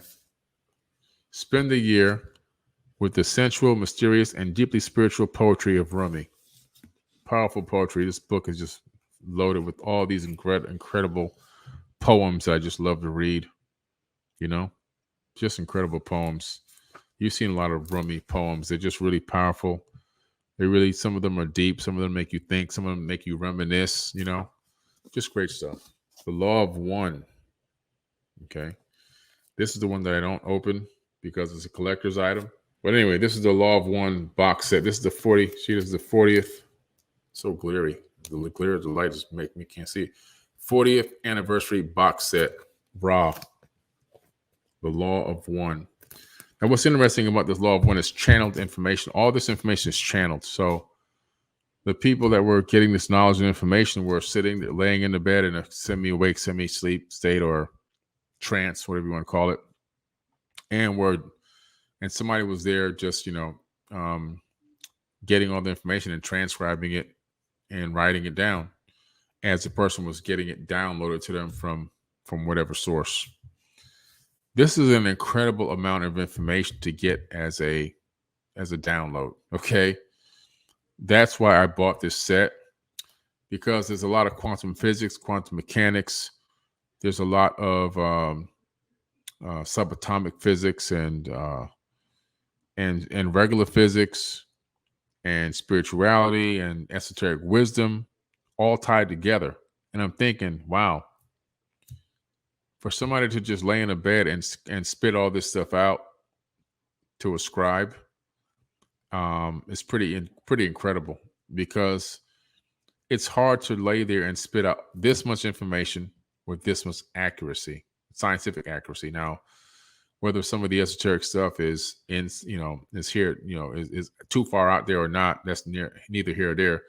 Spend the year with the sensual, mysterious, and deeply spiritual poetry of Rumi. Powerful poetry. This book is just loaded with all these incredible poems that I just love to read. You know, just incredible poems. You've seen a lot of Rumi poems. They're just really powerful. Some of them are deep. Some of them make you think. Some of them make you reminisce, you know, just great stuff. The Law of One. Okay. This is the one that I don't open because it's a collector's item. But anyway, this is the Law of One box set. This is the 40th. So glary. The glare of the light just make me can't see it. 40th anniversary box set. Raw. The Law of One. And what's interesting about this Law of One is channeled information. All this information is channeled. So the people that were getting this knowledge and information were laying in the bed in a semi-awake, semi-sleep state or trance, whatever you want to call it. And somebody was there just, getting all the information and transcribing it and writing it down as the person was getting it downloaded to them from whatever source. This is an incredible amount of information to get as a download. Okay. That's why I bought this set, because there's a lot of quantum physics, quantum mechanics. There's a lot of subatomic physics and regular physics and spirituality and esoteric wisdom all tied together. And I'm thinking, wow, for somebody to just lay in a bed and spit all this stuff out to a scribe, is pretty incredible, because it's hard to lay there and spit out this much information with this much accuracy, scientific accuracy. Now, whether some of the esoteric stuff is here, is too far out there or not, that's neither here or there.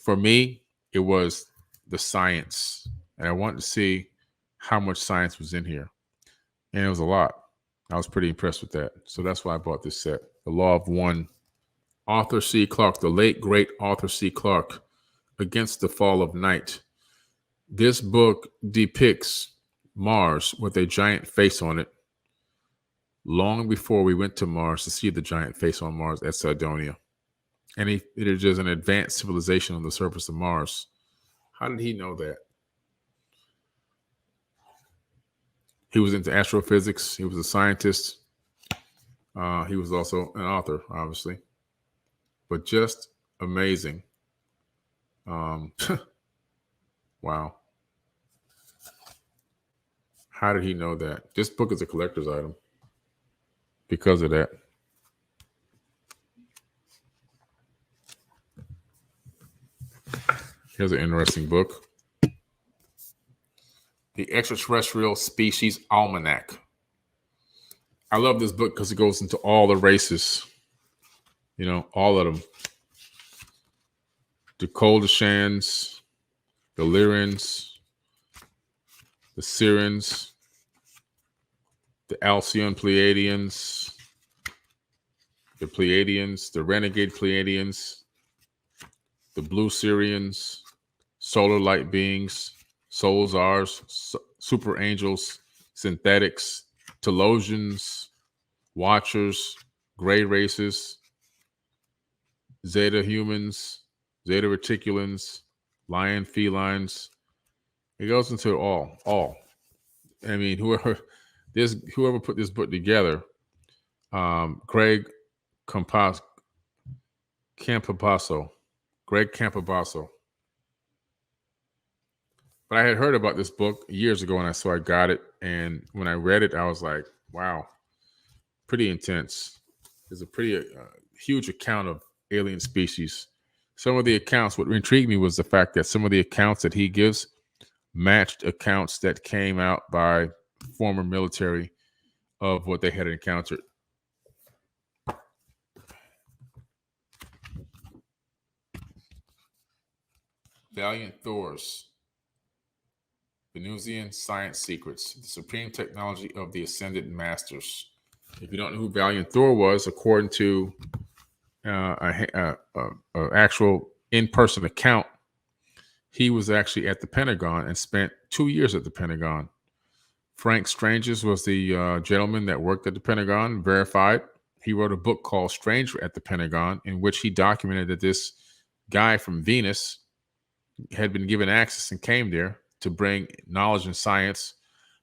For me, it was the science, and I wanted to see how much science was in here, and it was a lot. I was pretty impressed with that, so that's why I bought this set. The Law of One. Arthur C. Clarke, the late great Arthur C. Clarke, Against the Fall of Night. This book depicts Mars with a giant face on it, long before we went to Mars to see the giant face on Mars at Cydonia. And it is just an advanced civilization on the surface of Mars. How did he know that? He was into astrophysics. He was a scientist. He was also an author, obviously. But just amazing. Wow. How did he know that? This book is a collector's item because of that. Here's an interesting book. The Extraterrestrial Species Almanac. I love this book because it goes into all the races. All of them. The Koldashans, the Lyrans, the Sirens, the Alcyon Pleiadians, the Pleiadians, the renegade Pleiadians, the blue Syrians, solar light beings, soul czars, super angels, synthetics, Telosians, watchers, gray races, zeta humans, zeta reticulans, lion felines. It goes into all. I mean, whoever put this book together, Greg Campabasso. Greg Campabasso. But I had heard about this book years ago, and I got it. And when I read it, I was like, wow, pretty intense. There's a pretty huge account of alien species. Some of the accounts, what intrigued me was the fact that some of the accounts that he gives matched accounts that came out by former military of what they had encountered. Valiant Thors. Venusian Science Secrets, the supreme technology of the Ascended Masters. If you don't know who Valiant Thor was, according to an actual in-person account, he was actually at the Pentagon and spent 2 years at the Pentagon. Frank Stranges was the gentleman that worked at the Pentagon, verified. He wrote a book called Stranger at the Pentagon, in which he documented that this guy from Venus had been given access and came there to bring knowledge and science,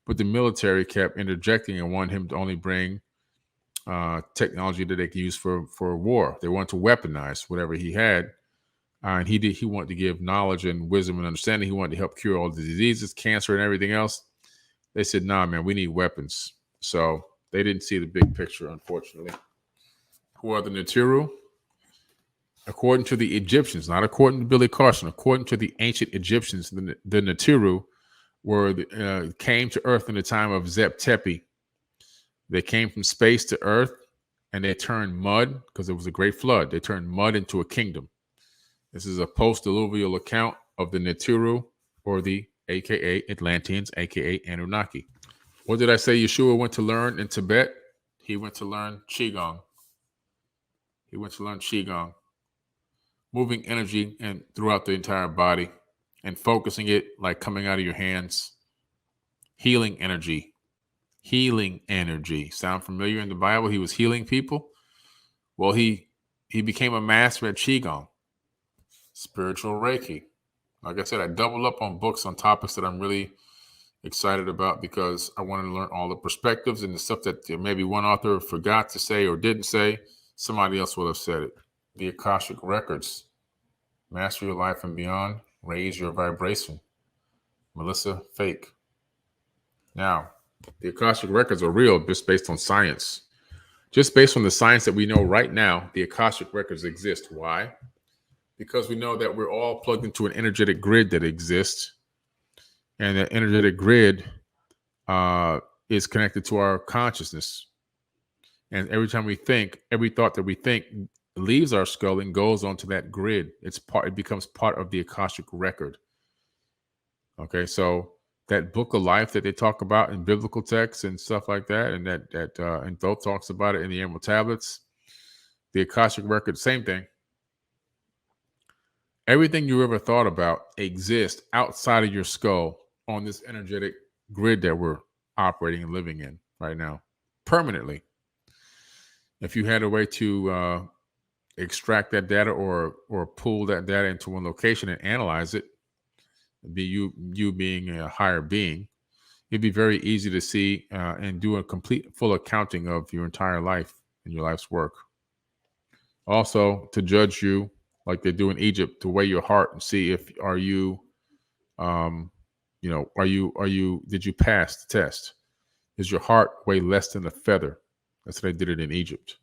but the military kept interjecting and wanted him to only bring technology that they could use for war. They wanted to weaponize whatever he had, and he wanted to give knowledge and wisdom and understanding. He wanted to help cure all the diseases, cancer, and everything else. They said, "Nah, man, we need weapons." So they didn't see the big picture, unfortunately. Who are the Natiru? According to the Egyptians, not according to Billy Carson, according to the ancient Egyptians, the Natiru came to Earth in the time of Zep Tepi. They came from space to Earth, and they turned mud, because it was a great flood. They turned mud into a kingdom. This is a post-diluvial account of the Natiru, or the AKA Atlanteans, AKA Anunnaki. What did I say Yeshua went to learn in Tibet? He went to learn Qigong. Moving energy and throughout the entire body and focusing it like coming out of your hands. Healing energy. Sound familiar in the Bible? He was healing people. Well, he became a master at Qigong. Spiritual Reiki. Like I said, I double up on books on topics that I'm really excited about, because I want to learn all the perspectives and the stuff that maybe one author forgot to say or didn't say. Somebody else will have said it. The Akashic Records. Master your life and beyond. Raise your vibration. Melissa Fake. Now, the Akashic Records are real just based on science. Just based on the science that we know right now, the Akashic Records exist. Why? Because we know that we're all plugged into an energetic grid that exists. And that energetic grid is connected to our consciousness. And every time we think, every thought that we think leaves our skull and goes onto that grid. It becomes part of the Akashic record. Okay, so that book of life that they talk about in biblical texts and stuff like that, and and Thoth talks about it in the Emerald Tablets, the Akashic record, same thing. Everything you ever thought about exists outside of your skull on this energetic grid that we're operating and living in right now, permanently. If you had a way to extract that data or pull that data into one location and analyze it, be you being a higher being, it'd be very easy to see and do a complete full accounting of your entire life and your life's work. Also, to judge you like they do in Egypt, to weigh your heart and see if did you pass the test? Is your heart weigh less than a feather? That's how they did it in Egypt.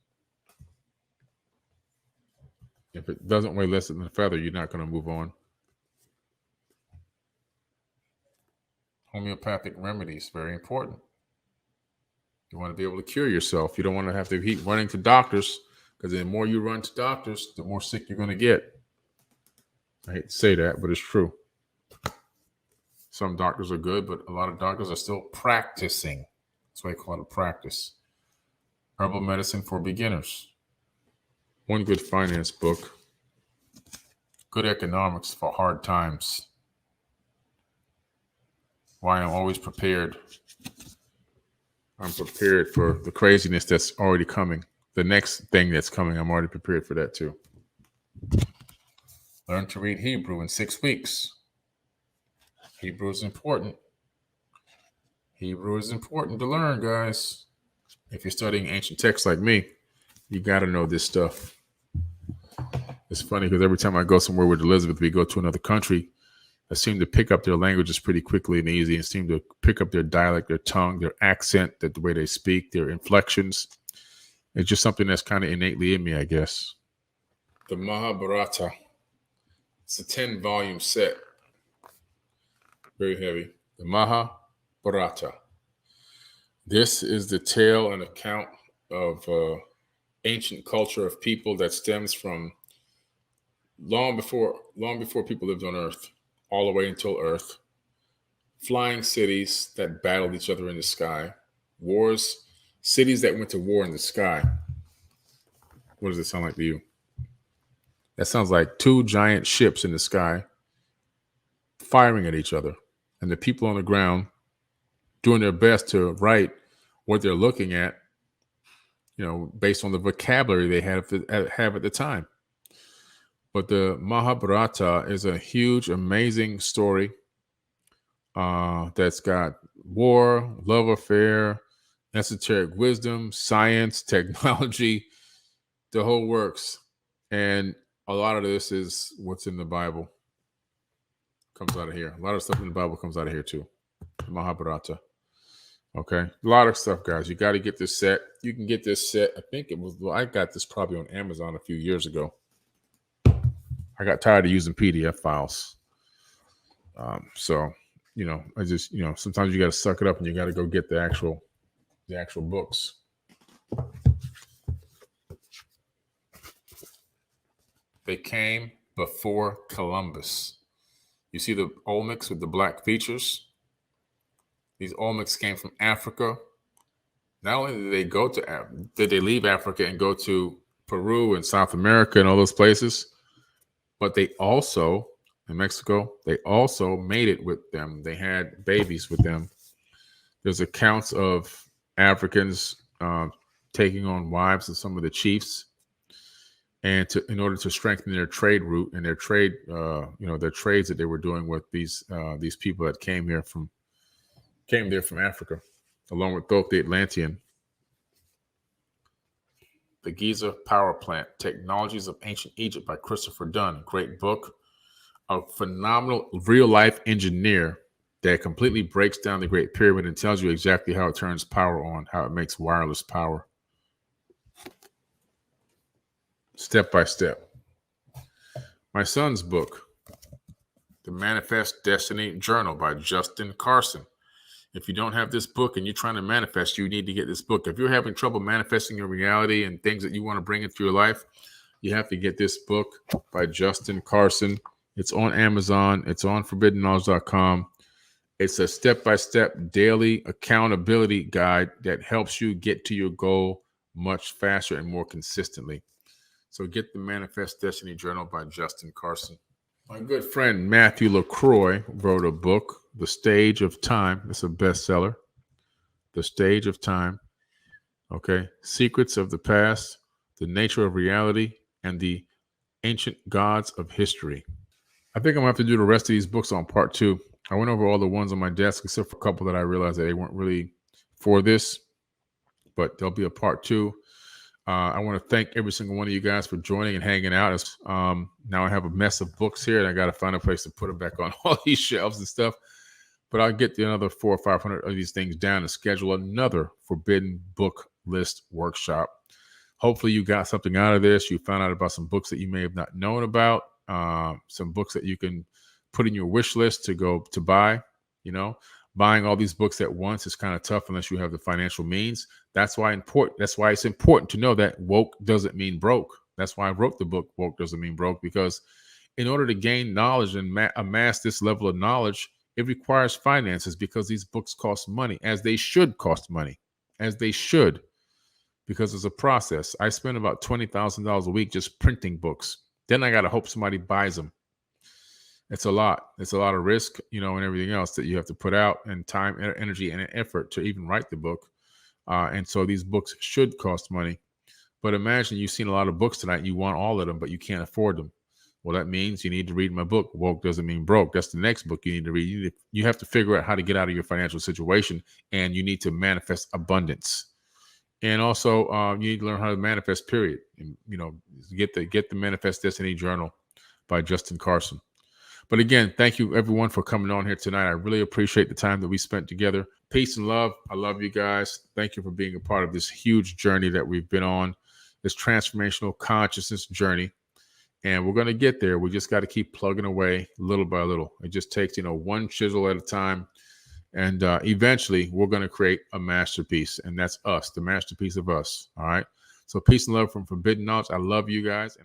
If it doesn't weigh less than a feather, you're not going to move on. Homeopathic remedies, very important. You want to be able to cure yourself. You don't want to have to keep running to doctors, because the more you run to doctors, the more sick you're going to get. I hate to say that, but it's true. Some doctors are good, but a lot of doctors are still practicing. That's why I call it a practice. Herbal medicine for beginners. One good finance book. Good Economics for Hard Times. Why I'm always prepared. I'm prepared for the craziness that's already coming. The next thing that's coming, I'm already prepared for that too. Learn to read Hebrew in 6 weeks. Hebrew is important. Hebrew is important to learn, guys. If you're studying ancient texts like me, you got to know this stuff. It's funny because every time I go somewhere with Elizabeth, we go to another country, I seem to pick up their languages pretty quickly and easy, and seem to pick up their dialect, their tongue, their accent, the way they speak, their inflections. It's just something that's kind of innately in me, I guess. The Mahabharata. It's a 10-volume set. Very heavy. The Mahabharata. This is the tale and account of ancient culture of people that stems from long before people lived on Earth, all the way until Earth. Flying cities that battled each other in the sky. Wars, cities that went to war in the sky. What does it sound like to you? That sounds like 2 giant ships in the sky firing at each other, and the people on the ground doing their best to write what they're looking at, based on the vocabulary they have at the time. But the Mahabharata is a huge, amazing story that's got war, love affair, esoteric wisdom, science, technology, the whole works. And a lot of this is what's in the Bible. Comes out of here. A lot of stuff in the Bible comes out of here too. The Mahabharata. Okay. A lot of stuff, guys. You got to get this set. You can get this set. I got this probably on Amazon a few years ago. I got tired of using PDF files. So, I just, sometimes you got to suck it up and you got to go get the actual books. They came before Columbus. You see the Olmecs with the black features? These Olmecs came from Africa. Not only did they leave Africa and go to Peru and South America and all those places, but they also, in Mexico, they also mated with them. They had babies with them. There's accounts of Africans taking on wives of some of the chiefs, and in order to strengthen their trade route and their trade, their trades that they were doing with these people that came there from Africa, along with both the Atlantean. The Giza Power Plant, Technologies of Ancient Egypt by Christopher Dunn. Great book. A phenomenal real-life engineer that completely breaks down the Great Pyramid and tells you exactly how it turns power on, how it makes wireless power. Step by step. My son's book, The Manifest Destiny Journal by Justin Carson. If you don't have this book and you're trying to manifest, you need to get this book. If you're having trouble manifesting your reality and things that you want to bring into your life, you have to get this book by Justin Carson. It's on Amazon. It's on forbiddenknowledge.com. It's a step-by-step daily accountability guide that helps you get to your goal much faster and more consistently. So get the Manifest Destiny Journal by Justin Carson. My good friend Matthew LaCroix wrote a book, The Stage of Time. It's a bestseller. The Stage of Time. Okay. Secrets of the Past, the Nature of Reality, and the Ancient Gods of History. I think I'm going to have to do the rest of these books on part 2. I went over all the ones on my desk, except for a couple that I realized that they weren't really for this, but there'll be a part 2. I want to thank every single one of you guys for joining and hanging out. Now I have a mess of books here, and I got to find a place to put them back on all these shelves and stuff. But I'll get another 400 or 500 of these things down and schedule another Forbidden Book List workshop. Hopefully you got something out of this. You found out about some books that you may have not known about, some books that you can put in your wish list to go to buy. Buying all these books at once is kind of tough unless you have the financial means. That's why it's important to know that woke doesn't mean broke. That's why I wrote the book, Woke Doesn't Mean Broke, because in order to gain knowledge and amass this level of knowledge, it requires finances, because these books cost money, as they should cost money, as they should. because it's a process. I spend about $20,000 a week just printing books. Then I got to hope somebody buys them. It's a lot. It's a lot of risk, and everything else that you have to put out, and time, energy, and effort to even write the book. And so these books should cost money. But imagine you've seen a lot of books tonight. You want all of them, but you can't afford them. Well, that means you need to read my book. Woke doesn't mean broke. That's the next book you need to read. You have to figure out how to get out of your financial situation, and you need to manifest abundance. And also, you need to learn how to manifest, period. And, get the Manifest Destiny Journal by Justin Carson. But again, thank you everyone for coming on here tonight. I really appreciate the time that we spent together. Peace and love. I love you guys. Thank you for being a part of this huge journey that we've been on, this transformational consciousness journey. And we're going to get there. We just got to keep plugging away little by little. It just takes, one chisel at a time. And eventually we're going to create a masterpiece. And that's us, the masterpiece of us. All right. So peace and love from Forbidden Knowledge. I love you guys.